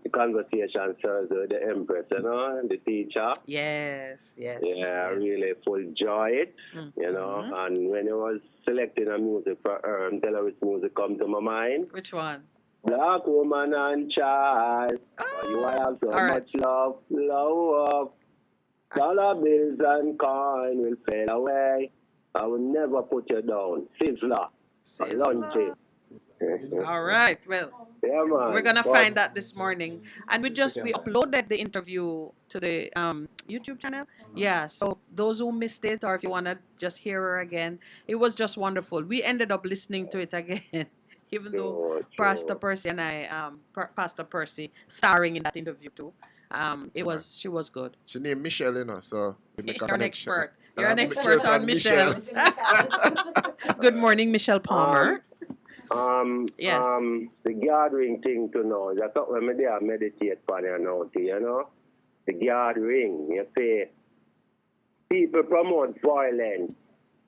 The conversation Thursday with the Empress, you know, the teacher. Yes. Yeah, I really full joy it, you know. And when I was selecting a music for her, tell her which music come to my mind. Which one? Black woman and child, but you have so much love. Dollar bills and coin will fade away. I will never put you down. Sizzler. Lunch. All right. Well, Yeah, man. we're gonna find that this morning, and we uploaded the interview to the YouTube channel. Yeah. So those who missed it, or if you wanna just hear her again, it was just wonderful. We ended up listening to it again, even though Pastor Percy and I, Pastor Percy, starring in that interview too. She was good. She named Michelle, you know, so we make a You're an connection. expert. You're an expert on Michelle's. Good morning, Michelle Palmer. Yes. The gathering thing to know. That's what when I meditate on it now, you know. The gathering, you say, people promote violence,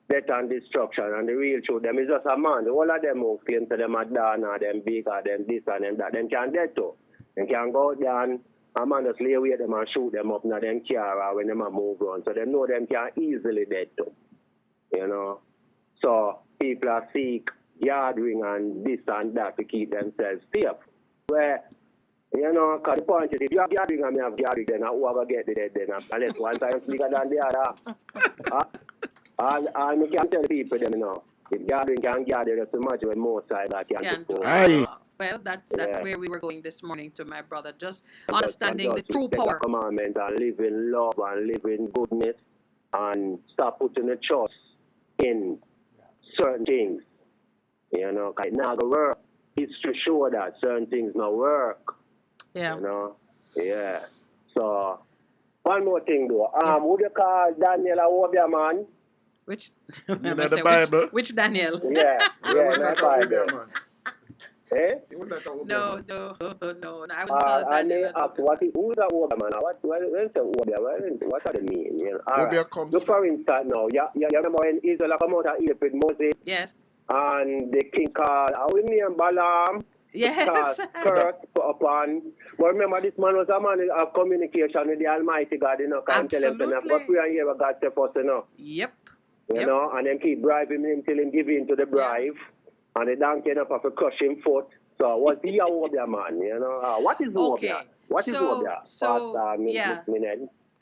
death and destruction, and the real truth, them is just a man. The whole of them who claim to them are done, or them big, or them this, and them that, them can dead too. Them can go out there and a man just lay away them and shoot them up in them car or when them move on. So they know them can easily dead too. You know. So people are seek gathering and this and that to keep themselves safe. Where, you know, because the point is, if you have gathering and me have gathering, then whoever get the dead then, unless one time is bigger than the other. And you can tell people them, you know, if gathering can gather, just imagine when more side that can do. Well, that's where we were going this morning to my brother. Just understanding the true power. Commandment and live in love and live in goodness and stop putting the trust in certain things. You know, because it not going to work. It's to show that certain things not work. Yeah. You know? Yeah. So, One more thing though. Would you call Daniel a Obia man? Which? You know the Bible? Which Daniel? Yeah, the Bible. Eh? No. I wouldn't call Daniel. Who's a Obia man? What's a Obia? What do they mean? You know? Obia comes. Look for instance now. You remember when Israel come out of Egypt with Moses? Yes. And the king called, how we name Balaam? Yes. Curse upon. But remember, this man was a man of communication with the Almighty God, you know, can't tell him to not go pray and hear what God said for us, you know. Yep. You know, and then keep bribing him till him give in to the bribe. And the donkey enough have to crush him foot. So what's he a Obia man, you know? What is Obia? What is Obia?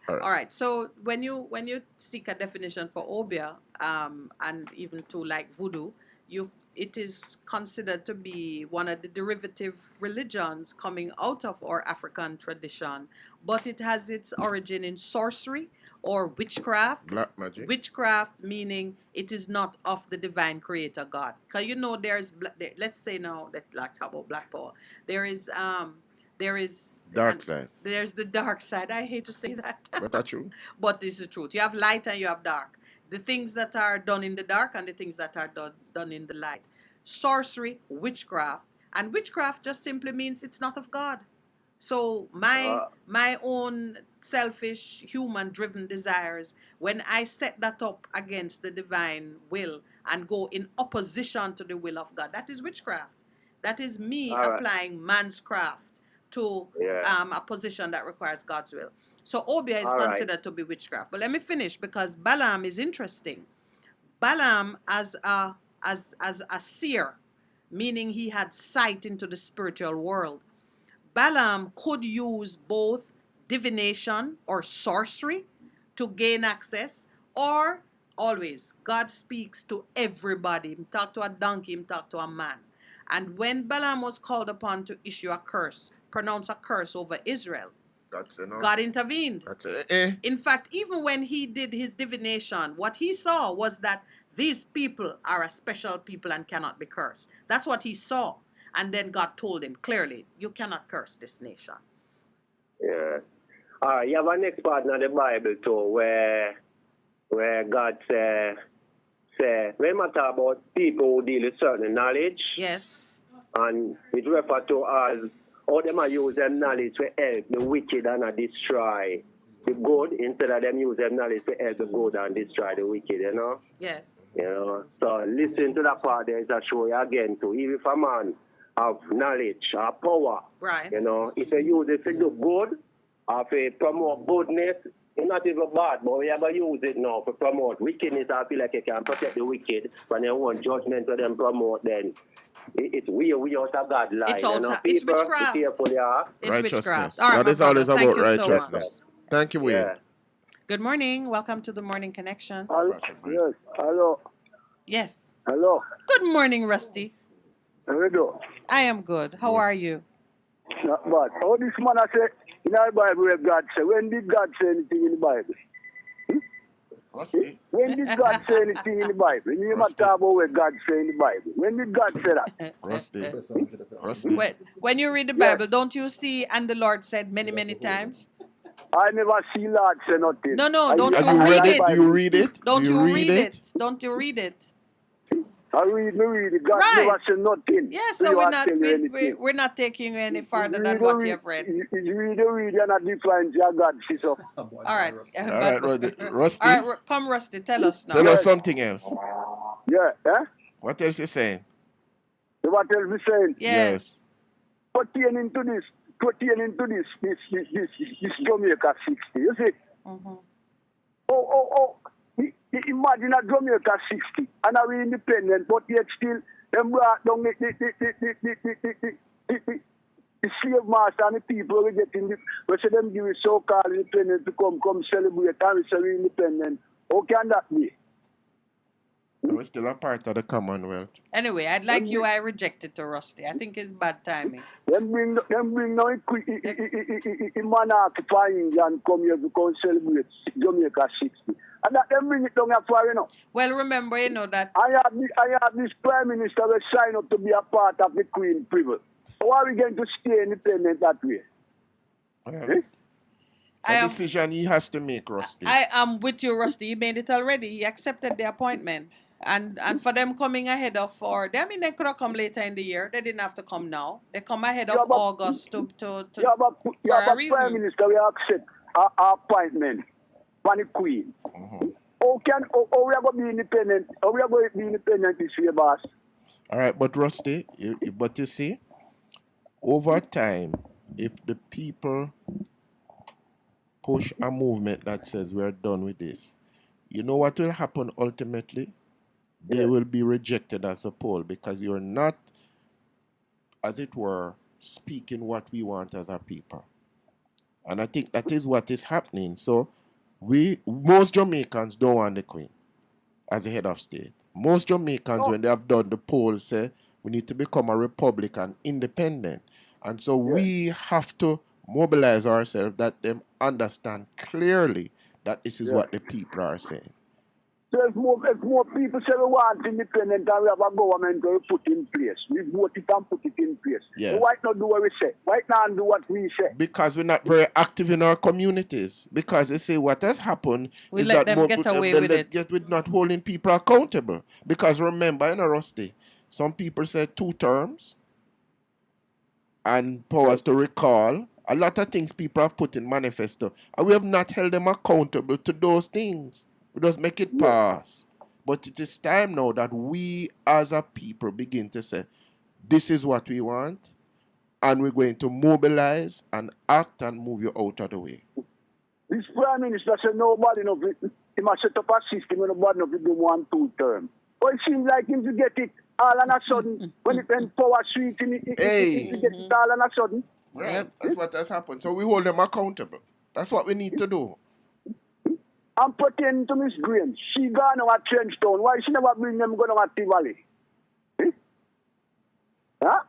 All right. So when you seek a definition for Obia, and even to like voodoo, it is considered to be one of the derivative religions coming out of our African tradition, but it has its origin in sorcery or witchcraft. Black magic. Witchcraft meaning it is not of the divine creator God. Because let's say now that like talk about black power, there is dark side. There's the dark side. I hate to say that. But that's true. But this is the truth. You have light and you have dark. The things that are done in the dark and the things that are done in the light. Sorcery, witchcraft. And witchcraft just simply means it's not of God. So my own selfish, human-driven desires, when I set that up against the divine will and go in opposition to the will of God, that is witchcraft. That is me applying man's craft to a position that requires God's will. So Obia is considered to be witchcraft. But let me finish because Balaam is interesting. Balaam as a seer, meaning he had sight into the spiritual world. Balaam could use both divination or sorcery to gain access, or always God speaks to everybody. He talked to a donkey, he talked to a man. And when Balaam was called upon to issue a curse, pronounce a curse over Israel, God intervened. In fact, even when he did his divination, what he saw was that these people are a special people and cannot be cursed. That's what he saw. And then God told him clearly, you cannot curse this nation. Yeah. You have a next part in the Bible too, where God say when we talk about people who deal with certain knowledge. Yes. And it refers to as how them use them knowledge to help the wicked and destroy the good instead of them use them knowledge to help the good and destroy the wicked, you know? Yes. You know, so listen to that part there is a show you again too. Even if a man have knowledge or power, right? You know, if you use it to do good or to promote goodness, it's not even bad, but we have to use it now to promote wickedness. I feel like you can protect the wicked when you want judgment to them promote then. It's we out of God line. It's witchcraft. Be careful, yeah. It's witchcraft. All right, that is always about righteousness. So Thank you, Wade. Yeah. Good morning. Welcome to the Morning Connection. Yes. Hello. Yes. Hello. Good morning, Rusty. How you doing? I am good. How are you? Not bad. How this man I say in the Bible where God say, when did God say anything in the Bible? When did God say anything in the Bible? You must talk about where God say in the Bible. When did God say that? Rusty. When you read the Bible, don't you see, and the Lord said many, many times? I never see Lord say nothing. No, don't you read it? Do you read it? Don't you read it? Don't you read it? I read it. God never say nothing. Yes, so we're not taking you any farther than what you have read. You read, you're not different to God, sister. All right. Rusty. All right, come, Rusty, tell us now. Tell us something else. Yeah, What else you saying? What else you saying? Yes. Pertaining to this Jamaica 60, you see? Mm-hmm. Imagine a Jamaica 60, and are independent, but yet still, them brought down the slave master and the people we get in the, we say them give so-called independent to come celebrate and we say we independent. How can that be? We're still a part of the Commonwealth. Anyway, I rejected to Rusty. I think it's bad timing. Them bring now monarch fines and come here to come celebrate Jamaica 60. And that them bring it down here for, you know. Well, remember, you know that I have this Prime Minister will sign up to be a part of the Queen privilege. How are we going to stay independent that way? It's a decision he has to make, Rusty. I am with you, Rusty. He made it already. He accepted the appointment. And for them coming ahead of they could have come later in the year. They didn't have to come now. They come ahead of August to for a reason. Prime Minister will accept our appointment for the Queen. How we are going to be independent? How we are going to be independent this year, boss? All right, but Rusty, but you see, over time, if the people push a movement that says we're done with this, you know what will happen ultimately? They will be rejected as a poll because you're not, as it were, speaking what we want as a people. And I think that is what is happening. So most Jamaicans don't want the Queen as a head of state. Most Jamaicans, when they have done the poll, say we need to become a republic and independent. And so we have to mobilize ourselves that them understand clearly that this is what the people are saying. So if more people say we want independent and we have a government to put in place, we vote it and put it in place. Yes. So why not do what we say? Why not do what we say? Because we're not very active in our communities. Because they say what has happened we is let that them get away with it. Yet we're not holding people accountable. Because remember, in a Rusty, some people say 2 terms and powers to recall. A lot of things people have put in manifesto. And we have not held them accountable to those things. We just make it pass. But it is time now that we as a people begin to say, this is what we want, and we're going to mobilize and act and move you out of the way. This Prime Minister said nobody of it. He must set up a system and nobody of it do 1-2 term. But it seems like him to get it all on a sudden. When power sweet, he get it all on a sudden. Right, that's what has happened. So we hold them accountable. That's what we need to do. I'm pretending to Miss Green. She gone over Trenchtown. Why she never bring them going over Tivoli? Huh?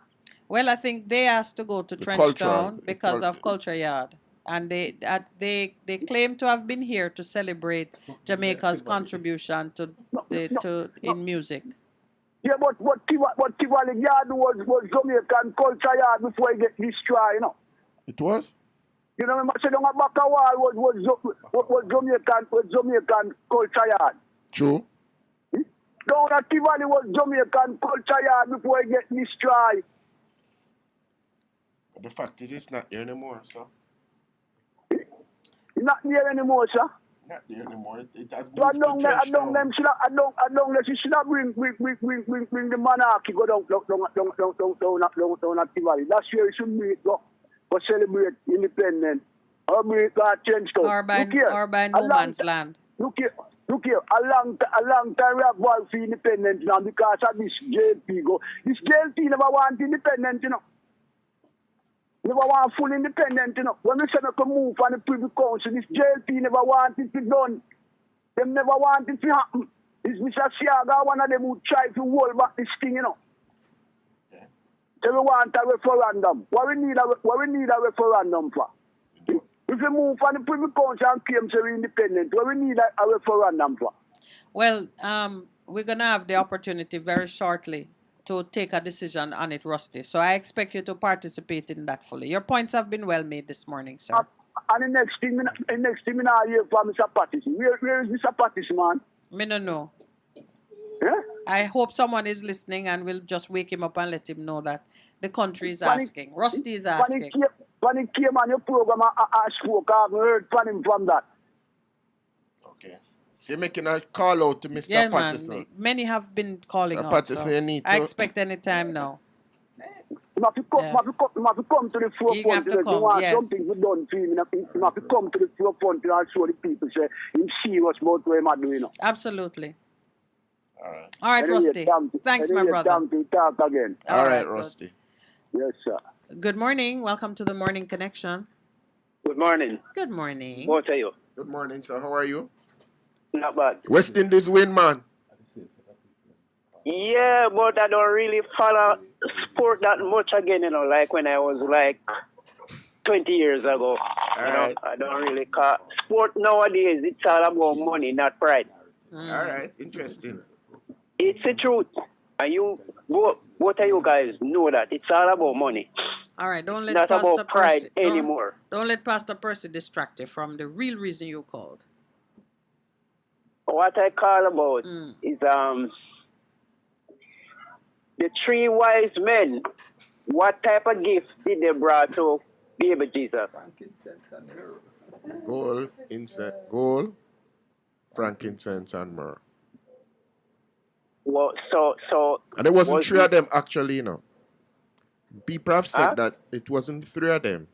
Well, I think they asked to go to Trenchtown because of Culture Yard. And they claim to have been here to celebrate Jamaica's contribution to in music. Yeah, but Tivoli Yard was Jamaican Culture Yard before it get destroyed, you know. It was? You know, I said on a back of wall was Jamaican Culture Yard. True. Down at Tivoli was Jamaican Culture Yard before it get destroyed. But the fact is, it's not there anymore, sir. It's not there anymore, sir. Not there anymore. It has moved so to she should have bring the monarchy go down at Tivoli. That's where it should be go. For celebrate independence, or be change to or by no man's land. Look here. A long time we have fought for independence now because of this JLP go. This JLP never want independence, you know. Never want full independence, you know. When we say we move from the Privy Council, this JLP never want it to be done. Them never want it to happen. This Mr. Siaga, one of them who try to hold back this thing, you know. So we want a referendum. What we need a referendum for? If we move from the Privy Council and claim to be independent, what we need a referendum for? Well, we're going to have the opportunity very shortly to take a decision on it, Rusty. So I expect you to participate in that fully. Your points have been well made this morning, sir. And the next thing I hear from Mr. Patterson. Where is Mr. Patterson, man? Me no know. Yeah? I hope someone is listening and will just wake him up and let him know that the country is asking. Rusty is asking. When he came on your program, I spoke. I've heard from him from that. Okay. So you're making a call out to Mr. Patterson. Man. Many have been calling out. Patterson, so I expect any time now. You have to come to the forefront. Something we done to him. You have to come to the forefront and show the people say he's serious about what he's doing. Absolutely. All right, Rusty. Thanks, my brother. Talk again. All right, Rusty. Yes, sir. Good morning. Welcome to the Morning Connection. Good morning. Good morning. What are you? Good morning, sir. How are you? Not bad. West Indies win, man. Yeah, but I don't really follow sport that much again, you know, like when I was like 20 years ago. Right. I don't really call sport nowadays. It's all about money, not pride. All right, interesting. It's the truth. And you, both of you guys know that it's all about money. All right, don't let Not Pastor about pride Percy anymore. Don't let Pastor Percy distract you from the real reason you called. What I call about is the three wise men. What type of gift did they bring to baby Jesus? Gold, frankincense, and myrrh. Well, so and it wasn't three of them actually, you know. People have said that it wasn't three of them.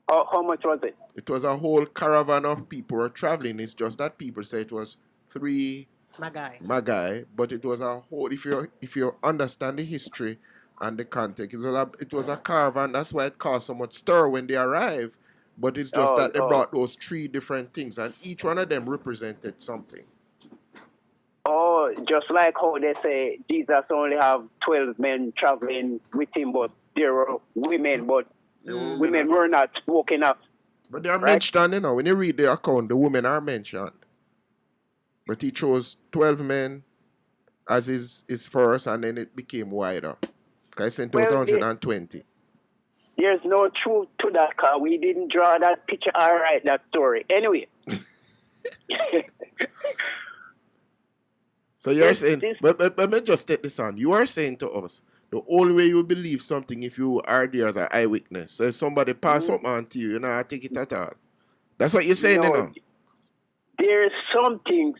How much was it? It was a whole caravan of people were traveling. It's just that people say it was three Magi, but it was a whole. If you understand the history and the context, it was a caravan. That's why it caused so much stir when they arrived. But it's just that they brought those three different things, and each one of them represented something. Oh, just like how they say Jesus only have 12 men traveling with him, but there were women, but women were not spoken of. But they are mentioned, you know. When you read the account, the women are mentioned. But he chose 12 men as his first, and then it became wider. I sent out 120. There's no truth to that, because we didn't draw that picture or write that story. Anyway. So you're saying, but let me just take this on. You are saying to us, the only way you believe something if you are there as an eyewitness. So if somebody pass something on to you, you know, I take it at all. That's what you're saying, you know? There's some things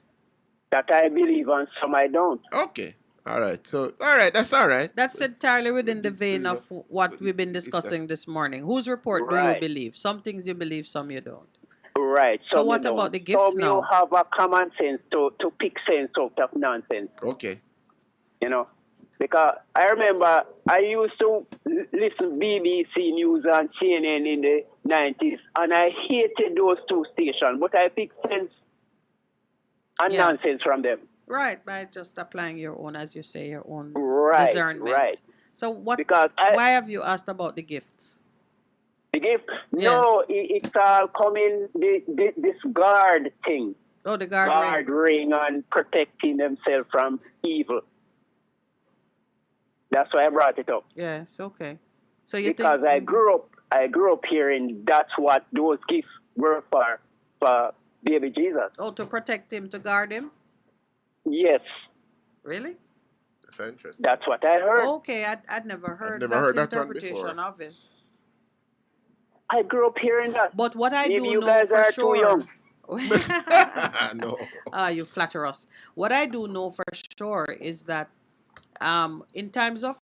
that I believe and some I don't. Okay. All right. So, all right. That's all right. That's entirely within the vein of what we've been discussing this morning. Whose report do you believe? Some things you believe, some you don't. Right. So what about the gifts now? You have a common sense to pick sense out of nonsense. Okay. You know, because I remember I used to listen BBC News and CNN in the 90s, and I hated those two stations, but I picked sense and nonsense from them. Right, by just applying your own, as you say, your own discernment. Right. So why have you asked about the gifts? The gift? Yes. No, it's all coming, this guard thing. Oh, the guard ring and protecting themselves from evil. That's why I brought it up. Yes, okay. So because I grew up hearing that's what those gifts were for baby Jesus. Oh, to protect him, to guard him? Yes. Really? That's interesting. That's what I heard. Okay, I'd never heard that interpretation of it. I grew up hearing that. But what I do you know guys for are sure. Too young. No. You flatter us. What I do know for sure is that in times of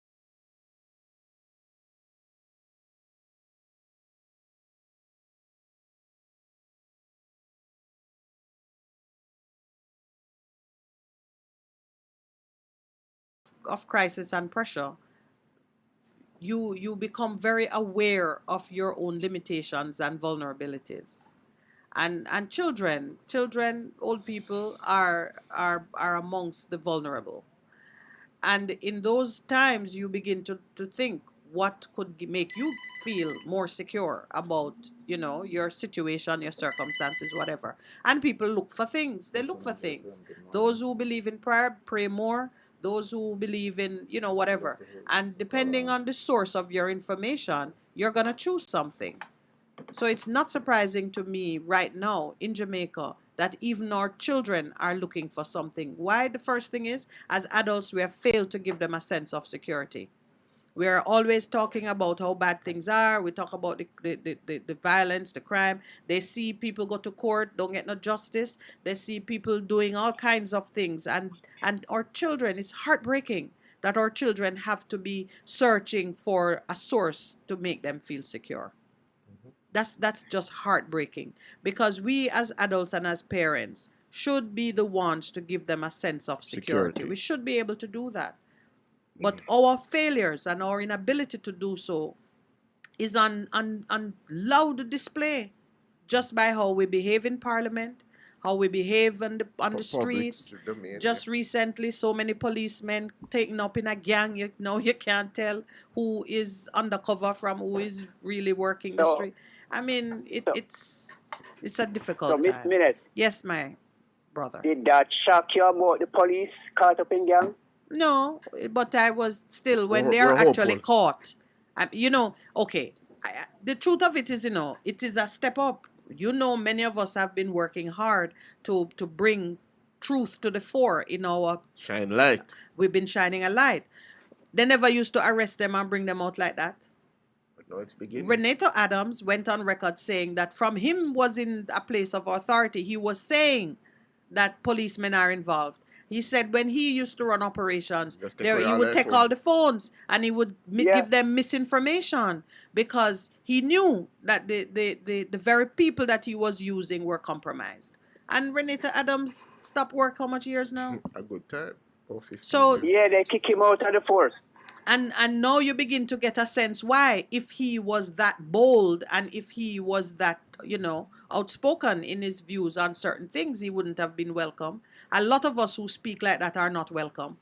crisis and pressure, you become very aware of your own limitations and vulnerabilities. And children, old people are amongst the vulnerable. And in those times, you begin to think what could make you feel more secure about, your situation, your circumstances, whatever. And people look for things. They look for things. Those who believe in prayer, pray more. Those who believe in, whatever. And depending on the source of your information, you're going to choose something. So it's not surprising to me right now in Jamaica that even our children are looking for something. Why? The first thing is, as adults, we have failed to give them a sense of security. We are always talking about how bad things are. We talk about the violence, the crime. They see people go to court, don't get no justice. They see people doing all kinds of things. And our children, it's heartbreaking that our children have to be searching for a source to make them feel secure. That's just heartbreaking, because we as adults and as parents should be the ones to give them a sense of security. We should be able to do that. But our failures and our inability to do so is on loud display just by how we behave in Parliament, how we behave on the streets. Just recently, so many policemen taken up in a gang. You can't tell who is undercover from who is really working the street. I mean, it's a difficult time. Minute. Yes, my brother. Did that shock you about the police caught up in gang? No, but I was still, when they're actually caught, Okay, the truth of it is, it is a step up. Many of us have been working hard to bring truth to the fore in our Shine light. We've been shining a light. They never used to arrest them and bring them out like that. But now it's beginning. Renato Adams went on record saying that from him was in a place of authority. He was saying that policemen are involved. He said when he used to run operations, he would take all the phones and he would give them misinformation because he knew that the very people that he was using were compromised. And Renato Adams stopped work how much years now? A good time. So they kick him out of the force. And now you begin to get a sense why, if he was that bold and if he was that, outspoken in his views on certain things, he wouldn't have been welcome. A lot of us who speak like that are not welcome.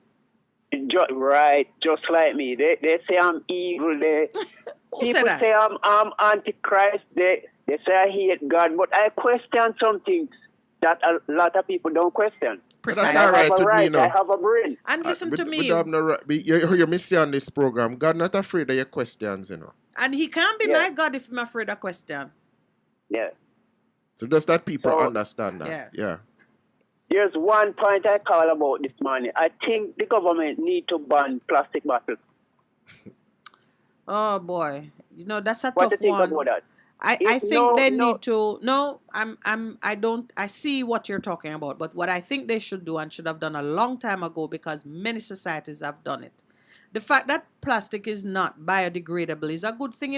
Right, just like me. They say I'm evil. People say I'm antichrist. They say I hate God, but I question something that a lot of people don't question. Precisely. I have a brain. And listen to me. You're missing on this program. God not afraid of your questions, And he can't be my God if I'm afraid of question. Yeah. So does that people understand that? Yeah. There's one point I call about this morning. I think the government need to ban plastic bottles. Oh boy. That's a what tough do you think one. about that? I think they need to. No, I don't. I see what you're talking about, but what I think they should do and should have done a long time ago, because many societies have done it. The fact that plastic is not biodegradable is a good thing,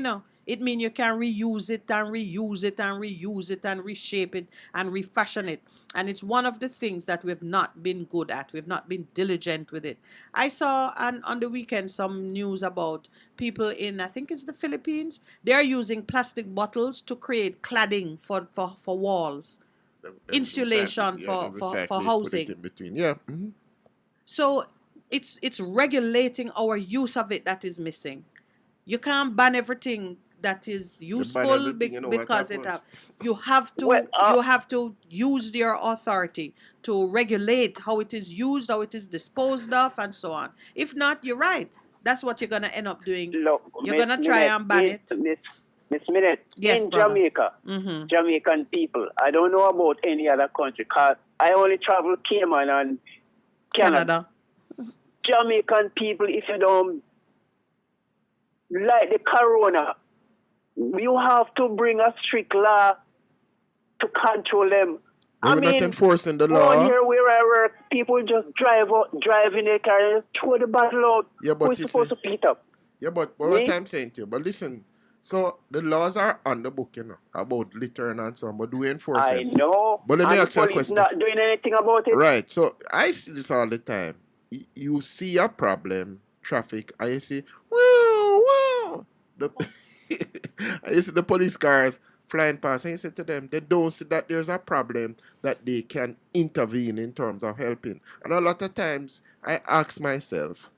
It means you can reuse it and reuse it and reuse it and reshape it and refashion it. And it's one of the things that we've not been good at. We've not been diligent with it. I saw on the weekend some news about people in, I think it's the Philippines. They're using plastic bottles to create cladding for walls, insulation for housing. Put it in between. Yeah. Mm-hmm. So it's regulating our use of it that is missing. You can't ban everything that is useful because you have to use your authority to regulate how it is used, how it is disposed of, and so on. If not, you're right. That's what you're gonna end up doing. Look, you're gonna try and ban it. Miss Minute, yes, in brother. Jamaica, Jamaican people, I don't know about any other country because I only travel Cayman and Canada. Jamaican people, if you don't like the corona, you have to bring a strict law to control them. We're not enforcing the law. Here where I work, people just drive in their car and throw the bottle out. Yeah, but who's supposed to pick it up? Yeah, but what I'm saying to you, but listen, so the laws are on the book, about littering and so on, but do we enforce it? I know. But let me ask you a question. Not doing anything about it. Right, so I see this all the time. You see a problem, traffic, and you see, woo, you see the police cars flying past, and you say to them, they don't see that there's a problem that they can intervene in terms of helping. And a lot of times, I ask myself,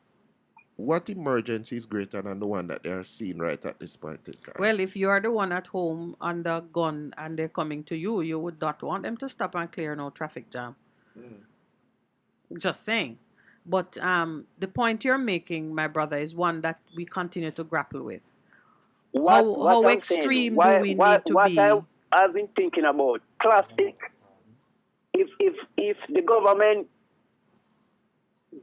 what emergency is greater than the one that they are seeing right at this point in time? Well, if you are the one at home under gun and they're coming to you, you would not want them to stop and clear no traffic jam. Just saying. But the point you're making, my brother, is one that we continue to grapple with. How extreme do we need to be? I've been thinking about plastic. If the government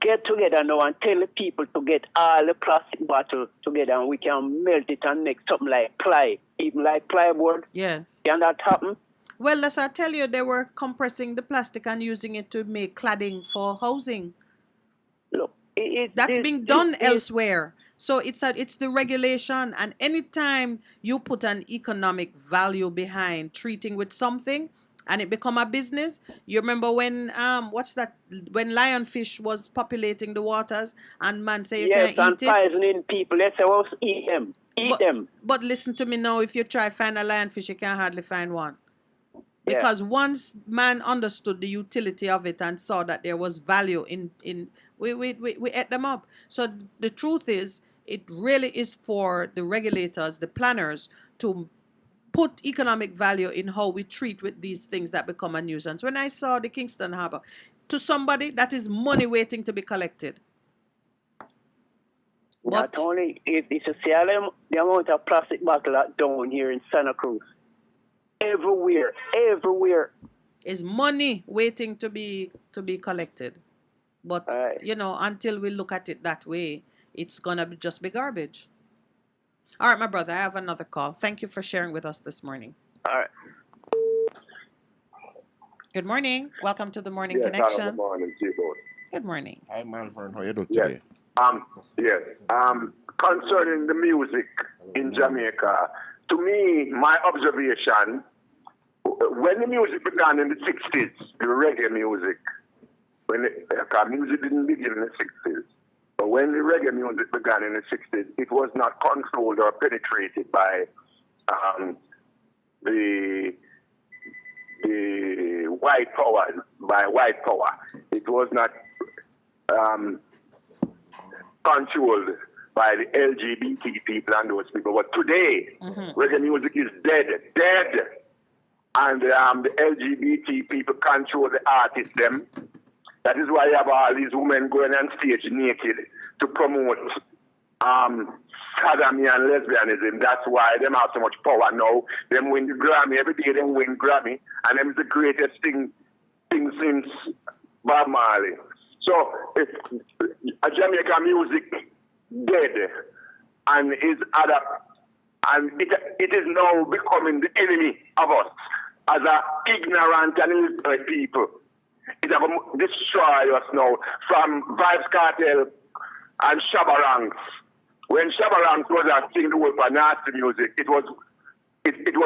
get together now and tell the people to get all the plastic bottles together and we can melt it and make something like ply, even like plywood. Yes. Can that happen? Well, as I tell you, they were compressing the plastic and using it to make cladding for housing. Look, that's being done elsewhere. So it's the regulation, and anytime you put an economic value behind treating with something and it become a business. You remember when when lionfish was populating the waters and man say you can't eat it? Yes, and poisoning people. Let's say well, eat them. But listen to me now, if you try find a lionfish, you can hardly find one. Because once man understood the utility of it and saw that there was value in we ate them up. So the truth is, it really is for the regulators, the planners, to put economic value in how we treat with these things that become a nuisance. When I saw the Kingston Harbor, to somebody, that is money waiting to be collected. Not only, if you see the amount of plastic bottle down here in Santa Cruz. Everywhere. Is money waiting to be collected. But, until we look at it that way, it's going to just be garbage. All right, my brother, I have another call. Thank you for sharing with us this morning. All right. Good morning. Welcome to the Morning Connection. Good morning, Seaboard. Good morning. Hi, Malvern. How are you doing today? Concerning the music in Jamaica, to me, my observation, when the music began in the 60s, the reggae music, music didn't begin in the 60s, but when the reggae music began in the 60s, it was not controlled or penetrated by the white power, It was not controlled by the LGBT people and those people. But today, reggae music is dead. And the LGBT people control the artists, them. That is why you have all these women going on stage naked to promote sodomy and lesbianism. That's why them have so much power now. Them win the Grammy. Every day them win Grammy. And them is the greatest thing since Bob Marley. So if a Jamaica music dead and is and it is now becoming the enemy of us as a ignorant and illiterate people. It have destroyed us now from Vibes Cartel and Shabba Ranks. When Shabba Ranks was singing the word for nasty music, it was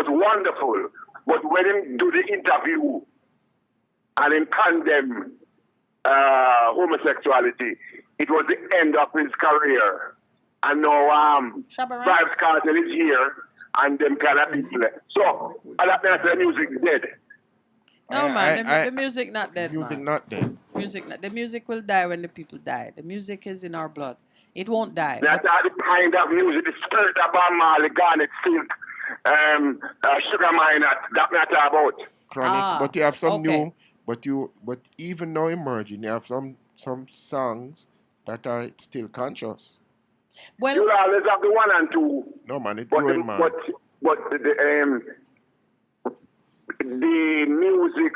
wonderful. But when him do the interview and him condemn homosexuality, it was the end of his career. And now Vibes Cartel is here and them kind of people. So that means the music is dead. No, man, the music not dead. Music not dead. The music will die when the people die. The music is in our blood. It won't die. That's the kind of music, the spirit of Bob Marley, Garnet Silk, Sugar Miner, that we are talking about. Chronics, but you have some new, but even now emerging, you have some songs that are still conscious. Well, you always have the one and two. No, man, it's growing, man. But the music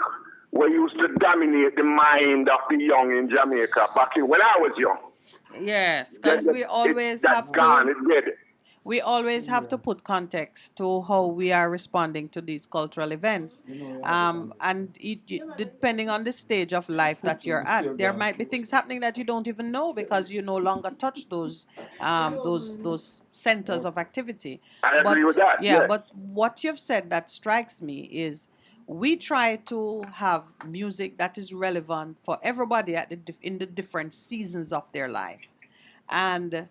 were used to dominate the mind of the young in Jamaica back when I was young. Yes, because we always have to put context to how we are responding to these cultural events. And depending on the stage of life that you're at, there might be things happening that you don't even know because you no longer touch those centers of activity. I agree with that. Yeah, but what you've said that strikes me is we try to have music that is relevant for everybody in the different seasons of their life. And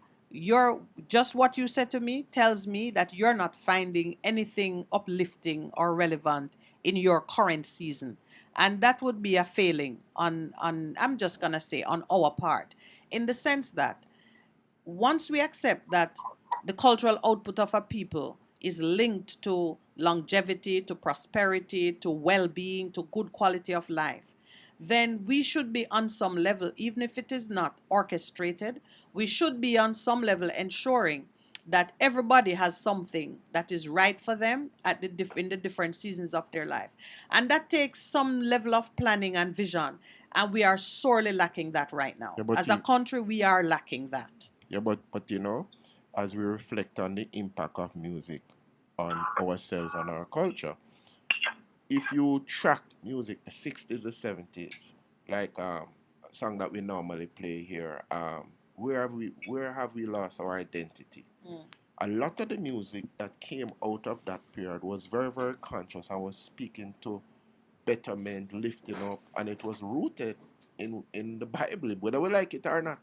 just what you said to me tells me that you're not finding anything uplifting or relevant in your current season. And that would be a failing on I'm just going to say on our part, in the sense that once we accept that the cultural output of a people is linked to longevity, to prosperity, to well-being, to good quality of life, then we should be on some level, even if it is not orchestrated, we should be on some level ensuring that everybody has something that is right for them in the different seasons of their life. And that takes some level of planning and vision. And we are sorely lacking that right now. As a country, we are lacking that. Yeah, but as we reflect on the impact of music on ourselves and our culture, if you track music, the 60s, the 70s, like a song that we normally play here, where have we lost our identity? A lot of the music that came out of that period was very, very conscious and was speaking to betterment, lifting up, and it was rooted in the Bible, whether we like it or not,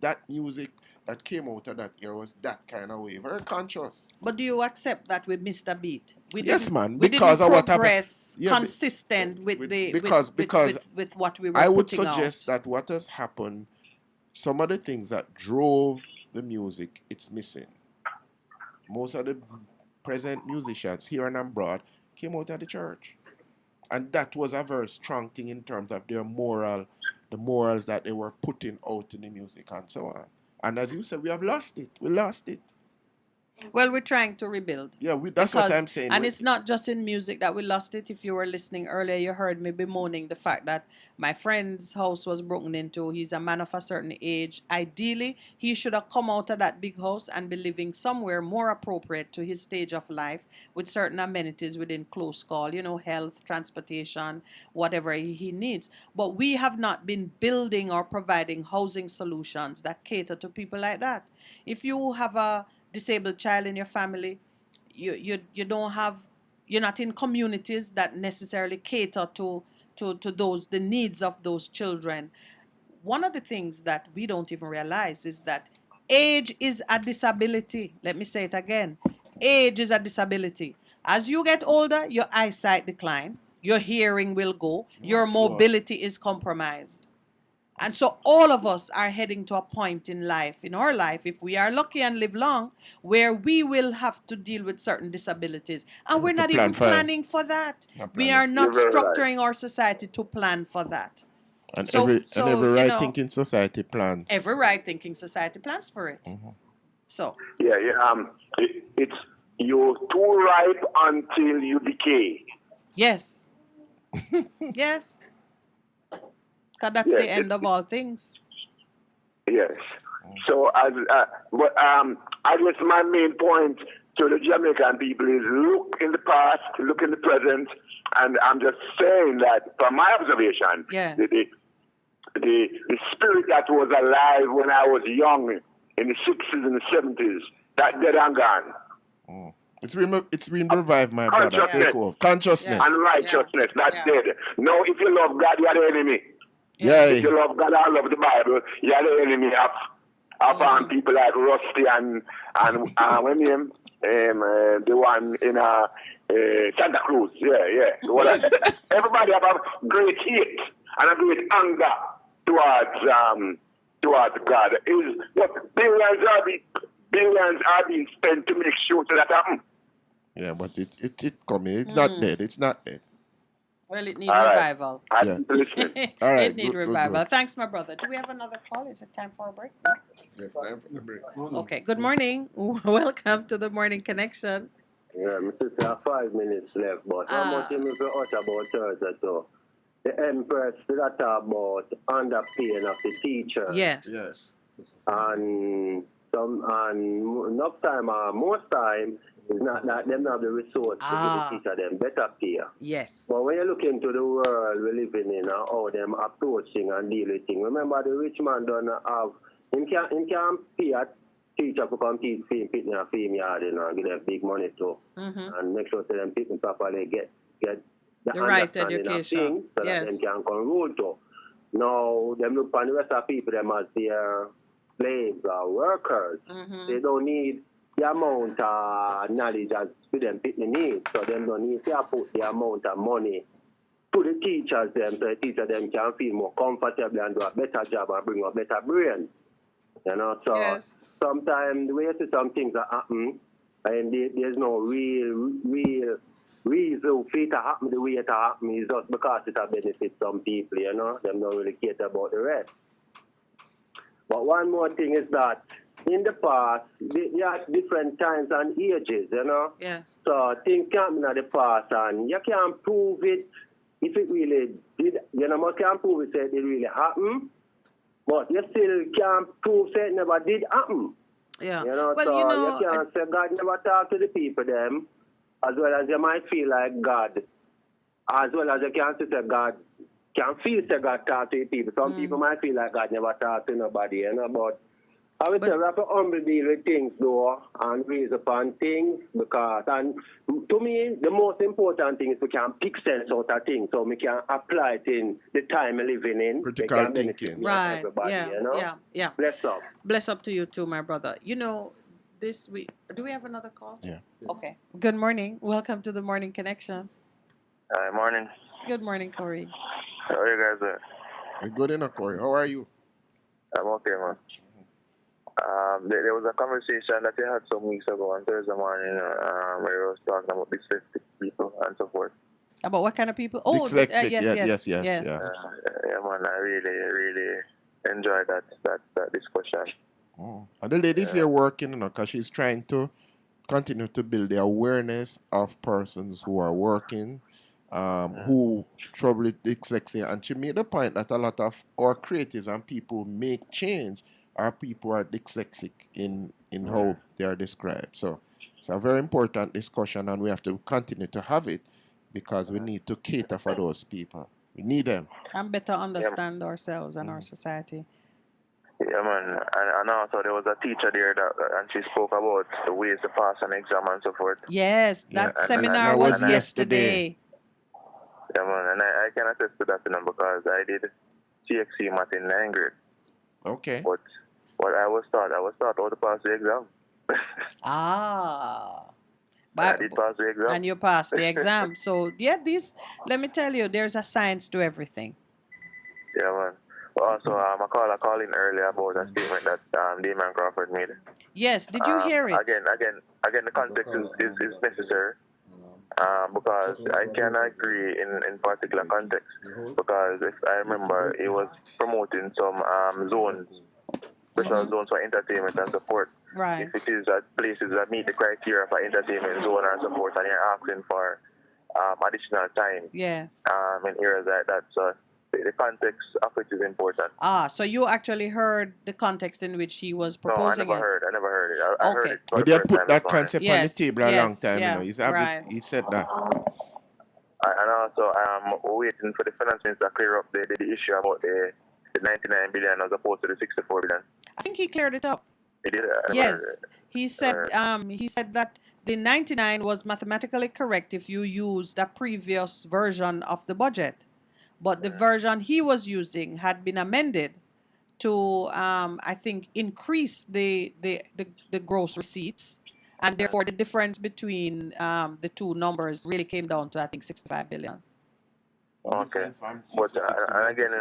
That music that came out of that era was that kind of way, very conscious. But do you accept that we missed a beat? Yes, man. Because of what happened. Consistent with what we were putting out. I would suggest that what has happened, some of the things that drove the music, it's missing. Most of the present musicians here and abroad came out of the church. And that was a very strong thing in terms of their morals that they were putting out in the music and so on. And as you said, we have lost it. We lost it. Well, we're trying to rebuild. Yeah, that's what I'm saying. And it's not just in music that we lost it. If you were listening earlier, you heard me bemoaning the fact that my friend's house was broken into. He's a man of a certain age. Ideally, he should have come out of that big house and be living somewhere more appropriate to his stage of life with certain amenities within close call, health, transportation, whatever he needs. But we have not been building or providing housing solutions that cater to people like that. If you have a disabled child in your family, you don't have, you're not in communities that necessarily cater to those, the needs of those children. One of the things that we don't even realize is that age is a disability. Let me say it again. Age is a disability. As you get older, your eyesight decline, your hearing will go, your mobility is compromised. And so all of us are heading to a point in life, in our life, if we are lucky and live long, where we will have to deal with certain disabilities. And we're not even planning for that. We are not structuring our society to plan for that. And every right-thinking society plans. Every right-thinking society plans for it. So. Yeah. It's you're too ripe until you decay. Yes. Yes. Because that's the end of all things. Yes. So, I guess my main point to the Jamaican people is look in the past, look in the present, and I'm just saying that from my observation, the spirit that was alive when I was young in the 60s and the 70s, that dead and gone. It's been revived, my brother. Take over. Consciousness. And righteousness, that's dead. Now, if you love God, you are the enemy. Yeah. If you love God and love the Bible, you are the enemy of people like Rusty and when him, the one in Santa Cruz. Yeah. Everybody have a great hate and a great anger towards God. Is what billions are being spent to make sure that happens. Yeah, but it coming. It's not dead. It's not dead. Well, it needs revival. Yeah. All right. It needs revival. Good. Thanks, my brother. Do we have another call? Is it time for a break? No? Yes, time for a break. Okay. Good morning. Welcome to the Morning Connection. Yeah, my sister, 5 minutes left, but how much you make utter about Thursday, so? The Empress that about underpaying of the teacher. Yes. And enough time, most time, it's not that them have the resource to give the teacher them better pay. Yes. But when you look into the world we're living in, how them approaching and deal with things, remember the rich man don't have, he can't pay a teacher to come teach film yard, give them big money to, and make sure that them people properly get the right education so that them can come rule to. Now, them look on the rest of people them as their slaves or workers. They don't need the amount of knowledge as for them people need, so them don't need to put the amount of money to the teachers them, so the teacher them can feel more comfortable and do a better job and bring a better brain. So sometimes the way to some things that happen, and there's no real reason for it to happen the way it happen is just because it will benefit some people, them don't really care about the rest. But one more thing is that in the past, there are different times and ages, Yes. So things happen in the past and you can't prove it if it really did, you can't prove it that it really happened, but you still can't prove that it never did happen. Yeah. You can't say God never talked to the people them, as well as you might feel like God, as well as you can't say God can feel that God talk to the people. Some people might feel like God never talked to nobody, but I would say we have to humble deal with things though and raise upon things and to me the most important thing is we can pick sense out of things so we can apply it in the time we're living in. Critical thinking. Right. Everybody, Yeah. Bless up. Bless up to you too, my brother. This week, do we have another call? Yeah. Okay. Good morning. Welcome to the Morning Connection. Hi, morning. Good morning, Corey. How are you guys? We're good enough, Corey. How are you? I'm okay, man. There was a conversation that you had some weeks ago on Thursday morning where you was talking about dyslexic people and so forth. About what kind of people? Oh, dyslexic. Yes. Yeah, man, I really enjoyed that discussion. And the lady's here working, because she's trying to continue to build the awareness of persons who are working, who trouble with dyslexia. And she made the point that a lot of our creatives and people make change are people who are dyslexic in how they are described. So it's a very important discussion, and we have to continue to have it because we need to cater for those people. We need them. And better understand ourselves and our society. Yeah, man. And also there was a teacher there and she spoke about the ways to pass an exam and so forth. Yes, that seminar was yesterday. Yeah, man. And I can attest to that, because I did CXC math in 9th grade. Okay. But what I was taught how to pass the exam. But I did pass the exam. And you passed the exam. So, yeah, let me tell you, there's a science to everything. Yeah, man. Also, I called in earlier about a statement that Damon Crawford made. Yes, did you hear it? Again, the context is necessary. Because I can agree in particular context. Because if I remember, he was promoting some zones, special zones for entertainment and support. Right. If it is at places that meet the criteria for entertainment zone and support, and you're asking for additional time. Yes. In areas like that, so the context of it is important. So you actually heard the context in which he was proposing I never heard it. I heard it. But they put that concept on the table a long time, right. He said that. And also, we're waiting for the finance minister to clear up the issue about the 99 billion as opposed to the 64 billion. I think he cleared it up. He did. Yes, he said that the 99 was mathematically correct if you used a previous version of the budget. But the version he was using had been amended to, I think, increase the gross receipts. And therefore, the difference between the two numbers really came down to, I think, 65 billion. Okay. But again,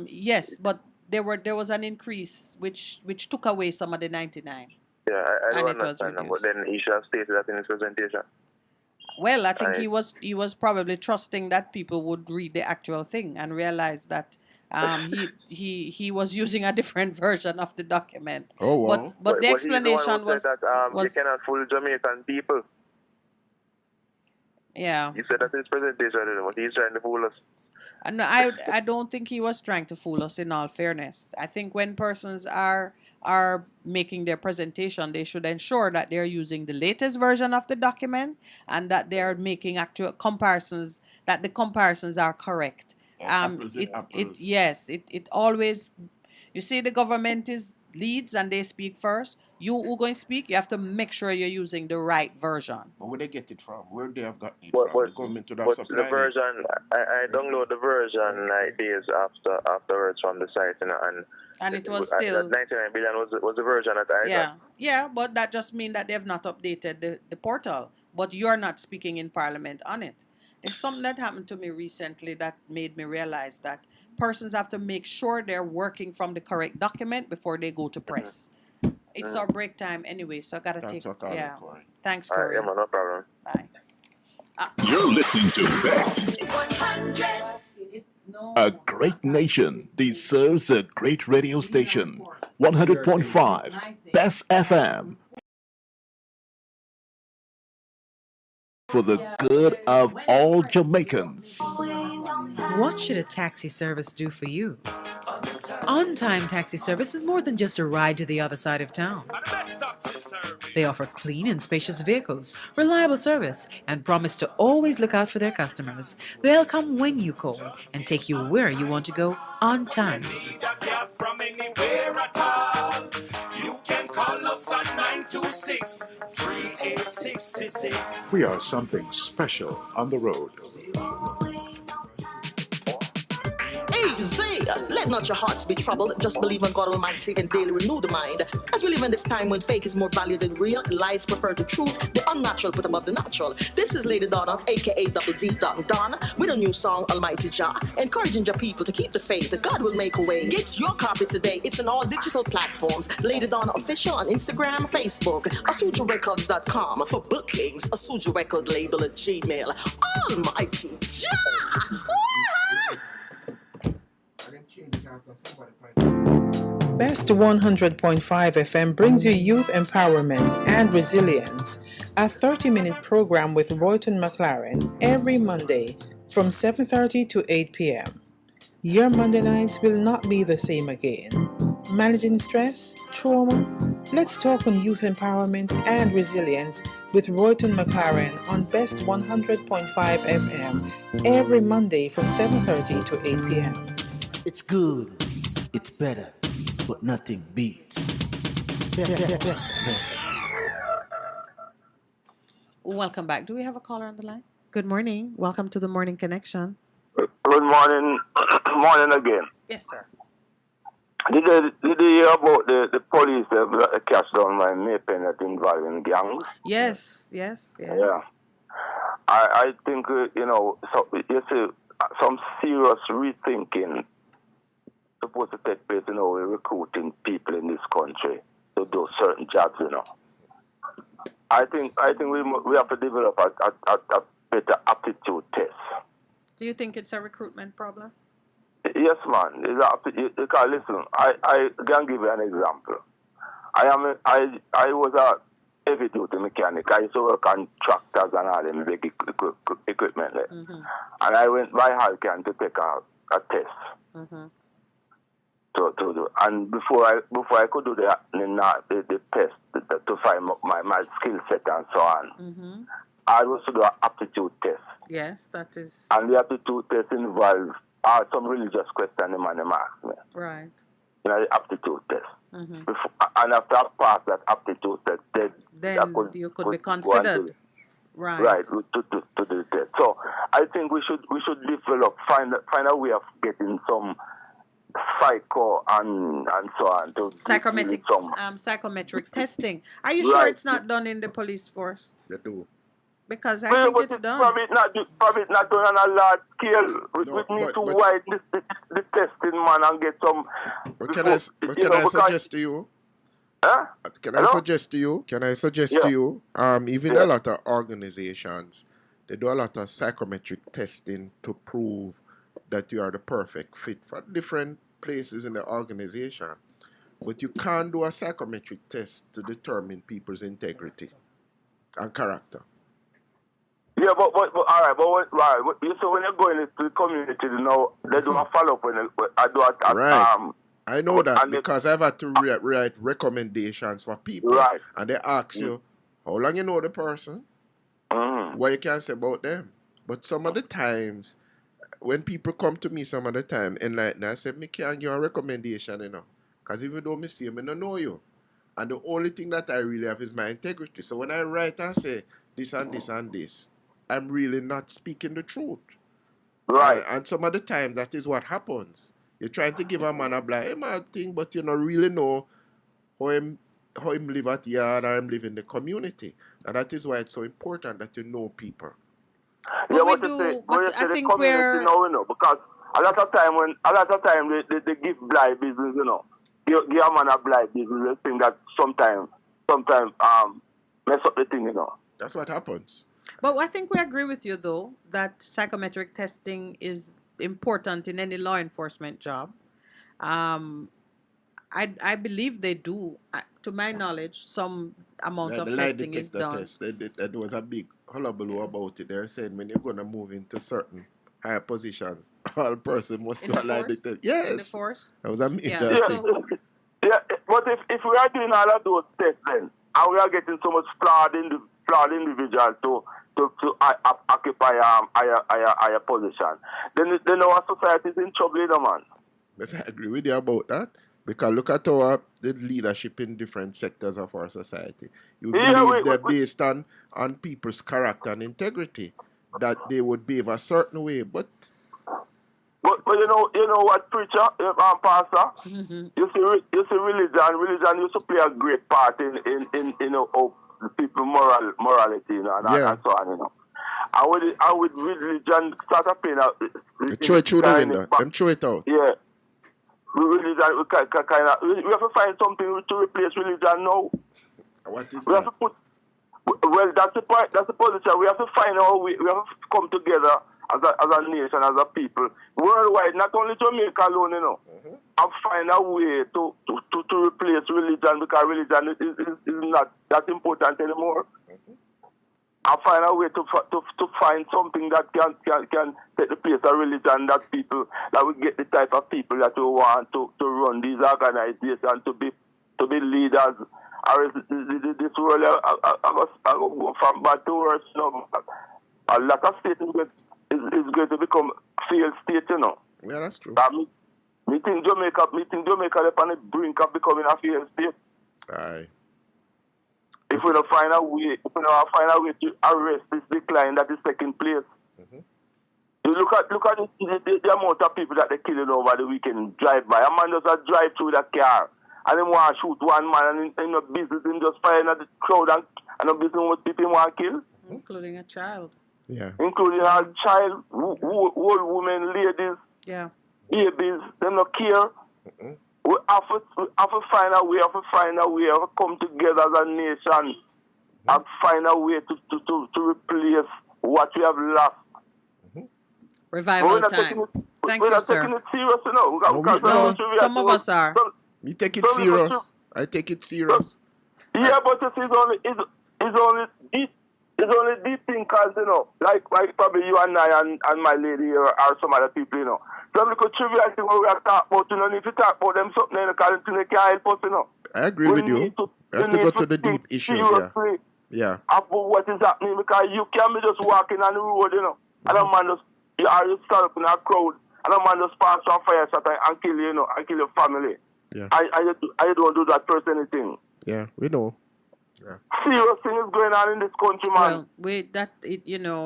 yes, but there was an increase which took away some of the 99. Yeah, I don't understand that, but then he should have stated that in his presentation. Well, I think he was probably trusting that people would read the actual thing and realize that he was using a different version of the document. Oh, wow. But the explanation was that you cannot fool Jamaican people. Yeah. He said that in his presentation, but he's trying to fool us. And I don't think he was trying to fool us, in all fairness. I think when persons are making their presentation, they should ensure that they're using the latest version of the document and that they're making actual comparisons, that the comparisons are correct. It always, you see, the government leads and they speak first. You who going to speak, you have to make sure you're using the right version. But where they get it from? Where they have gotten it from? The government to that supply. The version, I download the version like days afterwards from the site, and it was still 99 billion was the version that I got. Yeah, but that just means that they have not updated the portal. But you're not speaking in Parliament on it. There's something that happened to me recently that made me realize that persons have to make sure they're working from the correct document before they go to press. It's our break time anyway, so I gotta take. Thanks, Corey. Yeah, man, no problem. Bye. You're listening to Best. 100. A great nation deserves a great radio station. 100.5 Best FM. For the good of all Jamaicans. What should a taxi service do for you? On-Time Taxi Service is more than just a ride to the other side of town. They offer clean and spacious vehicles, reliable service, and promise to always look out for their customers. They'll come when you call and take you where you want to go on time. You can call us at 926-3866. We are something special on the road. Easy! Let not your hearts be troubled. Just believe in God Almighty and daily renew the mind. As we live in this time when fake is more valued than real, lies prefer the truth, the unnatural put above the natural. This is Lady Donna, aka Double D Don, with a new song, Almighty Jah, encouraging your people to keep the faith. God will make a way. Get your copy today. It's on all digital platforms. Lady Donna Official on Instagram, Facebook, AsujaRecords.com. For bookings, Asuja Record Label at Gmail. Almighty Jah! Best 100.5 FM brings you youth empowerment and resilience, a 30-minute program with Royton McLaren every Monday from 7:30 to 8 p.m. Your Monday nights will not be the same again. Managing stress, trauma? Let's talk on youth empowerment and resilience with Royton McLaren on Best 100.5 FM every Monday from 7:30 to 8 p.m. It's good, it's better, but nothing beats. Best. Welcome back. Do we have a caller on the line? Good morning. Welcome to the Morning Connection. Good morning. Morning again. Yes, sir. Did you hear about the police that catch down my Maypen that involving gangs? Yes. Yeah. I think, so you see, some serious rethinking supposed to take place, we're recruiting people in this country to do certain jobs, I think we have to develop a better aptitude test. Do you think it's a recruitment problem? Yes, man. Because listen, I can give you an example. I was a heavy duty mechanic. I used to work on tractors and all them big equipment there. Mm-hmm. And I went by Halcan to take a test. Mm-hmm. To do. And before I could do the test to find my skill set and so on, mm-hmm. I was to do an aptitude test. Yes, that is. And the aptitude test involves some religious question the man asked me. Right. The aptitude test. Mm-hmm. And after I passed that aptitude test, then you could be considered. Right. Right, to do the test. So I think we should develop, find a way of getting some psycho and so on to psychometric testing. Are you sure it's not done in the police force? They do. Because I think it's done. Probably not done on a large scale. We need to widen the testing, man, and get some. But can I suggest to you? Huh? Can I suggest to you? Even a lot of organizations, they do a lot of psychometric testing to prove that you are the perfect fit for different places in the organization. But you can't do a psychometric test to determine people's integrity and character. Yeah, but all right, so when you're going into the community, they do a follow-up when I do a right. I know that because I've had to write recommendations for people. Right. And they ask you, how long you know the person? Mm. What you can say about them. But some of the times, when people come to me some of the time, enlighten, I say, me can't give a recommendation, Because even though me see you, I don't know you. And the only thing that I really have is my integrity. So when I write and say this and this and this, I'm really not speaking the truth. Right. And some of the time, that is what happens. You're trying to give a man a blind thing, but you don't really know how him live at yard or him live in the community. And that is why it's so important that you know people. Yeah, I think we're because a lot of time they give blind business, Give a man a blind business, they think that sometimes mess up the thing, That's what happens. But I think we agree with you, though, that psychometric testing is important in any law enforcement job. I believe they do. To my knowledge, some amount of testing is done. Test. There was a big hullabaloo about it. They're saying when you're going to move into certain higher positions, all person must do a lie detector. Yes. In the force? That was a major thing. Yeah, but if we are doing all of those tests then, and we are getting so much flawed individuals to occupy higher position, then our society is in trouble, man. But I agree with you about that. Because look at the leadership in different sectors of our society. You believe they're based on people's character and integrity, that they would behave a certain way, but you know what, preacher, pastor, mm-hmm. you see religion used to play a great part in people morality, and so on, And with religion start to play out. Throw it through the window. Them throw it out. Yeah. Religion, we have to find something to replace religion now. What is we that? Well, that's the point. That's the position. We have to find how we have to come together as a nation, as a people, worldwide, not only Jamaica alone, you know, and find a way to replace religion, because religion is not that important anymore. And find a way to find something that can take the place of religion, that we get the type of people that we want to run these organizations, to be leaders. Or this world from bad to worse, you know. A lot of states is going to become failed state, you know. Yeah, that's true. Me think Jamaica they're on the brink of becoming a failed state. Aye. If we don't find a way to arrest this decline that is taking place. You look at the amount of people that they're killing over the weekend, drive by. A man does a drive through that car, and then want to shoot one man, and in no business, him just firing at the crowd, and no business what people want to kill. Including a child. Yeah. Including a child, old women, ladies, babies, they don't care. We have to find a way, to come together as a nation and find a way to replace what we have lost. Revival time. Thank you, sir. We're not taking it serious, you know. Some of us are. We take it serious. I take it serious. Yeah, but it's only deep thinkers, you know, like probably you and I and my lady or some other people, you know. Some little trivial thing we are talking about, you know, if you talk about them something, because they can't help us, you know. I agree with you. We have to go to the deep issues, yeah. About what is happening, because you can't be just walking on the road, you know, and a man just, you are just stand up in a crowd, and a man just pass on fire shot and kill you, you know, and kill your family. Yeah. I don't do that person anything. Yeah, we know. Yeah. Serious thing is going on in this country, man. Well,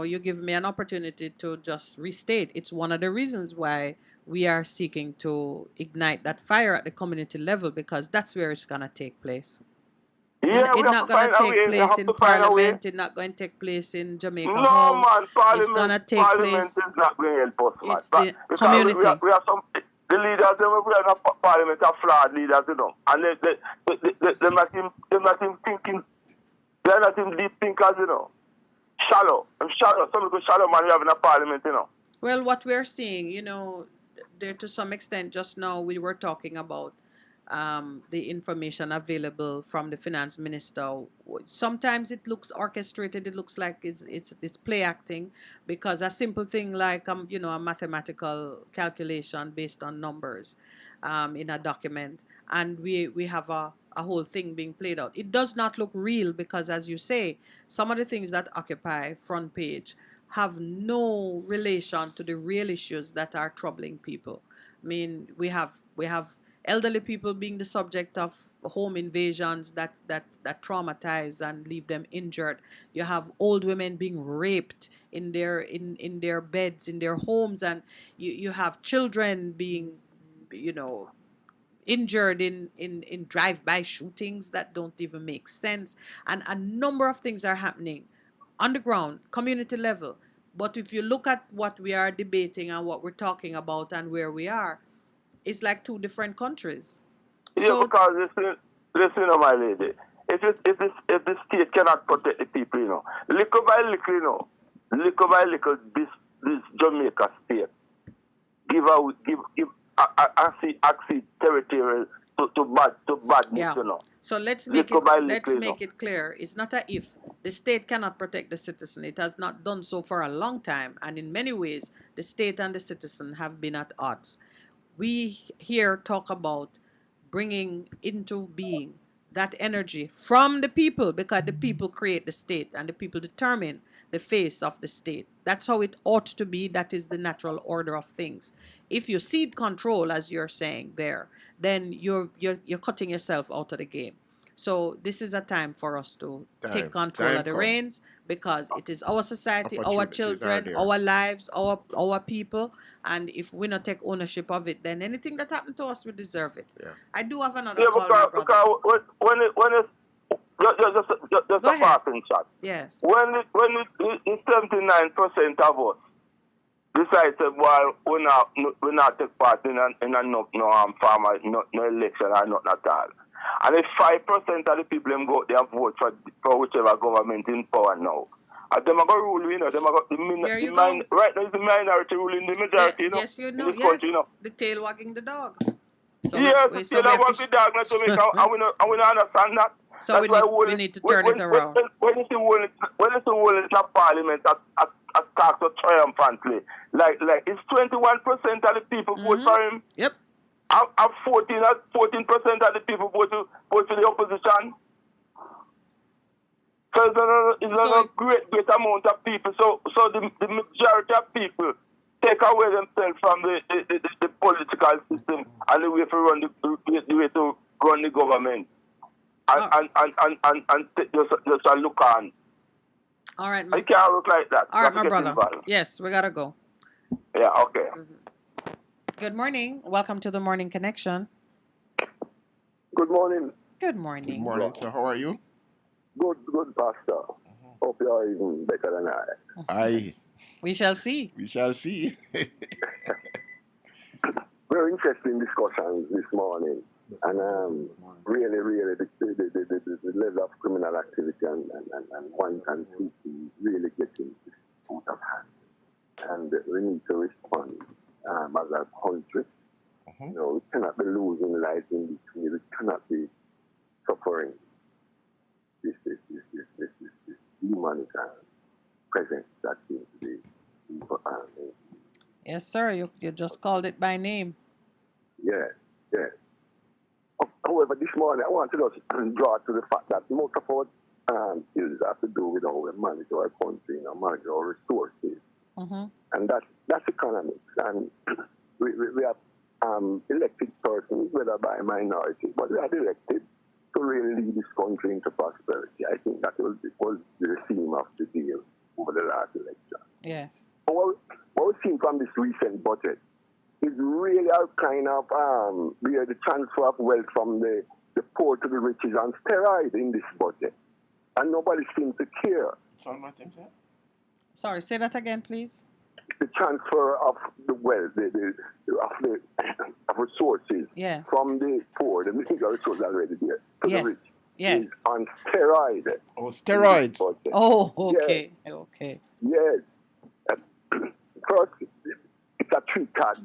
you give me an opportunity to just restate. It's one of the reasons why we are seeking to ignite that fire at the community level, because that's where it's going to take place. Yeah, it's not going to take place in Parliament. It's not going to take place in Jamaica House. Man, Parliament, it's going to take Parliament place. Is not going to help us, man. It's the community. We have some. The leaders, we have a Parliament are flawed leaders, you know, and they're not even thinking. They're not even deep thinkers, you know. Shallow. Some of the shallow man we have in a Parliament, you know. Well, what we're seeing, you know, there to some extent, just now we were talking about the information available from the finance minister. Sometimes it looks orchestrated. It looks like it's play acting, because a simple thing like a mathematical calculation based on numbers in a document, and we have a whole thing being played out. It does not look real, because, as you say, some of the things that occupy front page have no relation to the real issues that are troubling people. I mean, we have elderly people being the subject of home invasions that traumatize and leave them injured. You have old women being raped in their beds, in their homes, and you have children being, injured in drive-by shootings that don't even make sense. And a number of things are happening on the ground, community level. But if you look at what we are debating and what we're talking about and where we are, it's like two different countries. Yeah, because listen, my lady. If the state cannot protect the people, you know, little by little, this Jamaica state give access territory to badness, you know. So let's make it clear. It's not a if. The state cannot protect the citizen. It has not done so for a long time, and in many ways, the state and the citizen have been at odds. We here talk about bringing into being that energy from the people, because the people create the state and the people determine the face of the state. That's how it ought to be. That is the natural order of things. If you cede control, as you're saying there, then you're cutting yourself out of the game. So this is a time for us to take control of the reins, because it is our society, our children, our lives, our people, and if we not take ownership of it, then anything that happened to us, we deserve it. Yeah. I do have another call, because when it's just a passing shot. Yes. When 79% of us decide to, well, we not take part in no farmer, no election or nothing at all. And if 5% of the people go out there and vote for whichever government in power now, Them are going to rule, you know. Them are There you go. right now, it's the minority ruling the majority, you know. Yes, you know. In this Yes, country, you know. the tail wagging the dog. So yes, we the tail wagging the dog, not Jamaica. I will not understand that. So that's we need to turn it around. When you see Will in the parliament at talk so triumphantly, like it's 21% of the people vote for him. Yep. And 14% of the people vote to the opposition. So it's not a great amount of people. So the majority of people take away themselves from the political system and the way to run the government. And just a look on. All right, I can't look like that. All right, my brother. Yes, we gotta go. Yeah, okay. Good morning. Welcome to the Morning Connection. Good morning. Good morning. Good morning, sir. How are you? Good, Pastor. Hope you are even better than I. Aye. We shall see. We shall see. Very interesting discussions this morning. And really, the level of criminal activity and one can see really getting out of hand. And we need to respond as a country. You know, we cannot be losing life in between. We cannot be suffering this demonic presence that seems to be evil. Yes, sir. You just called it by name. Yeah. However, this morning I want to just draw to the fact that most of our issues have to do with how we manage our country, you know, manage our resources. And that's economics. And we have elected persons, whether by minority, but we are elected to really lead this country into prosperity. I think that was the theme of the deal over the last election. Yes. What we've seen from this recent budget is really a kind of the transfer of wealth from the poor to the rich is on steroids in this budget. And nobody seems to care. Sorry, say that again, please. The transfer of the wealth, of resources from the poor, the meager resources already there, to the rich. Yes. Is on steroids. Oh, steroids. Oh, okay. Yes. Okay. Yes. First, it's a three-card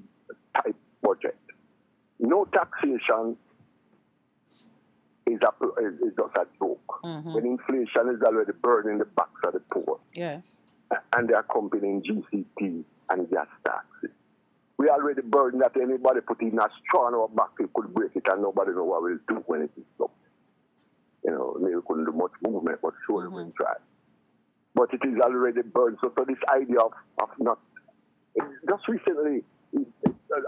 type budget. No taxation is just a joke. When inflation is already burning the backs of the poor. Yes. And they are accompanying GCT and gas taxes. We already burdened that anybody put in a straw on our back, we could break it and nobody know what we'll do when it is up. You know, maybe we couldn't do much movement, but surely we'll try. But it is already burned. So this idea of not... Just recently,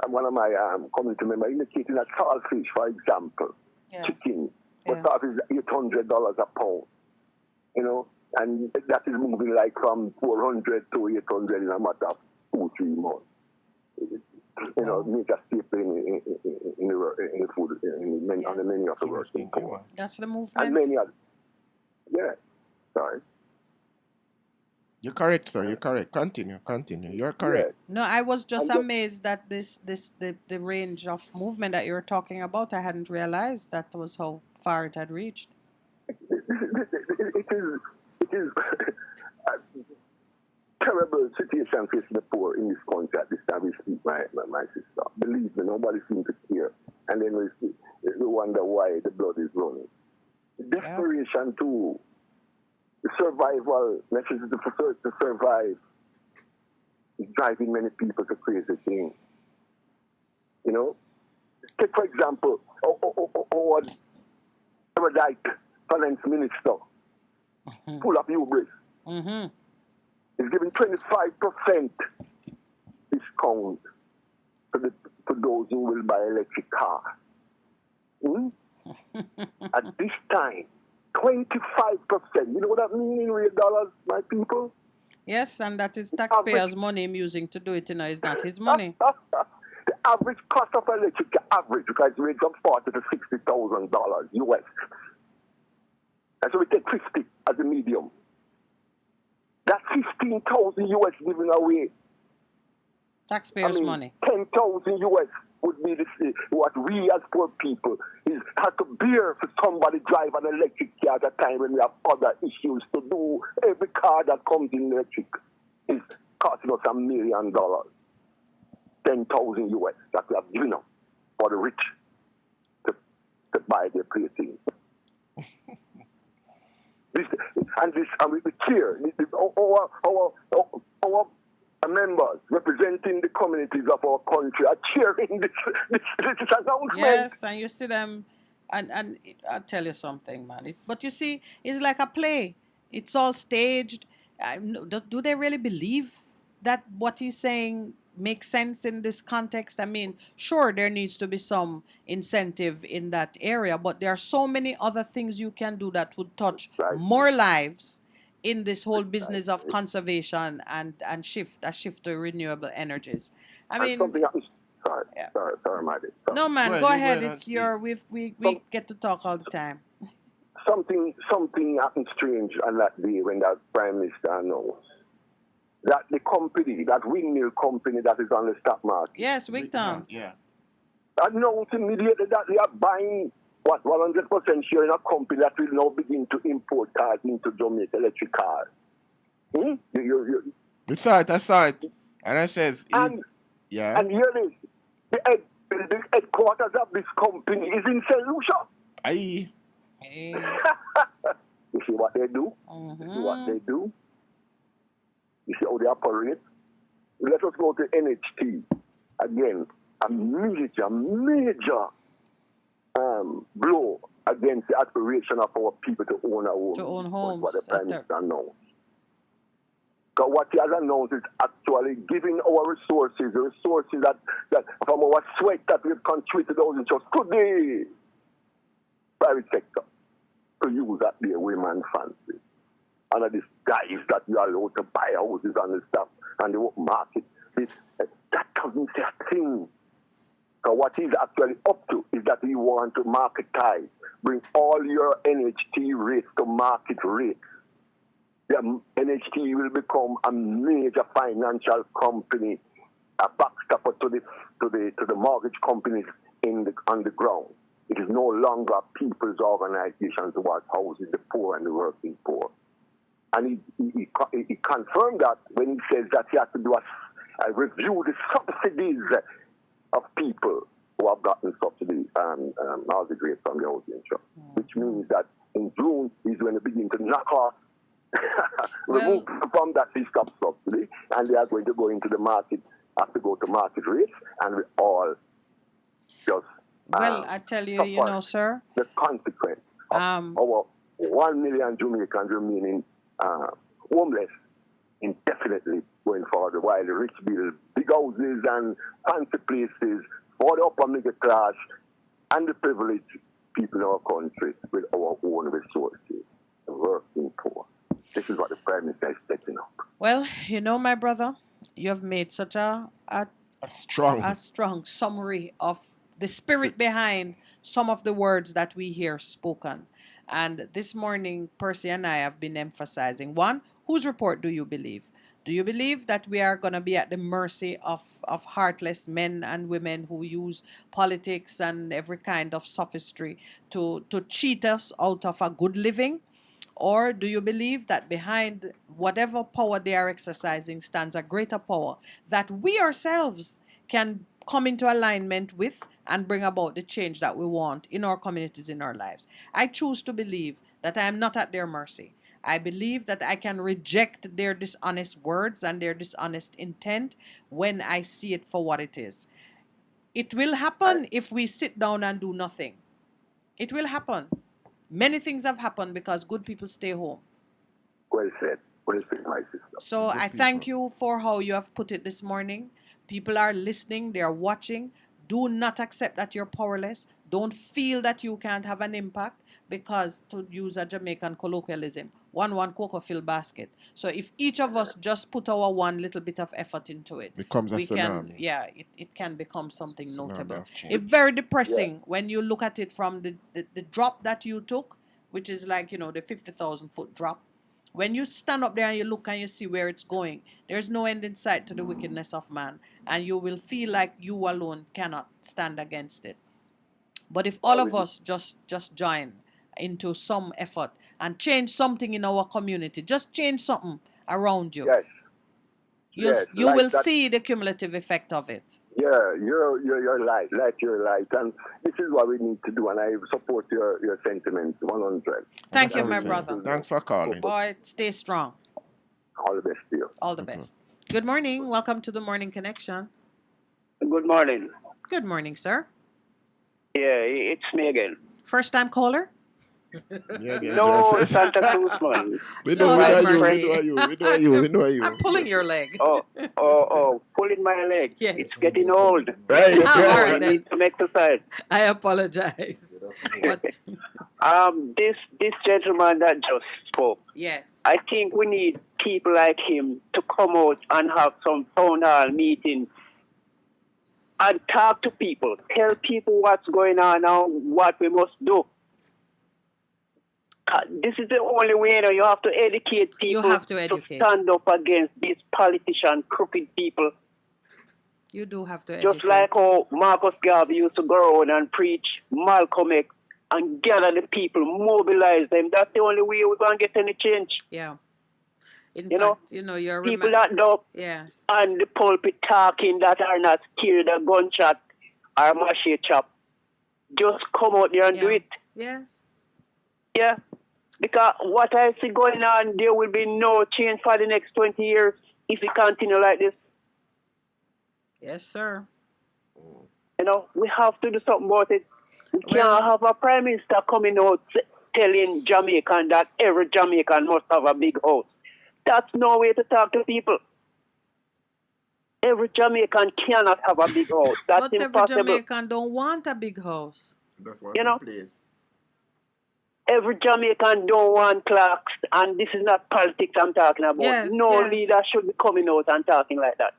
one of my community members indicating that saltfish, for example, chicken, but saltfish is $800 a pound. You know, and that is moving like from 400 to 800 in a matter of 2-3 months. You know, make a staple in the food, on the menu of the working poor. That's the movement. And many others. Yeah. Sorry. You're correct, sir. You're correct. Continue. You're correct. No, I was just amazed that the range of movement that you were talking about. I hadn't realized that was how far it had reached. It is a terrible situation facing the poor in this country at this time. We speak, my sister. Believe me, nobody seems to care. And then we wonder why the blood is running. Desperation too. The survival, necessity to survive, is driving many people to crazy things. You know? Take, for example, our finance minister, full of hubris, is giving 25% discount to those who will buy electric cars. At this time, 25%. You know what that means in real dollars, my people? Yes, and that is taxpayers' money I'm using to do it, you know, it's not his money. The average cost of electric, because it ranges from $40,000 to $60,000 US. And so we take 50 as a medium. That's 15,000 US given away. Taxpayers' money. 10,000 US would be what we as poor people have to bear for somebody drive an electric car at a time when we have other issues to do. Every car that comes in electric is costing us $1 million, 10,000 US that we have given up for the rich to buy their playthings. And we care. Our members representing the communities of our country are cheering this announcement. Yes, and you see them, and I'll tell you something, man. But you see, it's like a play. It's all staged. Do they really believe that what he's saying makes sense in this context? I mean, sure, there needs to be some incentive in that area, but there are so many other things you can do that would touch more lives in this whole business of conservation and a shift to renewable energies. I mean, sorry, Marty. No, man, go ahead. It's your we get to talk all the time. Something happened strange on that day when that Prime Minister announced that the company, that windmill company that is on the stock market. Yes, Wigtown. Yeah. Announced immediately that they are buying 100% share in a company that will now begin to import cars into Jamaica, electric cars. I saw it. And I says, yeah. And here it is. The headquarters of this company is in St. Lucia. Aye. You see what they do? You see what they do? You see how they operate? Let us go to NHT. Again, a major blow against the aspiration of our people to own a home. To own homes. What the Prime Minister announced. Because what he has announced is actually giving our resources, the resources that from our sweat that we've contributed out just to the private sector to use that their women fancy. Under this guise that you are allowed to buy houses and the stuff and the market. That doesn't say a thing. Because what he's actually up to is that he wants to marketize, bring all your NHT rates to market rates. The NHT will become a major financial company, a backstopper to the mortgage companies on the ground. It is no longer a people's organization towards housing the poor and the working poor. And he confirmed that when he says that he has to do a review the subsidies of people who have gotten subsidy housing rates from the housing trust, which means that in June he's going to begin to knock off, remove from that list of subsidy, and they are going to go into the market, have to go to market rates, and we all just I tell you, sir, the consequence of our 1 million Jamaicans remaining homeless indefinitely going forward, while the rich build big houses and fancy places for the upper middle class and the privileged people in our country with our own resources, the working poor. This is what the Prime Minister is setting up. Well, my brother, you have made such a strong summary of the spirit behind some of the words that we hear spoken. And this morning, Percy and I have been emphasizing, one, whose report do you believe? Do you believe that we are going to be at the mercy of heartless men and women who use politics and every kind of sophistry to cheat us out of a good living? Or do you believe that behind whatever power they are exercising stands a greater power that we ourselves can come into alignment with and bring about the change that we want in our communities, in our lives? I choose to believe that I am not at their mercy. I believe that I can reject their dishonest words and their dishonest intent when I see it for what it is. It will happen if we sit down and do nothing. It will happen. Many things have happened because good people stay home. Well said, my sister. So I thank you for how you have put it this morning. People are listening, they are watching. Do not accept that you're powerless. Don't feel that you can't have an impact, because, to use a Jamaican colloquialism, one cocoa fill basket. So if each of us just put our one little bit of effort into it, becomes a tsunami. It can become something notable. It's very depressing when you look at it from the drop that you took, which is like, the 50,000 foot drop. When you stand up there and you look and you see where it's going, there's no end in sight to the wickedness of man, and you will feel like you alone cannot stand against it. But if all of us just join into some effort and change something in our community, just change something around you, you will see the cumulative effect of it. Yeah, you're right. You're right. And this is what we need to do, and I support your sentiments 100. Thank you, my brother. Thanks for calling. Boy, stay strong. All the best to you. All the best. Good morning. Welcome to the Morning Connection. Good morning. Good morning, sir. Yeah, it's me again. First time caller? No, Santa Cruz, man. We know you. I'm pulling your leg. Pulling my leg. Yes. It's getting old. Right. I need some exercise. I apologize. But this gentleman that just spoke. Yes. I think we need people like him to come out and have some town hall meeting and talk to people, tell people what's going on and what we must do. This is the only way. You have to educate people. You have to educate. Stand up against these politicians, crooked people. You do have to Just like how Marcus Garvey used to go around and preach Malcolm X and gather the people, mobilize them. That's the only way we're going to get any change. Yeah. In you fact, know, you're people that up yes. and the pulpit talking that are not scared of gunshot or machete chop. Just come out there and do it. Yes. Yeah. Because what I see going on, there will be no change for the next 20 years if we continue like this. Yes, sir. You know, we have to do something about it. We can't have a prime minister coming out telling Jamaican that every Jamaican must have a big house. That's no way to talk to people. Every Jamaican cannot have a big house. That's but impossible. Every Jamaican don't want a big house. That's what place. Every Jamaican don't want clocks, and this is not politics I'm talking about. Yes, leader should be coming out and talking like that.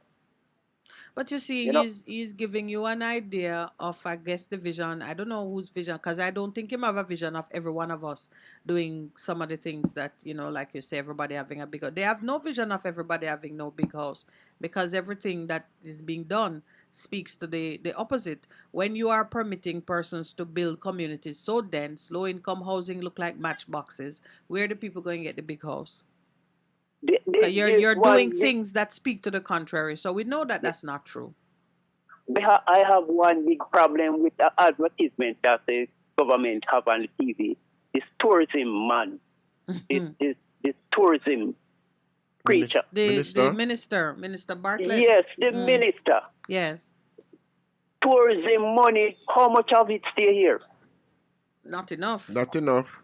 But you see, he's giving you an idea of, I guess, the vision. I don't know whose vision, because I don't think him have a vision of every one of us doing some of the things that, like you say, everybody having a big house. They have no vision of everybody having no big house, because everything that is being done speaks to the opposite. When you are permitting persons to build communities so dense, low-income housing look like matchboxes, where are the people going to get the big house? You're doing things that speak to the contrary, so we know that that's not true. I have one big problem with the advertisement that the government have on the TV. It's tourism, man. It's tourism preacher. The Minister Bartlett. Yes, the minister. Yes. Tourism money, how much of it stay here? Not enough. Not enough.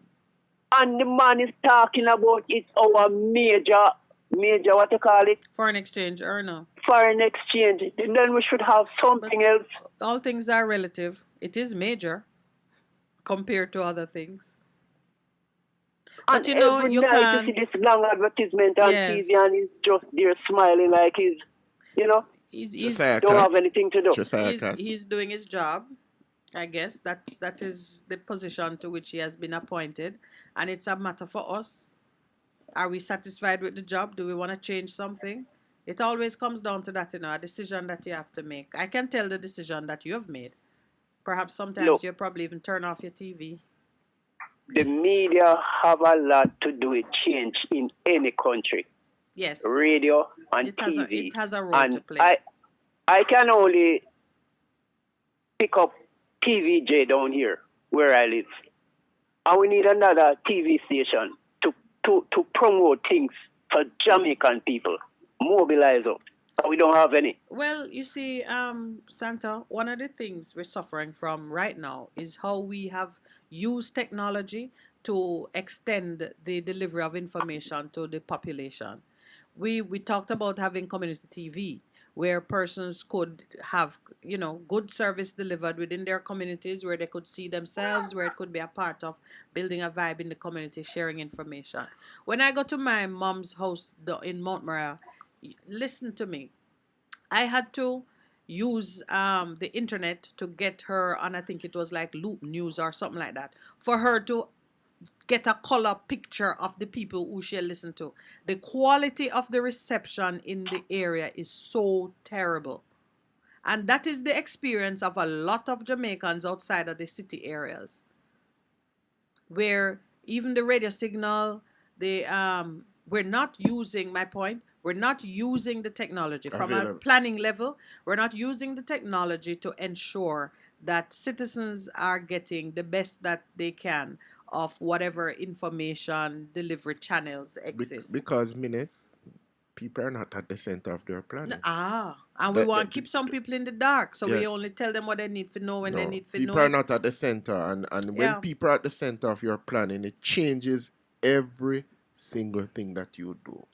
And the man is talking about it's our major, what you call it? Foreign exchange earner. Foreign exchange. Then we should have something else. All things are relative. It is major compared to other things. But and every night you see this long advertisement on TV and he's just there smiling like he's don't have anything to do. He's doing his job. I guess that is the position to which he has been appointed. And it's a matter for us. Are we satisfied with the job? Do we want to change something? It always comes down to that, a decision that you have to make. I can tell the decision that you have made. Perhaps sometimes you probably even turn off your TV. The media have a lot to do with change in any country. Yes. Radio and TV. It has a role to play. I can only pick up TVJ down here where I live. And we need another TV station to promote things for Jamaican people. Mobilize us. But we don't have any. Well, you see, Santa, one of the things we're suffering from right now is how we have used technology to extend the delivery of information to the population. We talked about having community TV, where persons could have, good service delivered within their communities, where they could see themselves, where it could be a part of building a vibe in the community, sharing information. When I go to my mom's house in Mount Maria, listen to me. I had to use the internet to get her on, I think it was like Loop News or something like that, for her to get a color picture of the people who she'll listen to. The quality of the reception in the area is so terrible. And that is the experience of a lot of Jamaicans outside of the city areas, where even the radio signal, we're not using, my point, we're not using the technology from a planning level. We're not using the technology to ensure that citizens are getting the best that they can of whatever information delivery channels exist. Because, people are not at the center of their planning. And we want to keep some people in the dark, so we only tell them what they need to know when they need to know. People are not at the center, and when people are at the center of your planning, it changes every single thing that you do.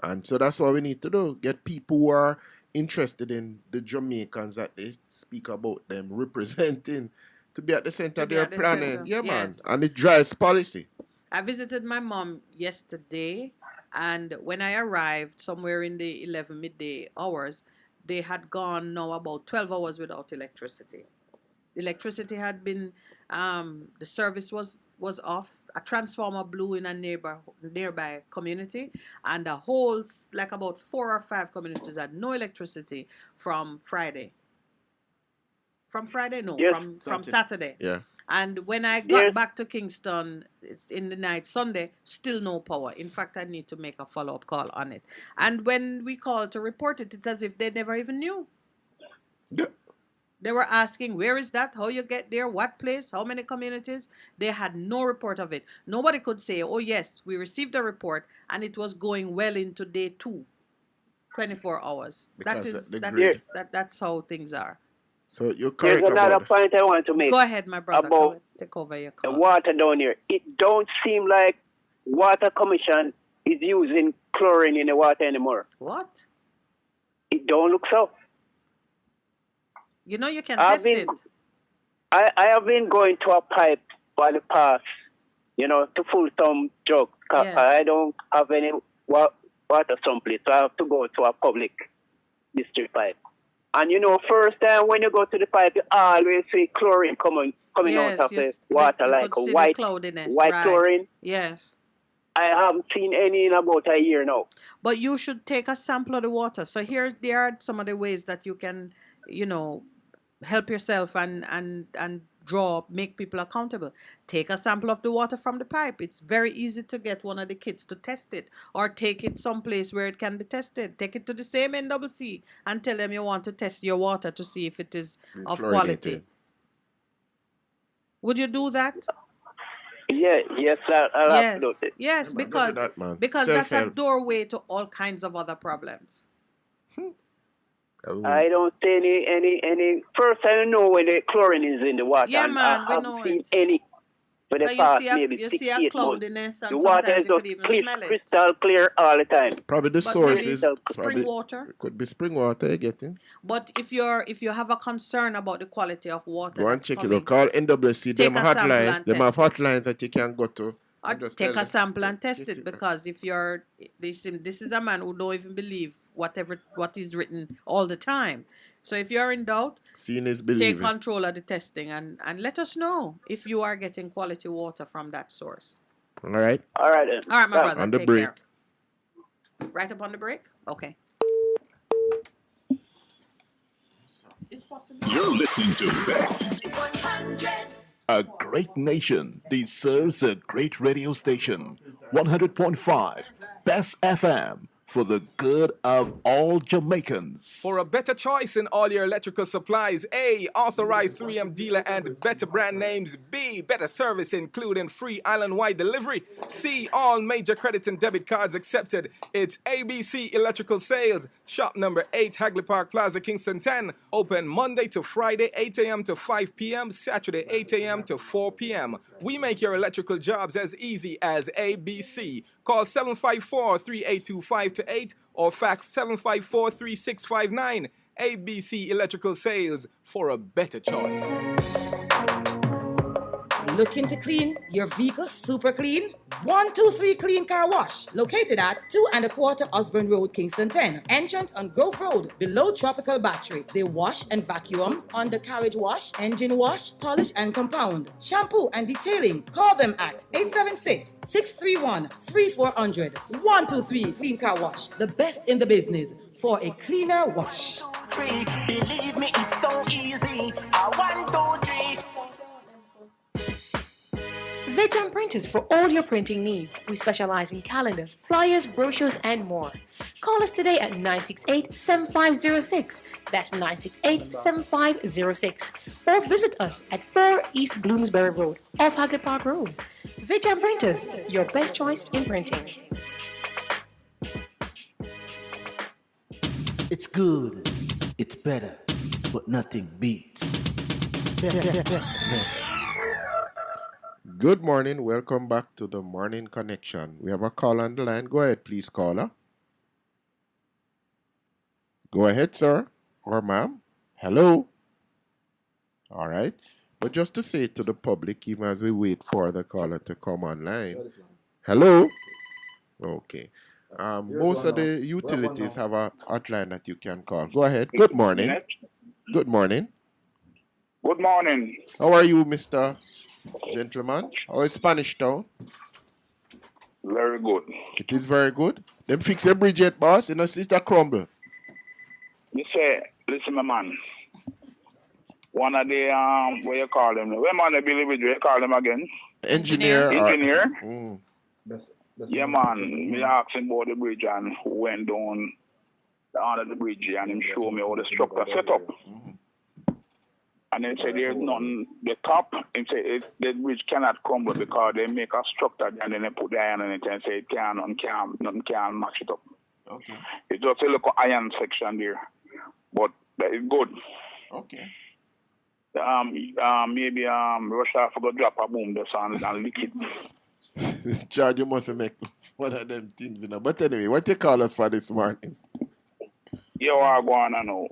And so that's what we need to do. Get people who are interested in the Jamaicans that they speak about them representing to be at the center of their planning. Yeah, man. And it drives policy. I visited my mom yesterday, and when I arrived somewhere in the 11 midday hours, they had gone now about 12 hours without electricity. The electricity had been, the service was off. A transformer blew in a nearby community, and the whole, like about 4 or 5 communities had no electricity from Friday. From Friday? No, from Saturday. Yeah. And when I got back to Kingston, it's in the night, Sunday, still no power. In fact, I need to make a follow-up call on it. And when we called to report it, it's as if they never even knew. Yeah. They were asking, where is that? How you get there? What place? How many communities? They had no report of it. Nobody could say, oh yes, we received a report and it was going well into day 2, 24 hours. That's how things are. So you're correct. There's another point I want to make. Go ahead, my brother. About take over your call. The water down here. It don't seem like Water Commission is using chlorine in the water anymore. What? It don't look so. You know you can test it. I have been going to a pipe for the past, to full some jug. I don't have any water someplace, so I have to go to a public district pipe. And first time when you go to the pipe, you always see chlorine coming out of the water, like a white chlorine. Yes. I haven't seen any in about a year now. But you should take a sample of the water. So there are some of the ways that you can, help yourself and make people accountable. Take a sample of the water from the pipe. It's very easy to get one of the kids to test it, or take it someplace where it can be tested. Take it to the same NCC and tell them you want to test your water to see if it is of quality. Would you do that? Yes, I'll have to do it. Yes, because that's a doorway to all kinds of other problems. I don't see any. First, I don't know when the chlorine is in the water. Yeah, man, I haven't seen any for the past maybe 6 8 months. Cloudiness, and the water is just crystal clear all the time. Probably the source is spring water. It could be spring water you're getting. But if you have a concern about the quality of water, go and check it out. Call NWC. Them hotline. Them have hotlines that you can go to. Or take a sample and test it, because if this is a man who don't even believe what is written all the time. So if you're in doubt, seeing is believing. Take control of the testing and let us know if you are getting quality water from that source. All right. All right then. All right, my brother. On the break. Care. Right up on the break? Okay. It's possible. You're listening to Best. 100. A great nation deserves a great radio station. 100.5 Best FM for the good of all Jamaicans. For a better choice in all your electrical supplies, A, authorized 3M dealer and better brand names. B, better service including free island-wide delivery. C, all major credit and debit cards accepted. It's ABC Electrical Sales. Shop number 8, Hagley Park Plaza, Kingston 10. Open Monday to Friday, 8 a.m. to 5 p.m. Saturday, 8 a.m. to 4 p.m. We make your electrical jobs as easy as ABC. Call 754-3825-8 or fax 754-3659. ABC Electrical Sales for a better choice. Looking to clean your vehicle super clean? 123 Clean Car Wash, located at 2¼ Osborne Road, Kingston 10. Entrance on Grove Road, below Tropical Battery. They wash and vacuum, undercarriage wash, engine wash, polish and compound, shampoo and detailing. Call them at 876-631-3400. 123 Clean Car Wash, the best in the business for a cleaner wash. Believe me, it's so easy. 1, 2, 3. Vijam Printers for all your printing needs. We specialize in calendars, flyers, brochures, and more. Call us today at 968-7506. That's 968-7506. Or visit us at 4 East Bloomsbury Road, off Hagley Park Road. Vijam Printers, your best choice in printing. It's good, it's better, but nothing beats. Good morning. Welcome back to the Morning Connection. We have a call on the line. Go ahead, please, caller. Go ahead, sir or ma'am. Hello. All right. But just to say to the public, even as we wait for the caller to come online. Hello. Okay. Most of the utilities have a hotline that you can call. Go ahead. Good morning. Good morning. Good morning. How are you, Mr. Gentleman? How is Spanish Town? Very good. It is very good. Them fix a bridge yet, boss. You know, sister crumble. You say, listen, my man. One of the, what you call them? When man they believe it, you call them again? Engineer. Yeah, man. Me asked him about the bridge and who went down under the bridge and him show me how the structure set up. And then say there's nothing, the top, and say the bridge cannot crumble because they make a structure and then they put the iron in it and say it nothing can match it up. Okay. It's just a little iron section there. But that is good. Okay. Maybe Russia forgot drop a boom this and lick it. George, you must make one of them things, you know. But anyway, what you call us for this morning? You are going to know.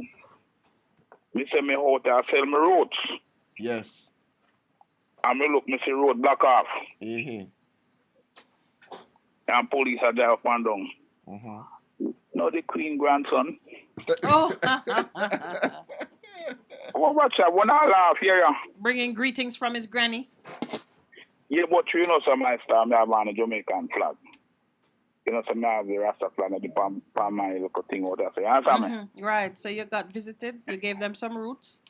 Me say me out there sell me roads. Yes. And me look, me see road block off. Mm-hmm. And police are there up and down. Mm-hmm. No, the Queen grandson. Oh. Well, watch that. When I laugh, yeah. Bringing greetings from his granny. Yeah, but you know, some my star, me have on a Jamaican flag. You know, some I have the Rasta flag and the palm my little thing out there. So you understand me? Right. So you got visited. You gave them some roots.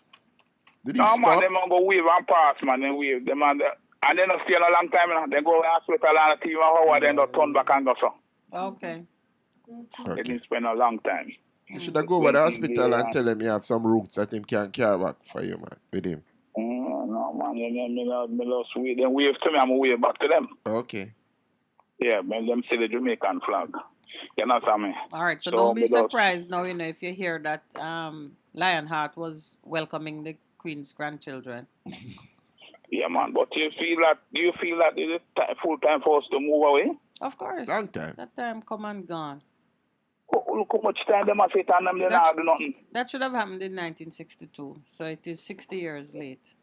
Did he stop? Man, they man go wave and pass, man. They wave. They man, and then they stay a long time. They go to hospital and TV and then they turn back and go so. Okay. They didn't spend a long time. You should have go to the hospital and tell him you have some roots that him can carry back for you, man, with him. No, man. Me lost wave. Then wave to me, I'm wave back to them. Okay. Yeah, man, them see the Jamaican flag. You know what I mean? All right, so don't be surprised now, you know, if you hear that Lionheart was welcoming the Queen's grandchildren. Yeah, man, but do you feel that it is full time for us to move away? Of course. Long time. That time come and gone. Look how much time they must sit on them, they not do nothing. That should have happened in 1962, so it is 60 years late.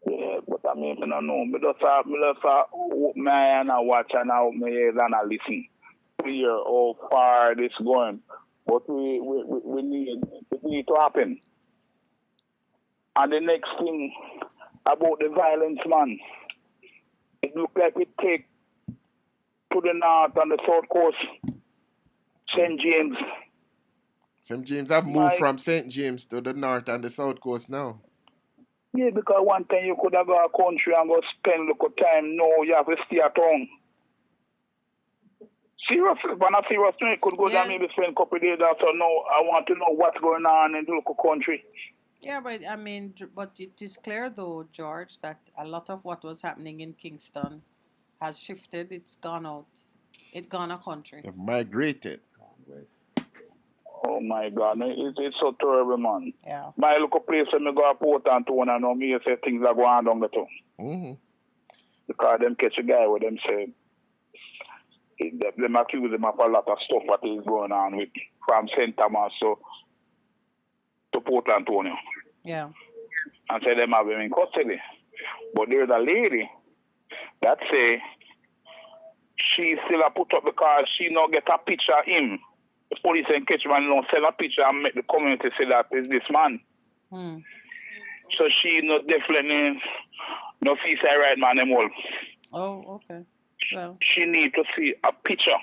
Yeah, but I mean, I don't know. I just open my eye and I watch and I open my ears and I listen to hear how far this going. But we need it to happen. And the next thing about the violence, man, it looks like we take to the north and the south coast, St. James. St. James have moved from St. James to the north and the south coast now. Yeah, because one time you could have go a country and go spend a little time. No, you have to stay at home. Seriously, when I serious thing, you could go there maybe spend a couple of days after. No, I want to know what's going on in the local country. Yeah, but I mean, but it is clear though, George, that a lot of what was happening in Kingston has shifted. It's gone out. It's gone a country. They've migrated. Oh my God, it's so terrible, man. Yeah. My local place when I go to Port Antonio and know me say things are going on down the town. Mm-hmm. Because them catch a guy with them say them accuse him of a lot of stuff what is going on with from St. Thomas to Port Antonio. Yeah. And say them have him in custody. But there's a lady that say she still a put up because she not get a picture of him. The police and catch man don't sell a picture and make the community say that is this man. So she not definitely no feel say right man anymore. Oh, okay. Well, she need to see a picture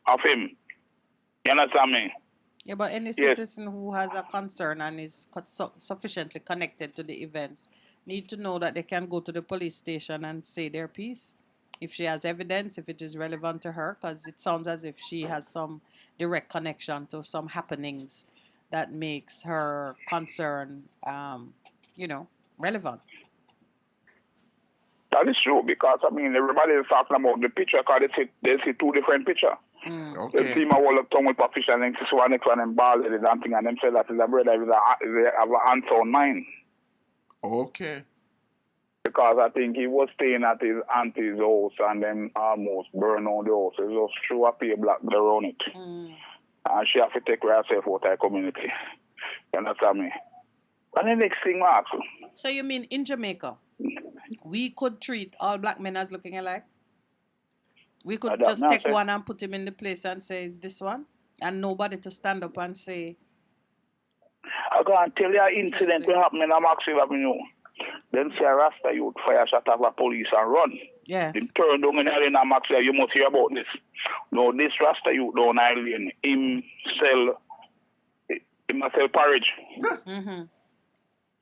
of him. You understand me? Yeah, but any citizen who has a concern and is sufficiently connected to the events need to know that they can go to the police station and say their piece. If she has evidence, if it is relevant to her, because it sounds as if she has some direct connection to some happenings that makes her concern, relevant. That is true because, everybody is talking about the picture because they see two different pictures. Okay. They see my wall of tongue with official and this one next one and ball and thing and them say that is a brother with have an unsound mind. Okay. Because I think he was staying at his auntie's house and then almost burned down the house. It was threw a pay black around it. And she have to take care of herself out of the community. You understand me? And the next thing, Mark. So you mean in Jamaica, we could treat all black men as looking alike? We could just take one and put him in the place and say, is this one? And nobody to stand up and say... I can't tell you an incident that happened in Maxwell Avenue. Then see a Rasta youth fire shot at the police and run. Yes. They turn down in Arena Maxwell. You must hear about this. No, this Rasta youth down Island, him sell porridge.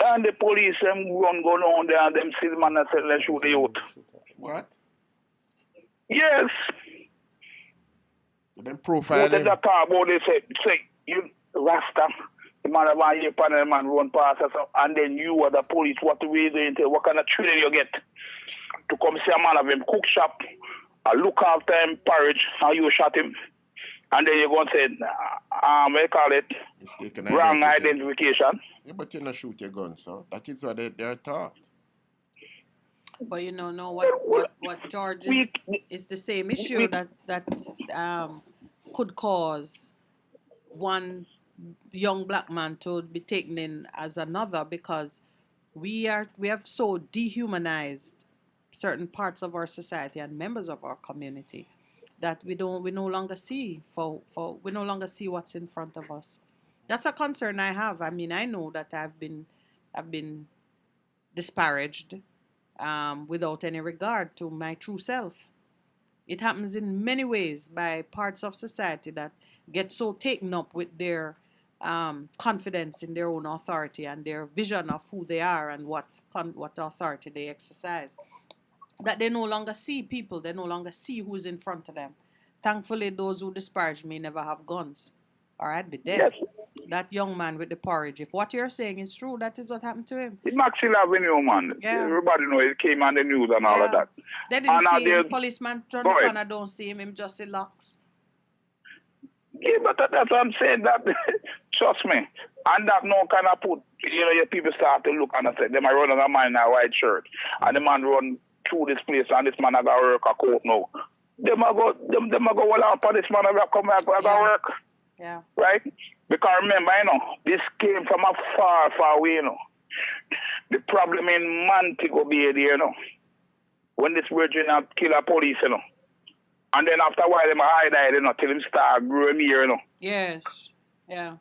And the police run go down there and them see the man and say, let's shoot the youth. What? Yes. Then profile what him. They talk about, they say you Rasta, the man of your panel man run past us, and then you are the police, what do we do? What kind of training you get to come see a man of him cook shop, look after him porridge, and you shot him, and then you go and say, they call it wrong identification. Yeah, but you not shoot your gun, so that is what they're taught. But what George is the same issue that could cause one young black man to be taken in as another, because we have so dehumanized certain parts of our society and members of our community that we no longer see we no longer see what's in front of us. That's a concern I have. I know that I've been disparaged without any regard to my true self. It happens in many ways by parts of society that get so taken up with their confidence in their own authority and their vision of who they are and what authority they exercise, that they no longer see people, they no longer see who's in front of them. Thankfully, those who disparage me never have guns, or I'd be dead. Yes. That young man with the porridge, if what you're saying is true, that is what happened to him. It's Maxwell Avenue, man. Yeah. Everybody know it came on the news and all of that. They didn't see him. Policeman turn the corner, don't see him just see locks. Yeah, but that's what I'm saying. That trust me. And that no kind of put, your people start to look and say, they might run on a man in a white shirt. And the man run through this place and this man has got to work a court now. They might go all out for this man has got to come and work. Yeah. Right? Because remember, this came from a far, far away, The problem in Montego Bay there, when this virgin had killed a police, And then after a while, them hide, till him start growing here, Yes. Yeah.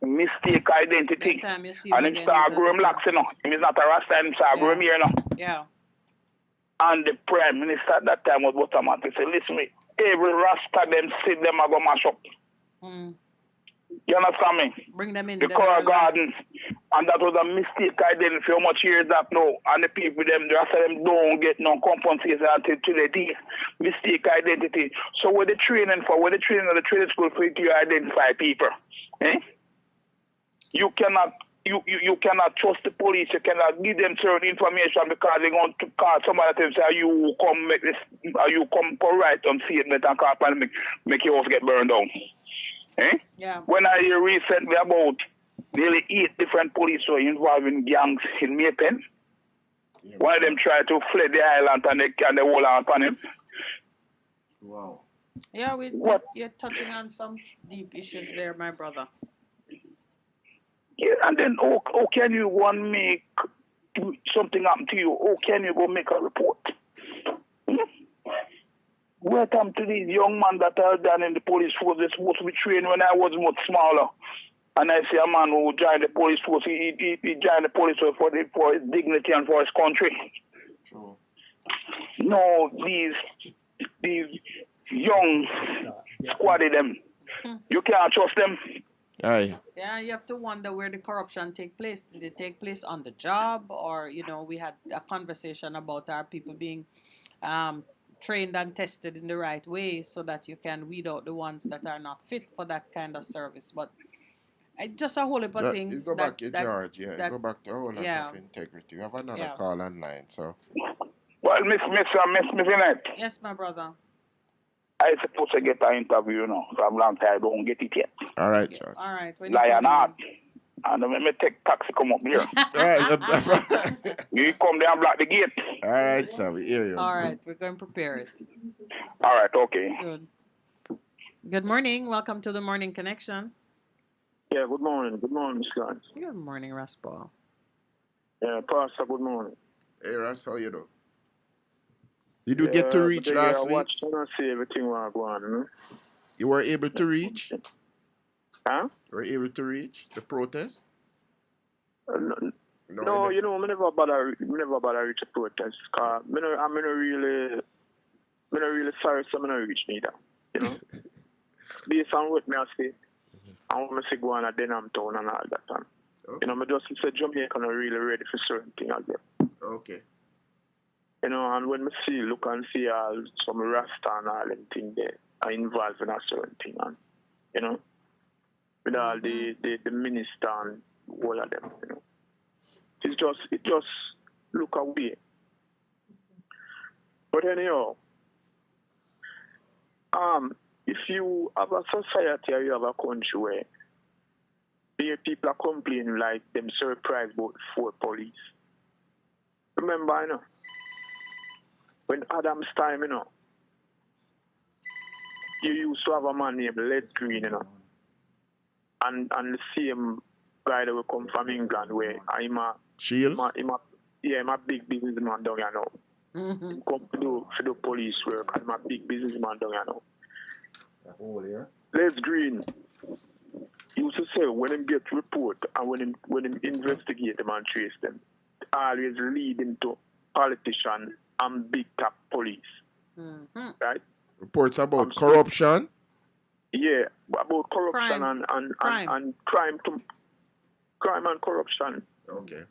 Mistake identity. And him start growing blacks, Him is not a Rasta, him start growing here, Yeah. And the Prime Minister at that time was Butterman. He said, listen me, every Rasta them sit them are going to mash up. You understand me? Bring them in. The Coral Garden. And that was a mistake identity for how much years that now. And the people, the rest of them don't get no compensation until today. Mistake identity. So what the training for? What the training of the training school for you to identify people? You cannot trust the police. You cannot give them certain information because they're going to call somebody to say, you come make this, you come write on statement and call and make your house get burned down. Yeah. When I hear recently about nearly 8 different police were involved in gangs in Maypen, one of them tried to flee the island and they hold on upon him. Wow. Yeah, you're touching on some deep issues there, my brother. Yeah, and then how can you make something happened to you, how can you go make a report? Welcome to these young men that are done in the police force. They're supposed to be trained when I was much smaller. And I see a man who joined the police force. He joined the police force for his dignity and for his country. True. No, these young squaddy them. You can't trust them. Aye. Yeah, you have to wonder where the corruption take place. Did it take place on the job, or we had a conversation about our people being trained and tested in the right way, so that you can weed out the ones that are not fit for that kind of service. But just a whole heap of things Go back to George, yeah. Go back to a whole lot yeah. of integrity. We have another call online, so. Well, Miss Vinette. Yes, my brother. I supposed to get an interview, from long time. I don't get it yet. All right, George. All right. Lion Heart. And let me take taxi come up here. You come there and block the gate. All right, sir. We hear you. All right. We're going to prepare it. All right. Okay. Good. Good morning. Welcome to the Morning Connection. Yeah, good morning. Good morning, Miss Lawrence. Good morning, Raspo. Yeah, Pastor, good morning. Hey, Ras, how you doing? Did you get to reach last week? I watched and see everything was going on. You were able to reach? Huh? You were able to reach the protest? No, I never bother reach a protest. Cause I'm not really sorry, so I'm not reach neither. Based on what I see, I want to go on a Denham town and all that. Okay. I just say Jamaica not really ready for certain things again. Okay. And when I look and see some Rasta and all them things there are involved in a certain thing, and with all the minister and all of them, it just look away. But anyhow, if you have a society or you have a country where people are complaining like them surprised about 4 police. Remember, when Adam's time, you used to have a man named Led Green, and the same guy that will come from England, where I'm a Shields? I'm a big businessman down here now. Mm-hmm. Come to do for the police work, I'm a big businessman down here now. Les Green used to say when him get report and when him investigate them and trace them, always lead him to politicians and big top police. Mm-hmm. Right? Reports about corruption? Yeah, about corruption and crime and corruption. Okay.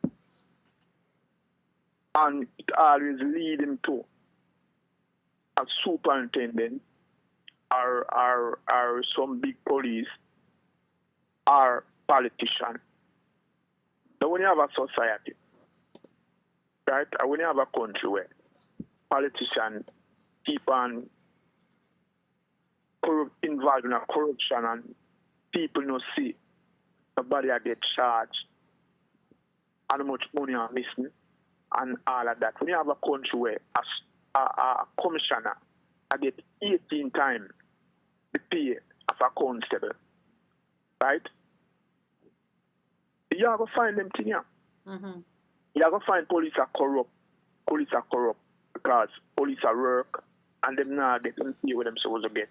And it always lead him to a superintendent or some big police or politician. So when you have a society, right, or when you have a country where politicians keep on involved in a corruption and people no see nobody get charged and how much money are missing and all of that. When you have a country where a commissioner I get 18 times the pay of a constable, right? You have to find them thing, yeah. Mm-hmm. You have to find police are corrupt. Police are corrupt because police are work and them now get them pay what them supposed to get.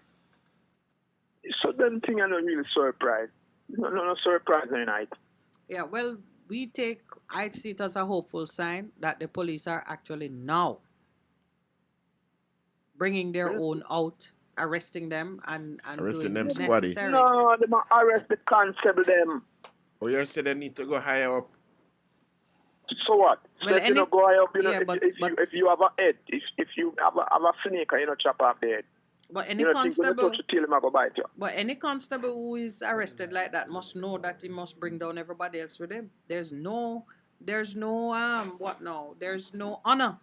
So them thing are not really surprised. No surprise tonight. Yeah, well, I see it as a hopeful sign that the police are actually now bringing their own out, arresting them and arresting doing them squaddy. No, they must arrest the constable them. Oh, you said they need to go higher up. So what? Well, so if you don't go higher up, if you have a head, if you have a snake, you know, chop off the head. But any constable who is arrested like that must know that he must bring down everybody else with him. There's no honor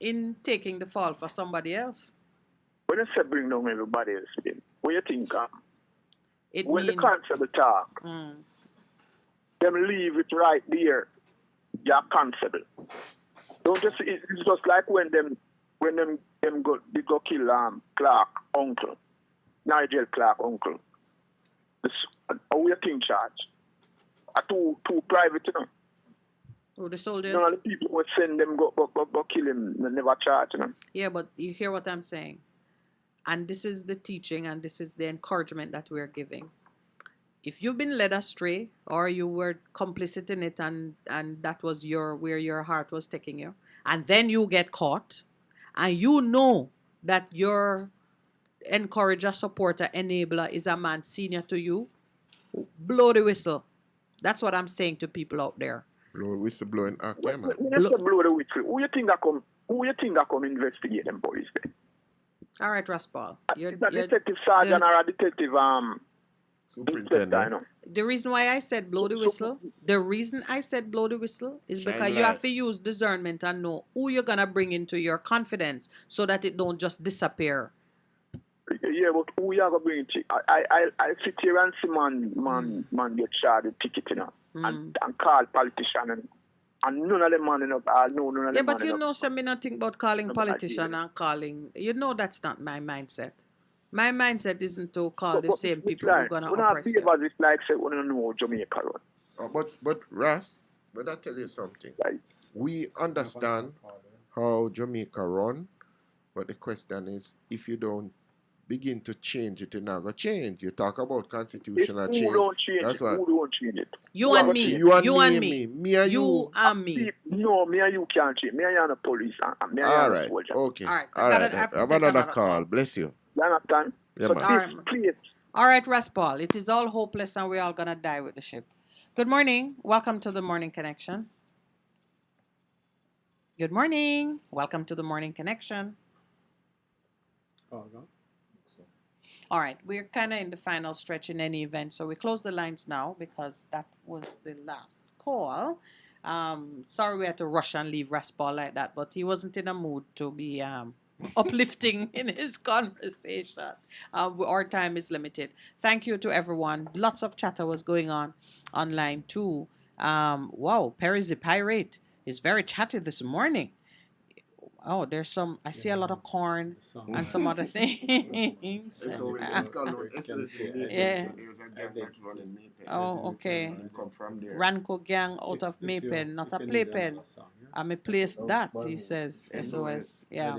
in taking the fall for somebody else. When you say bring down everybody else with him, what do you think? When the constable talk, them leave it right there. You're constable. Don't just. It's just like when them go kill Clark uncle, Nigel Clark uncle. How you think charge? Are two private, Oh, the soldiers? None of the people who send them go kill him, they never charge him. Yeah, but you hear what I'm saying. And this is the teaching and this is the encouragement that we're giving. If you've been led astray or you were complicit in it and that was where your heart was taking you, and then you get caught and you know that your encourager, supporter, enabler is a man senior to you, blow the whistle. That's what I'm saying to people out there. Blow whistle blowing act, yeah, man. Blow the whistle. Who you think that come investigate them police then? All right, Raspal. Is that detective sergeant or a detective superintendent? The reason why I said blow the whistle, is because you have to use discernment and know who you're gonna bring into your confidence so that it don't just disappear. Yeah, but who you are gonna bring it? I sit here and see man get charged with ticket, you know, and call politician and none of them man enough. None of them. Yeah, but you know, me not think about calling politician and calling. You know, that's not my mindset. My mindset isn't to call the same people who are gonna oppress you. It's like say we don't know Jamaica. But Ras, but I tell you something. Right. We understand how Jamaica run, but the question is, if you don't begin to change it, you're not going to change. You talk about constitutional change. Who don't change That's it? what. Who don't change it? You and me. You and me. Me and you. and me. No, me and you can't change. Me and you are the police. Me and all right. Okay. All right. All right. Have another call. Bless you. You understand? Yeah, man. All right, Raspal. It is all hopeless and we're all going to die with the ship. Good morning. Welcome to the Morning Connection. Good morning. Welcome to the Morning Connection. All right, we're kind of in the final stretch in any event, so we close the lines now because that was the last call. Sorry we had to rush and leave Raspal like that, but he wasn't in a mood to be uplifting in his conversation. Our time is limited. Thank you to everyone. Lots of chatter was going on online too. Wow, Perry the Pirate is very chatty this morning. Oh, there's some. I see a lot of corn and some other things. Yeah. Oh, okay. Ranco gang out of Maypen, not a playpen. I'm a place that he says. SOS. Yeah.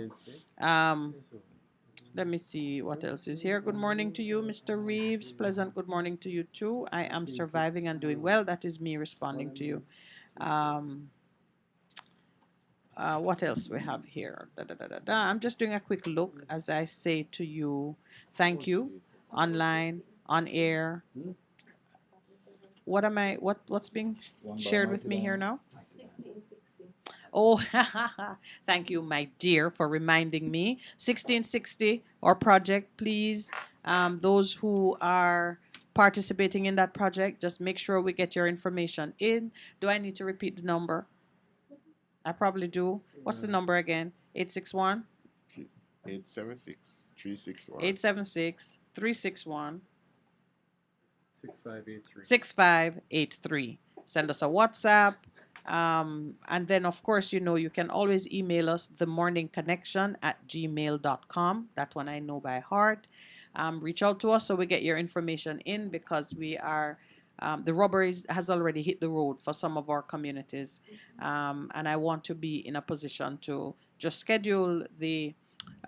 Let me see what else is here. Good morning to you, Mr. Reeves. Pleasant good morning to you too. I am surviving and doing well. That is me responding to you. What else we have here? I'm just doing a quick look as I say to you, thank you, online, on air. What's being shared with me here now? Oh, thank you, my dear, for reminding me. 1660, our project, please. Those who are participating in that project, just make sure we get your information in. Do I need to repeat the number? I probably do. What's the number again? 861? 876 361. 876 361 6583. 6583. Send us a WhatsApp. And then, of course, you can always email us themorningconnection@gmail.com. That one I know by heart. Reach out to us so we get your information in because we are... the rubber has already hit the road for some of our communities. And I want to be in a position to just schedule the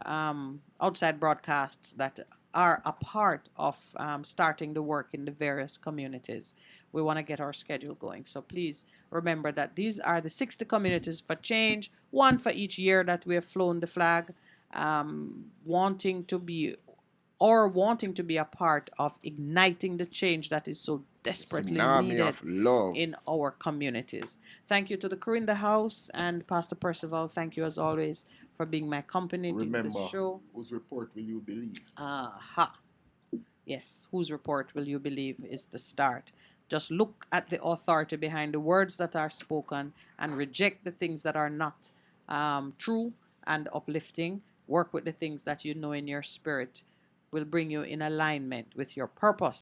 outside broadcasts that are a part of starting the work in the various communities. We want to get our schedule going. So please remember that these are the 60 communities for change, one for each year that we have flown the flag, wanting to be a part of igniting the change that is so desperately needed in our communities. Thank you to the crew in the house and Pastor Percival. Thank you as always for being my company during the show. Whose report will you believe? Yes, whose report will you believe is the start. Just look at the authority behind the words that are spoken and reject the things that are not true and uplifting. Work with the things that you know in your spirit will bring you in alignment with your purpose.